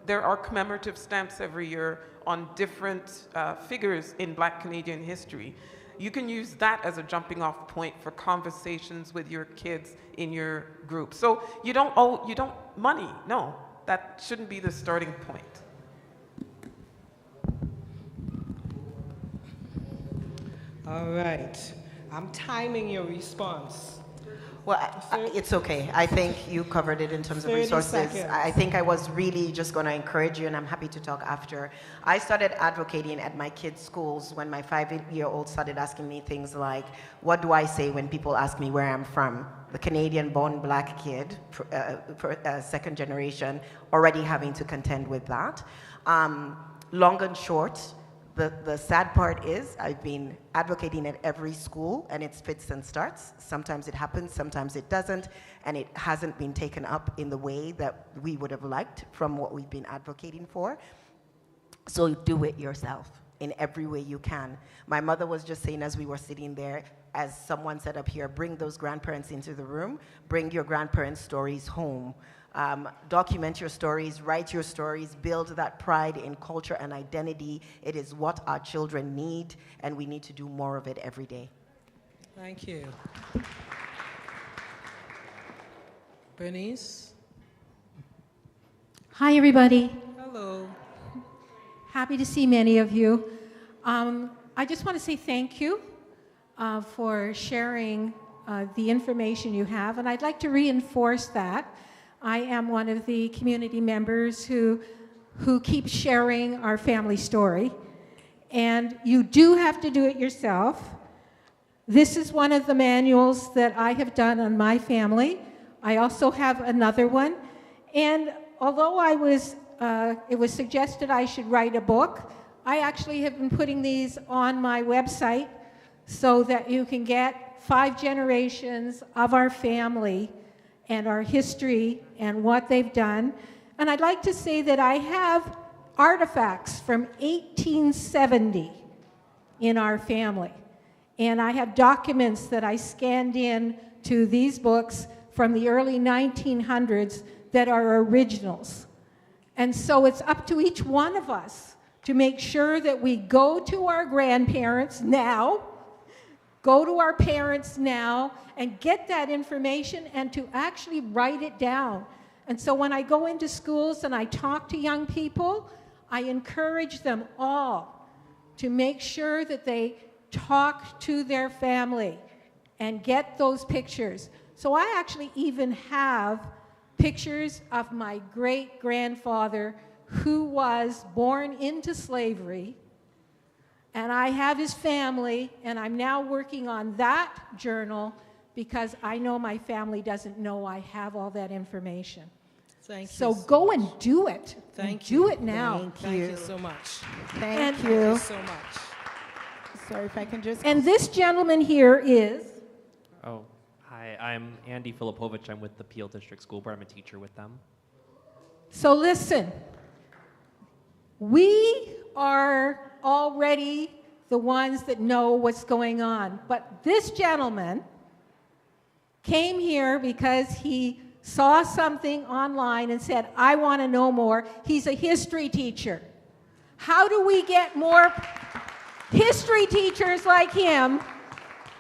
There are commemorative stamps every year on different figures in Black Canadian history. You can use that as a jumping off point for conversations with your kids in your group. So you don't money, no, that shouldn't be the starting point. All right, I'm timing your response. Well, it's okay. I think you covered it in terms of resources. Seconds. I think I was really just going to encourage you, and I'm happy to talk after. I started advocating at my kids' schools when my 5-year-old started asking me things like, what do I say when people ask me where I'm from? The Canadian-born Black kid, second generation, already having to contend with that. Long and short, the sad part is I've been advocating at every school, and it spits and starts. Sometimes it happens, sometimes it doesn't, and it hasn't been taken up in the way that we would have liked from what we've been advocating for. So do it yourself in every way you can. My mother was just saying as we were sitting there, as someone said up here, bring those grandparents into the room, bring your grandparents' stories home. Document your stories, write your stories, build that pride in culture and identity. It is what our children need, and we need to do more of it every day. Thank you. Bernice? Hi, everybody. Hello. Happy to see many of you. I just want to say thank you for sharing the information you have, and I'd like to reinforce that. I am one of the community members who keeps sharing our family story, and you do have to do it yourself. This is one of the manuals that I have done on my family. I also have another one, and although it was suggested I should write a book, I actually have been putting these on my website so that you can get 5 generations of our family and our history and what they've done. And I'd like to say that I have artifacts from 1870 in our family. And I have documents that I scanned in to these books from the early 1900s that are originals. And so it's up to each one of us to make sure that we go to our grandparents now, go to our parents now, and get that information and to actually write it down. And so when I go into schools and I talk to young people, I encourage them all to make sure that they talk to their family and get those pictures. So I actually even have pictures of my great-grandfather who was born into slavery, and I have his family, and I'm now working on that journal because I know my family doesn't know I have all that information. Thank you. So go and do it. Thank you. Do it now. Thank you so much. Thank you so much. Sorry if I can just... And this gentleman here is... Oh, hi, I'm Andy Filipovich. I'm with the Peel District School Board. I'm a teacher with them. So listen, we are already the ones that know what's going on. But this gentleman came here because he saw something online and said, I want to know more. He's a history teacher. How do we get more history teachers like him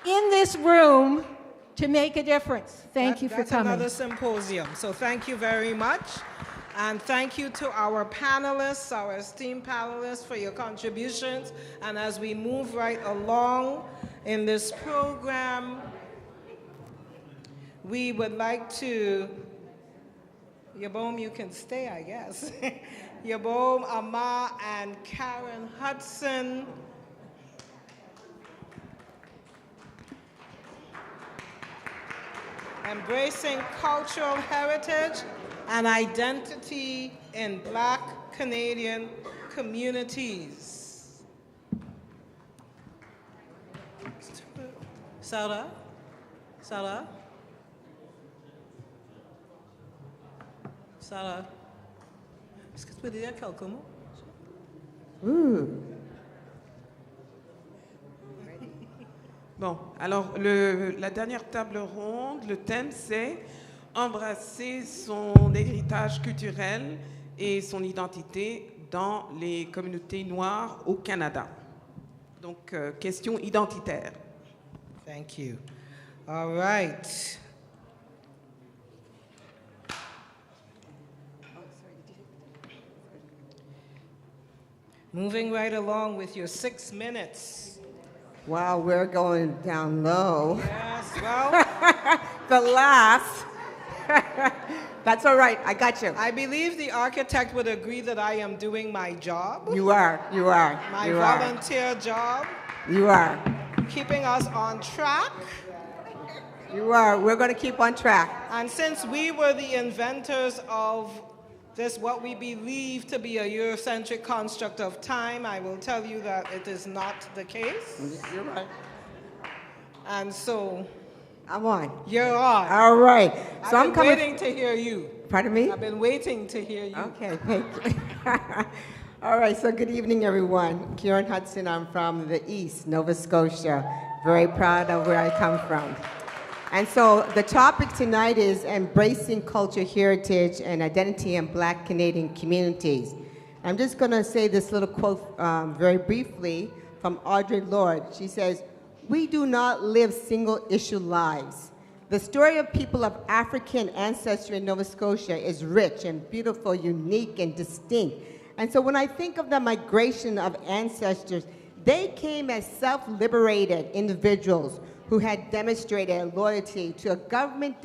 in this room to make a difference? Thank you for coming. That's another symposium. So thank you very much. And thank you to our panelists, our esteemed panelists, for your contributions. And as we move right along in this program, we would like to, Yabom, you can stay, I guess. Yabom, Amma, and Karen Hudson. Embracing cultural heritage and identity in Black Canadian communities. Sarah? Sarah? Sarah? Est-ce que tu peux dire quelques mots? Bon, alors la dernière table ronde, le thème c'est embrasser son héritage culturel et son identité dans les communautés noires au Canada. Donc, question identitaire. Thank you. All right. Moving right along with your 6 minutes. Wow, we're going down low. Yes, well. The last. That's all right, I got you. I believe the architect would agree that I am doing my job. You are. My volunteer job. You are. Keeping us on track. You are. We're going to keep on track. And since we were the inventors of this, what we believe to be a Eurocentric construct of time, I will tell you that it is not the case. You're right. And so... I'm on. You're on. All right. So I've been waiting to hear you. Pardon me? I've been waiting to hear you. Okay, thank you. All right, so good evening, everyone. Karen Hudson, I'm from the East, Nova Scotia. Very proud of where I come from. And so the topic tonight is embracing culture, heritage, and identity in Black Canadian communities. I'm just going to say this little quote very briefly from Audre Lorde. She says, "We do not live single-issue lives. The story of people of African ancestry in Nova Scotia is rich and beautiful, unique and distinct. And so when I think of the migration of ancestors, they came as self-liberated individuals who had demonstrated loyalty to a government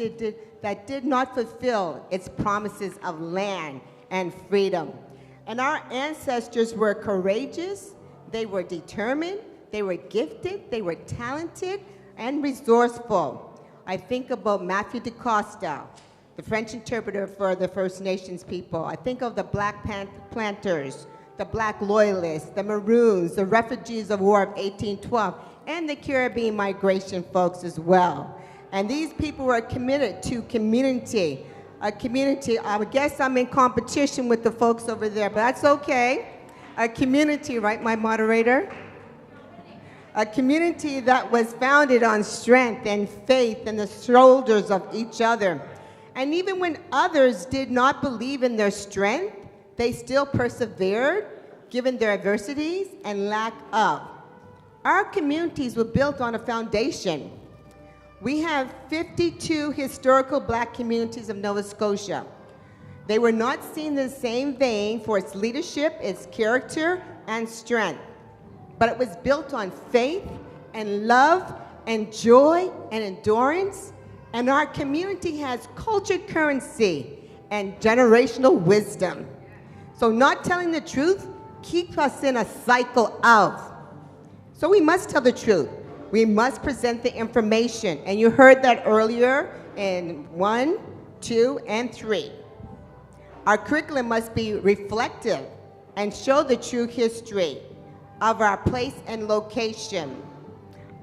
that did not fulfill its promises of land and freedom. And our ancestors were courageous, they were determined, they were gifted, they were talented, and resourceful. I think about Matthew DaCosta, the French interpreter for the First Nations people. I think of the Black planters, the Black loyalists, the Maroons, the refugees of War of 1812, and the Caribbean migration folks as well. And these people were committed to community. A community, I guess I'm in competition with the folks over there, but that's okay. A community, right, my moderator? A community that was founded on strength and faith and the shoulders of each other. And even when others did not believe in their strength, they still persevered, given their adversities and lack of. Our communities were built on a foundation. We have 52 historical Black communities of Nova Scotia. They were not seen in the same vein for its leadership, its character, and strength. But it was built on faith and love and joy and endurance. And our community has culture currency and generational wisdom. So not telling the truth keeps us in a cycle of. So we must tell the truth. We must present the information. And you heard that earlier in 1, 2, and 3. Our curriculum must be reflective and show the true history of our place and location.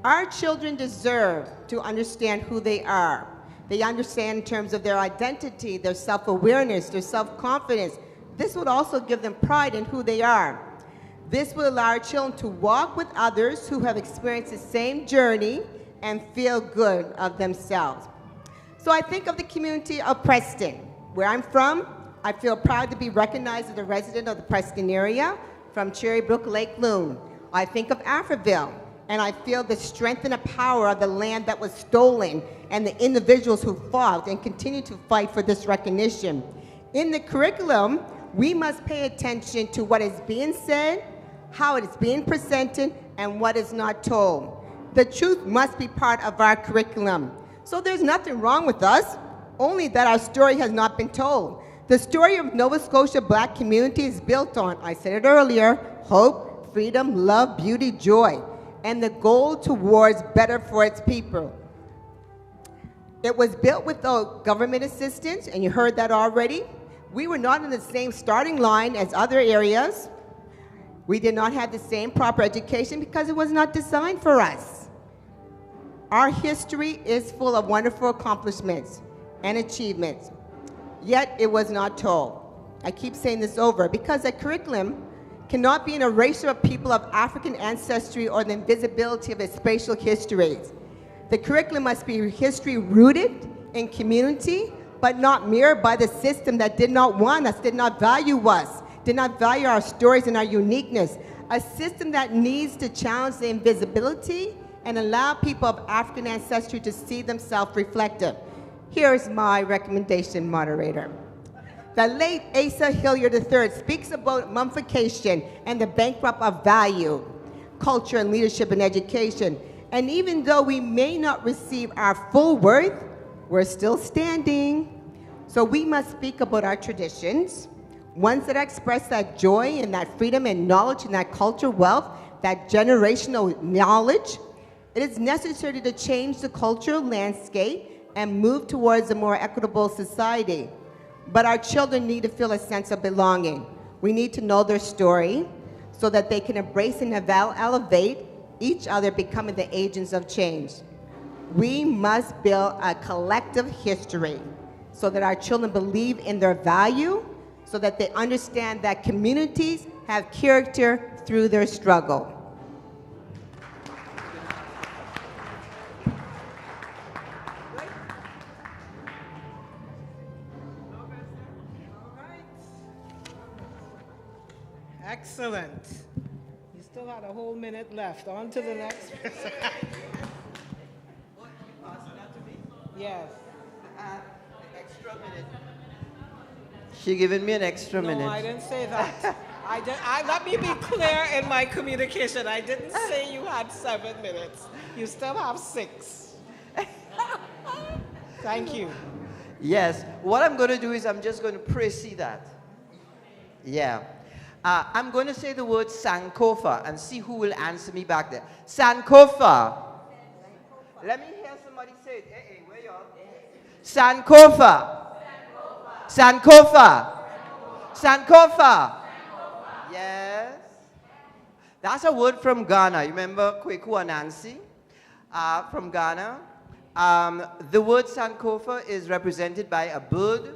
Our children deserve to understand who they are. They understand in terms of their identity, their self-awareness, their self-confidence. This would also give them pride in who they are. This will allow our children to walk with others who have experienced the same journey and feel good of themselves. So I think of the community of Preston. Where I'm from, I feel proud to be recognized as a resident of the Preston area from Cherrybrook Lake Loon. I think of Afriville, and I feel the strength and the power of the land that was stolen and the individuals who fought and continue to fight for this recognition. In the curriculum, we must pay attention to what is being said, how it is being presented, and what is not told. The truth must be part of our curriculum. So there's nothing wrong with us, only that our story has not been told. The story of Nova Scotia Black community is built on, I said it earlier, hope, freedom, love, beauty, joy, and the goal towards better for its people. It was built without government assistance, and you heard that already. We were not in the same starting line as other areas. We did not have the same proper education because it was not designed for us. Our history is full of wonderful accomplishments and achievements, yet it was not told. I keep saying this over because a curriculum cannot be an erasure of people of African ancestry or the invisibility of its spatial histories. The curriculum must be history rooted in community, but not mirrored by the system that did not want us, did not value us, did not value our stories and our uniqueness. A system that needs to challenge the invisibility and allow people of African ancestry to see themselves reflected. Here's my recommendation, moderator. The late Asa Hilliard III speaks about mummification and the bankrupt of value, culture and leadership and education. And even though we may not receive our full worth, we're still standing. So we must speak about our traditions, ones that express that joy and that freedom and knowledge and that culture wealth, that generational knowledge. It is necessary to change the cultural landscape and move towards a more equitable society. But our children need to feel a sense of belonging. We need to know their story so that they can embrace and elevate each other, becoming the agents of change. We must build a collective history so that our children believe in their value, so that they understand that communities have character through their struggle. Excellent. You still had a whole minute left. On to the next person. Yes. She giving me an extra minute. No, I didn't say that. Let me be clear in my communication. I didn't say you had 7 minutes. You still have 6. Thank you. Yes. What I'm going to do is I'm just going to precede that. Yeah. I'm going to say the word Sankofa and see who will answer me back there. Sankofa. Let me hear somebody say it. Hey, where you are? Sankofa. Sankofa. Sankofa. Yes. That's a word from Ghana. You remember Kweku Anansi from Ghana? The word Sankofa is represented by a bird,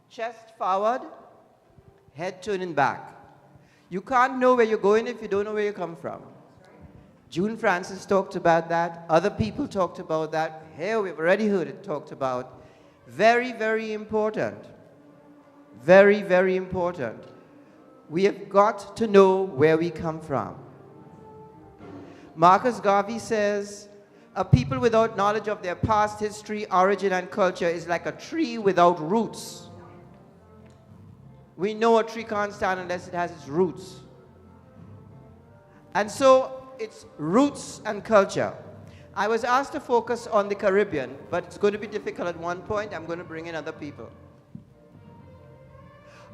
chest forward, head turning back. You can't know where you're going if you don't know where you come from. June Francis talked about that. Other people talked about that. Here, we've already heard it talked about. Very, very important. Very, very important. We have got to know where we come from. Marcus Garvey says, a people without knowledge of their past history, origin, and culture is like a tree without roots. We know a tree can't stand unless it has its roots. And so, it's roots and culture. I was asked to focus on the Caribbean, but it's going to be difficult at one point. I'm going to bring in other people.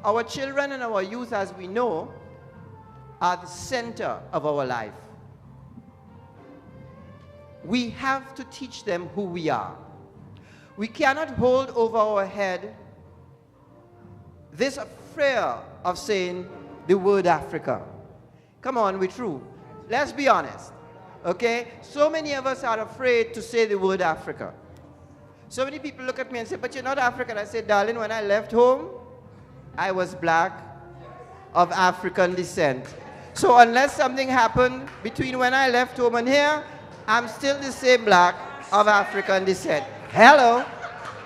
Our children and our youth, as we know, are the center of our life. We have to teach them who we are. We cannot hold over our head this fear of saying the word Africa. Come on, we're true. Let's be honest. Okay? So many of us are afraid to say the word Africa. So many people look at me and say, but you're not African. I say, darling, when I left home, I was black, of African descent. So unless something happened between when I left home and here, I'm still the same black of African descent. Hello?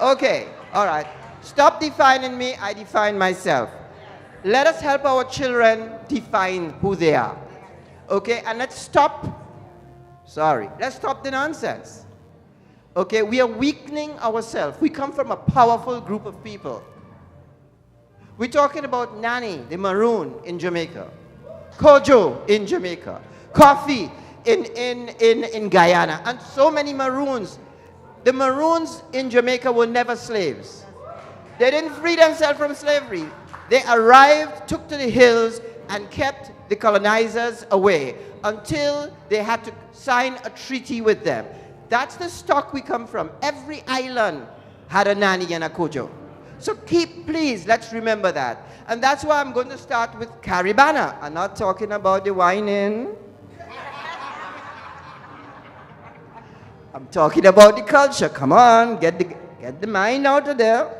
Okay, all right. Stop defining me, I define myself. Let us help our children define who they are. Okay, and let's stop the nonsense. Okay, we are weakening ourselves. We come from a powerful group of people. We're talking about Nani, the maroon in Jamaica, Kojo in Jamaica, Coffee in Guyana, and so many maroons. The maroons in Jamaica were never slaves. They didn't free themselves from slavery. They arrived, took to the hills, and kept the colonizers away until they had to sign a treaty with them. That's the stock we come from. Every island had a Nani and a Kojo. So please, let's remember that. And that's why I'm going to start with Caribana. I'm not talking about the whining. I'm talking about the culture. Come on, get the mind out of there.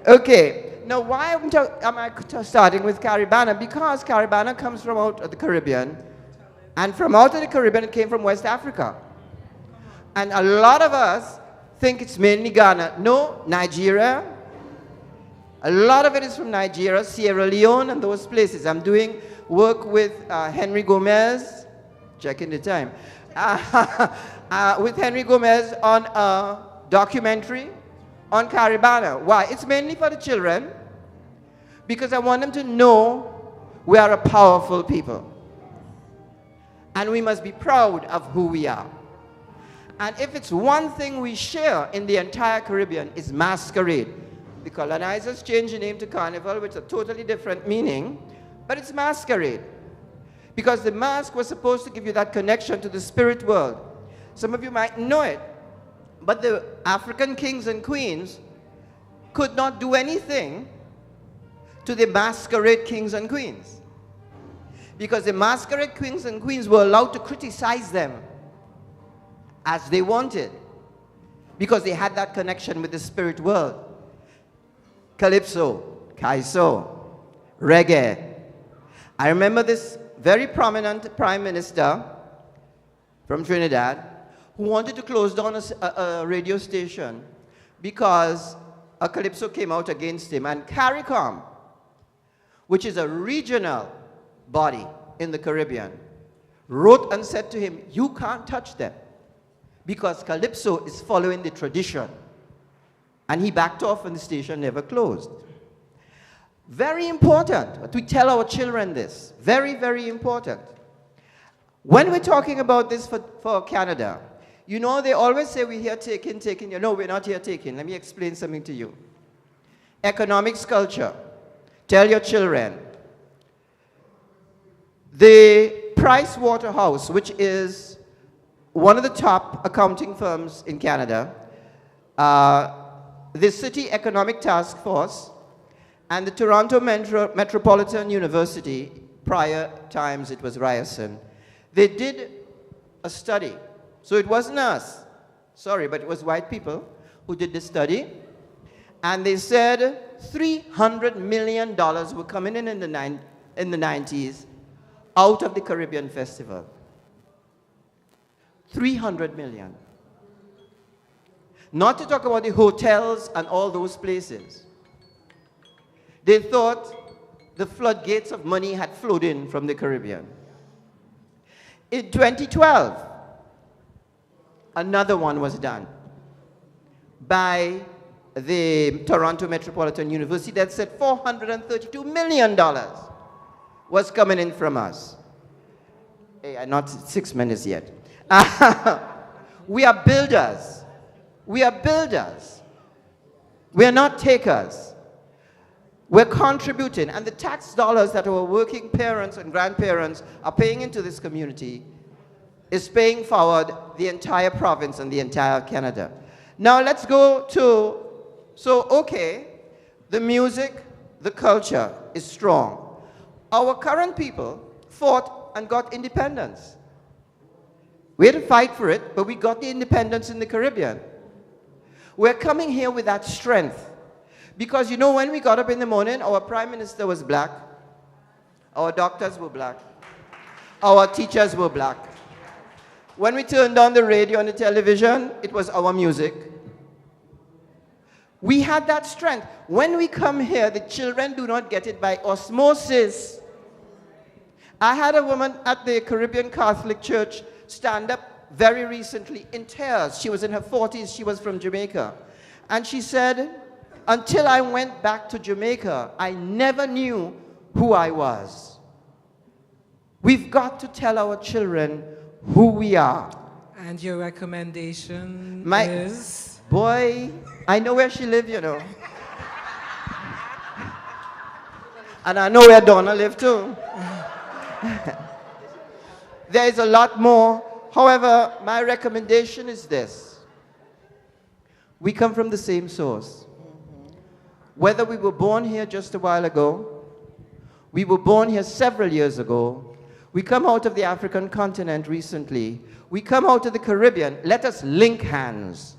Okay, now why am I starting with Caribana? Because Caribana comes from out of the Caribbean. And from out of the Caribbean, it came from West Africa. And a lot of us think it's mainly Ghana. No, Nigeria. A lot of it is from Nigeria, Sierra Leone, and those places. I'm doing work with Henry Gomez, checking the time, with Henry Gomez on a documentary on Caribana. Why? It's mainly for the children, because I want them to know we are a powerful people. And we must be proud of who we are. And if it's one thing we share in the entire Caribbean, it's masquerade. The colonizers changed the name to Carnival, which is a totally different meaning, but it's masquerade. Because the mask was supposed to give you that connection to the spirit world. Some of you might know it, but the African kings and queens could not do anything to the masquerade kings and queens. Because the masquerade kings and queens were allowed to criticize them as they wanted, because they had that connection with the spirit world. Calypso, Kaiso, reggae. I remember this very prominent prime minister from Trinidad who wanted to close down a radio station because a Calypso came out against him. And CARICOM, which is a regional body in the Caribbean, wrote and said to him, you can't touch them because Calypso is following the tradition. And he backed off and the station never closed. Very important. We tell our children this. Very, very important. When we're talking about this for Canada, you know, they always say we're here taking. No, we're not here taking. Let me explain something to you. Economics culture. Tell your children. The Price Waterhouse, which is one of the top accounting firms in Canada, the City Economic Task Force, and the Toronto Metropolitan University, prior times it was Ryerson, they did a study. So it wasn't us, sorry, but it was white people who did the study. And they said $300 million were coming in the 90s out of the Caribbean Festival. 300 million. Not to talk about the hotels and all those places. They thought the floodgates of money had flowed in from the Caribbean. In 2012, another one was done by the Toronto Metropolitan University that said $432 million was coming in from us. Hey, not 6 minutes yet. We are builders. We are builders. We are not takers. We're contributing, and the tax dollars that our working parents and grandparents are paying into this community is paying forward the entire province and the entire Canada. Now let's go to, okay, the music, the culture is strong. Our current people fought and got independence. We had to fight for it, but we got the independence in the Caribbean. We're coming here with that strength. Because you know, when we got up in the morning, our prime minister was black, our doctors were black, our teachers were black. When we turned on the radio and the television, it was our music. We had that strength. When we come here, the children do not get it by osmosis. I had a woman at the Caribbean Catholic Church stand up very recently in tears. She was in her 40s, she was from Jamaica. And she said, until I went back to Jamaica, I never knew who I was. We've got to tell our children who we are. And your recommendation is? Boy, I know where she lives, you know. And I know where Donna lives too. There is a lot more. However, my recommendation is this. We come from the same source. Whether we were born here just a while ago, we were born here several years ago, we come out of the African continent recently, we come out of the Caribbean, let us link hands.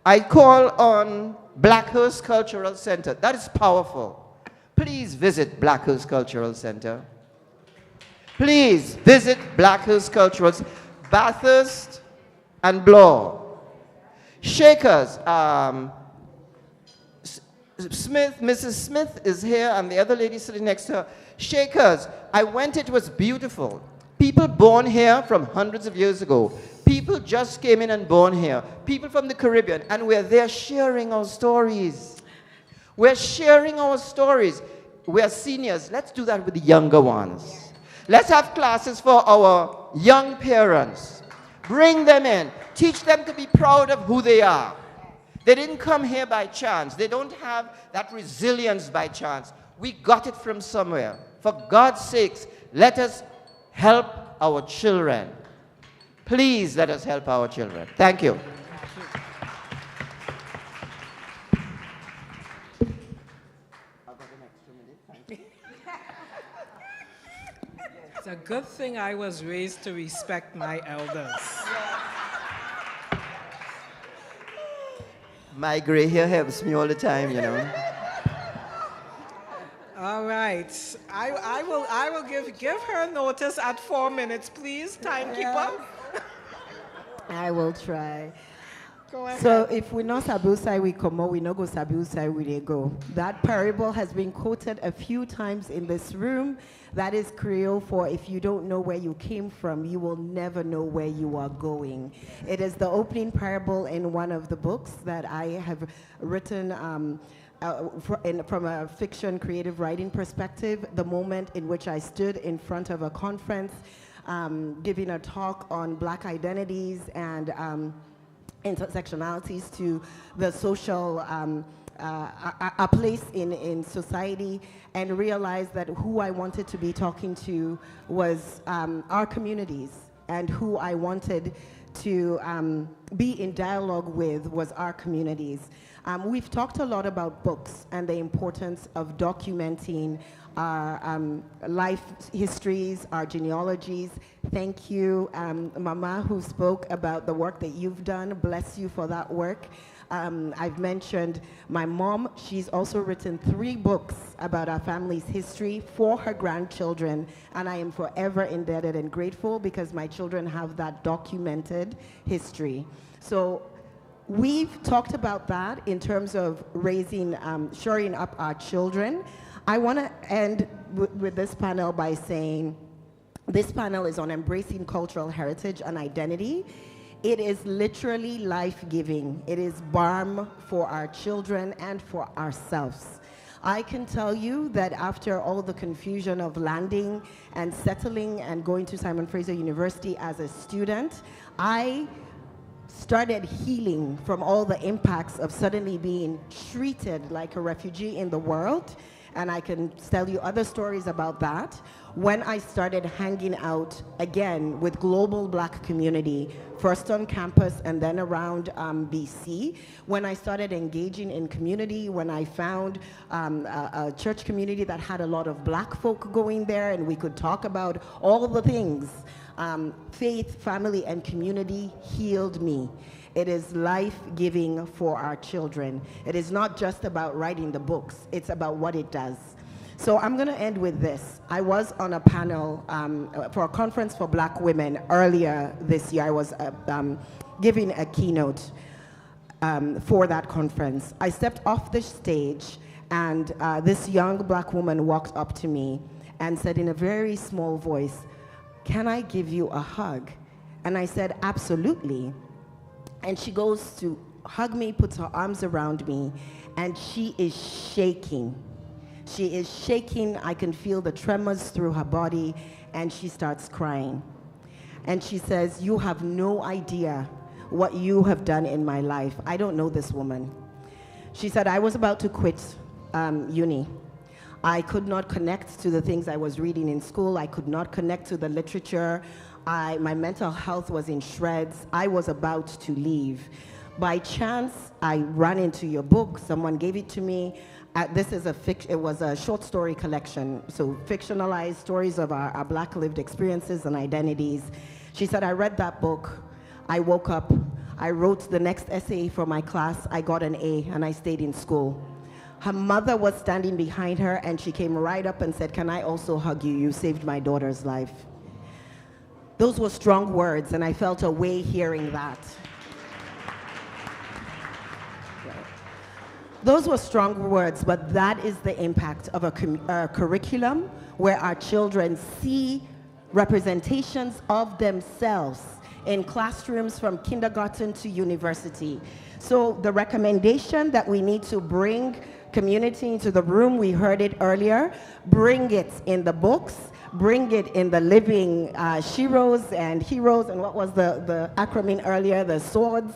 I call on Blackhurst Cultural Center. That is powerful. Please visit Blackhurst Cultural Center. Please visit Blackhurst Cultural Center. Bathurst and Bloor. Shakers, Smith, Mrs. Smith is here, and the other lady sitting next to her. Shakers, I went, it was beautiful. People born here from hundreds of years ago. People just came in and born here. People from the Caribbean, and we're there sharing our stories. We're sharing our stories. We're seniors. Let's do that with the younger ones. Let's have classes for our young parents. Bring them in. Teach them to be proud of who they are. They didn't come here by chance. They don't have that resilience by chance. We got it from somewhere. For God's sakes, let us help our children. Please let us help our children. Thank you. It's a good thing I was raised to respect my elders. My gray hair helps me all the time, you know. All right. I will give her notice at 4 minutes, please, timekeeper. I will try. Go ahead. So if we not Sabusai we come out, we no go Sabusai we dey go. That parable has been quoted a few times in this room. That is Creole for if you don't know where you came from, you will never know where you are going. It is the opening parable in one of the books that I have written from a fiction creative writing perspective, the moment in which I stood in front of a conference giving a talk on Black identities and intersectionalities to the social, a place in society, and realized that who I wanted to be talking to was our communities, and who I wanted to be in dialogue with was our communities. We've talked a lot about books and the importance of documenting our life histories, our genealogies. Thank you, Mama, who spoke about the work that you've done. Bless you for that work. I've mentioned my mom. She's also written 3 books about our family's history for her grandchildren, and I am forever indebted and grateful because my children have that documented history. So we've talked about that in terms of raising, shoring up our children. I want to end with this panel by saying this panel is on embracing cultural heritage and identity. It is literally life-giving. It is balm for our children and for ourselves. I can tell you that after all the confusion of landing and settling and going to Simon Fraser University as a student, I started healing from all the impacts of suddenly being treated like a refugee in the world. And I can tell you other stories about that. When I started hanging out again with global Black community, first on campus and then around BC, when I started engaging in community, when I found a church community that had a lot of Black folk going there and we could talk about all the things, faith, family, and community healed me. It is life-giving for our children. It is not just about writing the books, it's about what it does. So I'm going to end with this. I was on a panel for a conference for Black women earlier this year. I was giving a keynote for that conference. I stepped off the stage, and this young Black woman walked up to me and said in a very small voice, "Can I give you a hug?" And I said, "Absolutely." And she goes to hug me, puts her arms around me, and she is shaking. She is shaking. I can feel the tremors through her body, and she starts crying. And she says, "You have no idea what you have done in my life. I don't know this woman." She said, "I was about to quit uni. I could not connect to the things I was reading in school. I could not connect to the literature. My mental health was in shreds. I was about to leave. By chance, I ran into your book. Someone gave it to me. It was a short story collection, so fictionalized stories of our Black lived experiences and identities." She said, "I read that book. I woke up. I wrote the next essay for my class. I got an A, and I stayed in school." Her mother was standing behind her, and she came right up and said, "Can I also hug you? You saved my daughter's life." Those were strong words, and I felt a way hearing that. Those were strong words, but that is the impact of a curriculum where our children see representations of themselves in classrooms from kindergarten to university. So the recommendation that we need to bring community into the room, we heard it earlier, bring it in the books, bring it in the living sheroes and heroes, and what was the acronym earlier, the swords.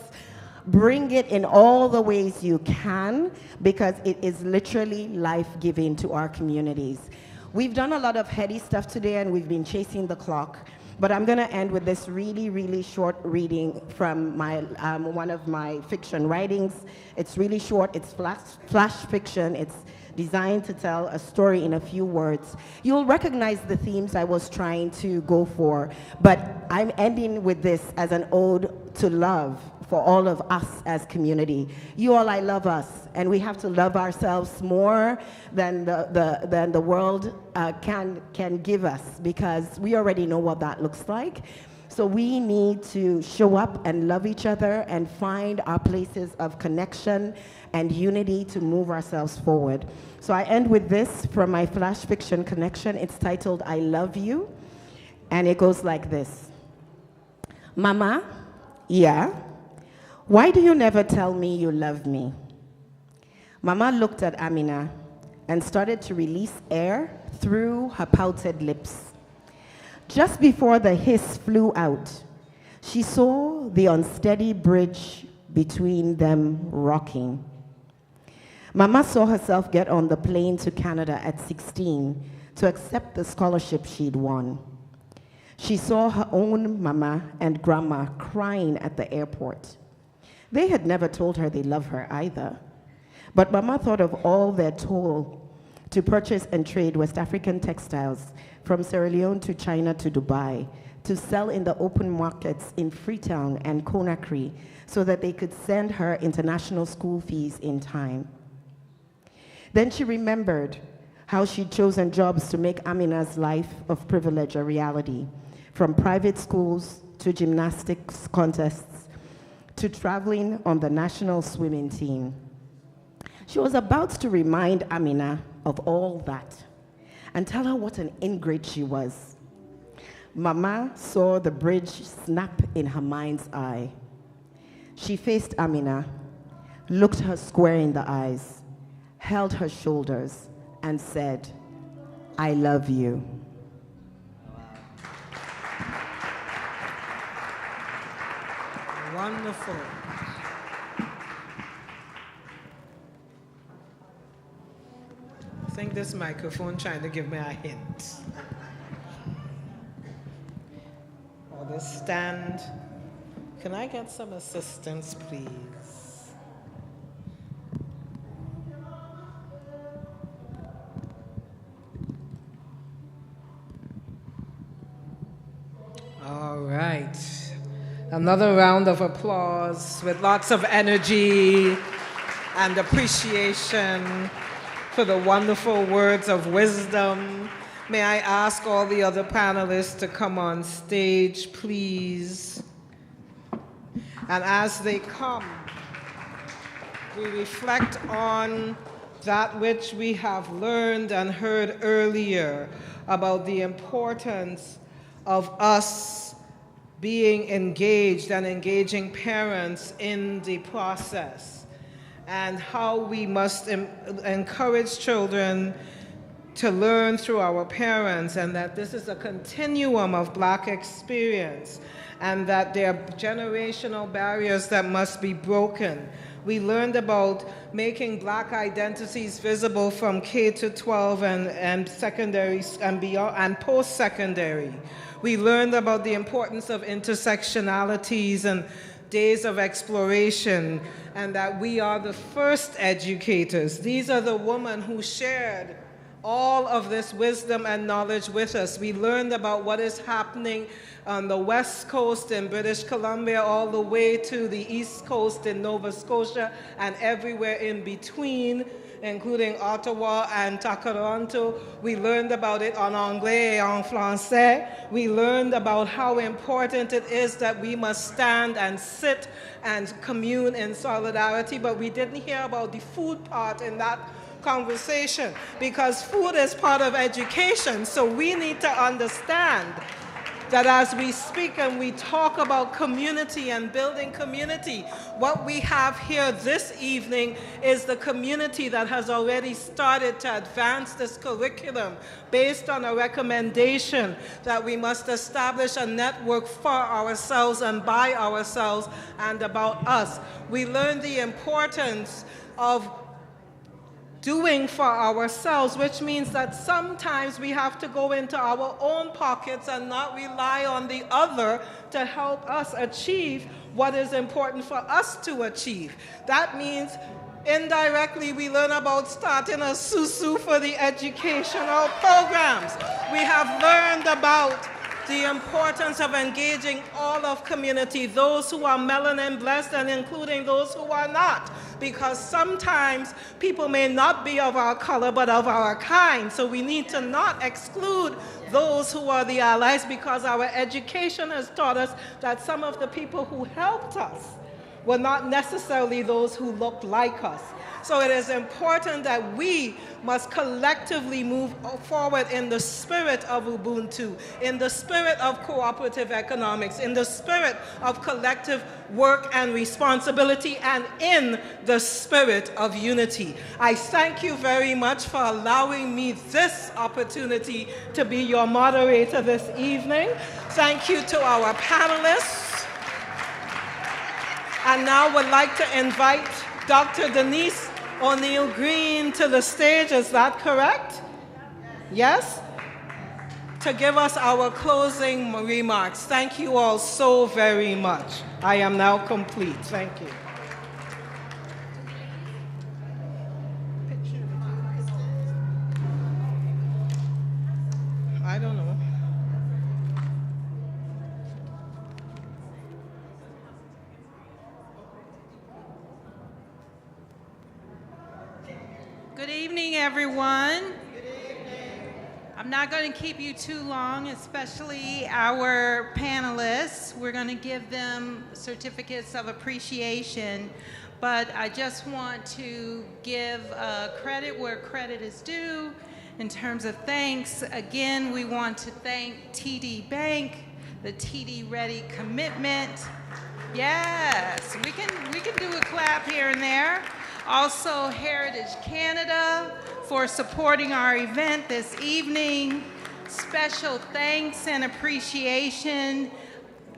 Bring it in all the ways you can, because it is literally life-giving to our communities. We've done a lot of heady stuff today, and we've been chasing the clock, but I'm going to end with this really, really short reading from one of my fiction writings. It's really short. It's flash fiction. It's designed to tell a story in a few words. You'll recognize the themes I was trying to go for, but I'm ending with this as an ode to love for all of us as community. You all, I love us, and we have to love ourselves more than the world can give us, because we already know what that looks like. So we need to show up and love each other and find our places of connection and unity to move ourselves forward. So I end with this from my flash fiction connection. It's titled, I Love You. And it goes like this. Mama, yeah? Why do you never tell me you love me? Mama looked at Amina and started to release air through her pouted lips. Just before the hiss flew out, she saw the unsteady bridge between them rocking. Mama saw herself get on the plane to Canada at 16 to accept the scholarship she'd won. She saw her own mama and grandma crying at the airport. They had never told her they love her either. But Mama thought of all their toil to purchase and trade West African textiles from Sierra Leone to China to Dubai, to sell in the open markets in Freetown and Conakry so that they could send her international school fees in time. Then she remembered how she'd chosen jobs to make Amina's life of privilege a reality, from private schools to gymnastics contests to traveling on the national swimming team. She was about to remind Amina of all that and tell her what an ingrate she was. Mama saw the bridge snap in her mind's eye. She faced Amina, looked her square in the eyes, held her shoulders, and said, I love you. Wonderful. I think this microphone trying to give me a hint. Or this stand. Can I get some assistance, please? All right. Another round of applause with lots of energy and appreciation for the wonderful words of wisdom. May I ask all the other panelists to come on stage, please? And as they come, we reflect on that which we have learned and heard earlier about the importance of us being engaged and engaging parents in the process, and how we must encourage children to learn through our parents, and that this is a continuum of Black experience, and that there are generational barriers that must be broken. We learned about making Black identities visible from K to 12 and secondary and beyond and post-secondary. We learned about the importance of intersectionalities and days of exploration, and that we are the first educators. These are the women who shared all of this wisdom and knowledge with us. We learned about what is happening on the West Coast in British Columbia, all the way to the East Coast in Nova Scotia, and everywhere in between, including Ottawa and Toronto. We learned about it en anglais et en français. We learned about how important it is that we must stand and sit and commune in solidarity, but we didn't hear about the food part in that conversation, because food is part of education. So we need to understand that as we speak and we talk about community and building community, what we have here this evening is the community that has already started to advance this curriculum based on a recommendation that we must establish a network for ourselves and by ourselves and about us. We learned the importance of doing for ourselves, which means that sometimes we have to go into our own pockets and not rely on the other to help us achieve what is important for us to achieve. That means indirectly we learn about starting a susu for the educational programs. We have learned about the importance of engaging all of community, those who are melanin blessed and including those who are not, because sometimes people may not be of our color but of our kind, so we need to not exclude those who are the allies, because our education has taught us that some of the people who helped us were not necessarily those who looked like us. So it is important that we must collectively move forward in the spirit of Ubuntu, in the spirit of cooperative economics, in the spirit of collective work and responsibility, and in the spirit of unity. I thank you very much for allowing me this opportunity to be your moderator this evening. Thank you to our panelists. And now would like to invite Dr. Denise O'Neill Green to the stage. Is that correct? Yes? To give us our closing remarks. Thank you all so very much. I am now complete. Thank you. I don't know. Good evening, everyone. Good evening. I'm not going to keep you too long, especially our panelists. We're going to give them certificates of appreciation, but I just want to give credit where credit is due in terms of thanks. Again, we want to thank TD Bank, the TD Ready commitment. Yes, we can do a clap here and there. Also, Heritage Canada for supporting our event this evening. Special thanks and appreciation,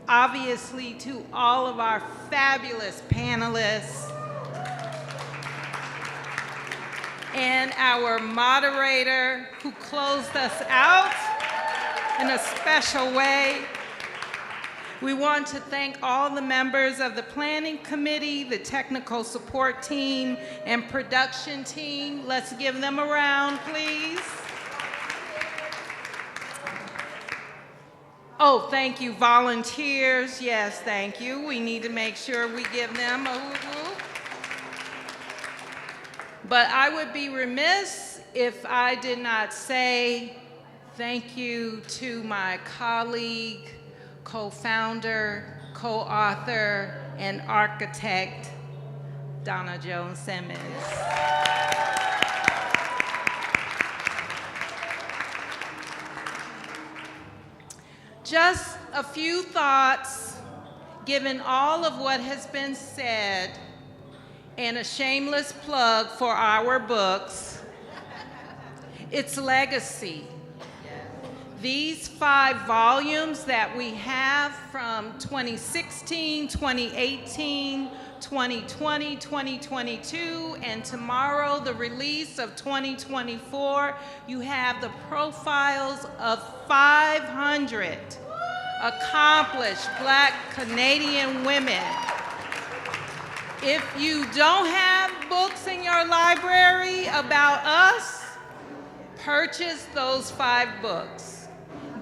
obviously, to all of our fabulous panelists and our moderator who closed us out in a special way. We want to thank all the members of the planning committee, the technical support team, and production team. Let's give them a round, please. Oh, thank you, volunteers. Yes, thank you. We need to make sure we give them a whoop-whoop. But I would be remiss if I did not say thank you to my colleague, co-founder, co-author, and architect, Donna Jones Simmons. Just a few thoughts, given all of what has been said, and a shameless plug for our books, its legacy. These 5 volumes that we have from 2016, 2018, 2020, 2022, and tomorrow the release of 2024, you have the profiles of 500 accomplished Black Canadian women. If you don't have books in your library about us, purchase those 5 books.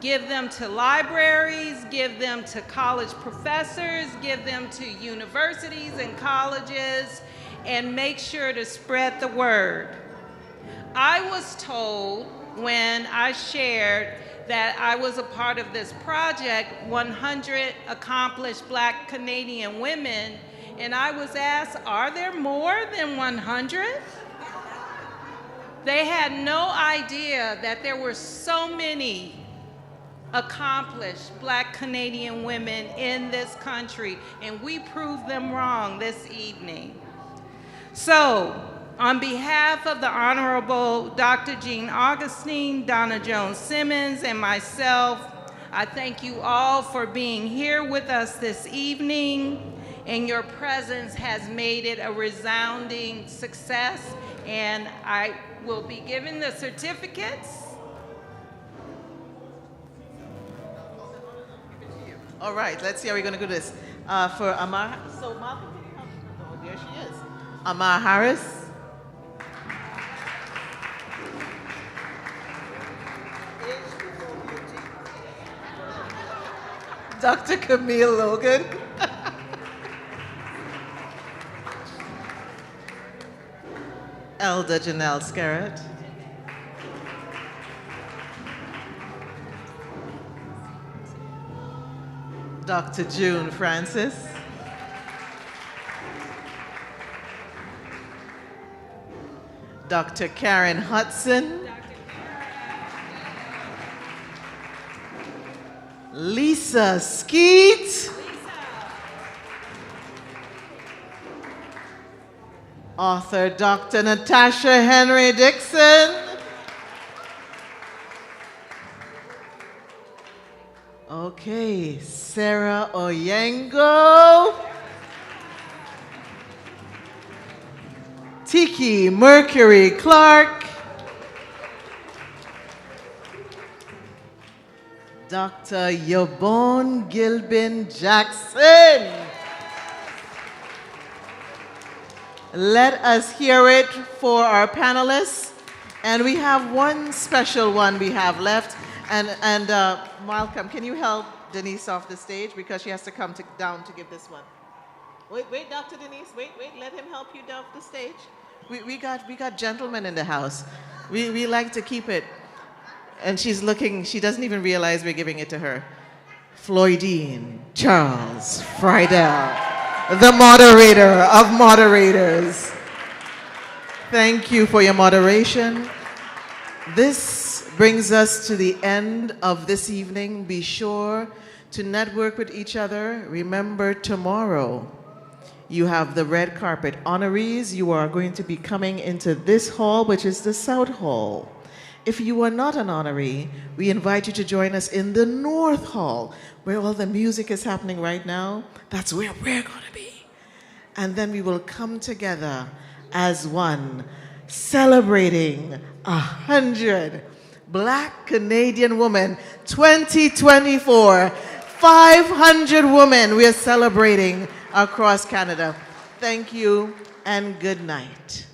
Give them to libraries, give them to college professors, give them to universities and colleges, and make sure to spread the word. I was told when I shared that I was a part of this project, 100 accomplished Black Canadian women, and I was asked, are there more than 100? They had no idea that there were so many accomplished Black Canadian women in this country, and we proved them wrong this evening. So, on behalf of the Honorable Dr. Jean Augustine, Donna Jones Simmons, and myself, I thank you all for being here with us this evening, and your presence has made it a resounding success, and I will be giving the certificates. All right, let's see how we're going to do this. For Amar, so Malcolm, oh, there she is. Amar Harris. Dr. Camille Logan. Elder Janelle Scarrett. Dr. June Francis. Dr. Karen Hudson. Lisa Skeet. Author Dr. Natasha Henry Dixon. Okay, Sarah Oyengo. Tiki Mercury Clark. Dr. Yvonne Gilbin Jackson. Let us hear it for our panelists. And we have one special one we have left. And Malcolm, can you help Denise off the stage? Because she has to come down to give this one. Wait, Dr. Denise, wait, let him help you down the stage. We got gentlemen in the house. We like to keep it. And she's looking, she doesn't even realize we're giving it to her. Floydine Charles Friedel, the moderator of moderators. Thank you for your moderation. This brings us to the end of this evening. Be sure to network with each other. Remember, tomorrow you have the red carpet. Honorees, you are going to be coming into this hall, which is the South Hall. If you are not an honoree, we invite you to join us in the North Hall, where all the music is happening right now. That's where we're going to be. And then we will come together as one, celebrating 100 Black Canadian women, 2024, 500 women we are celebrating across Canada. Thank you and good night.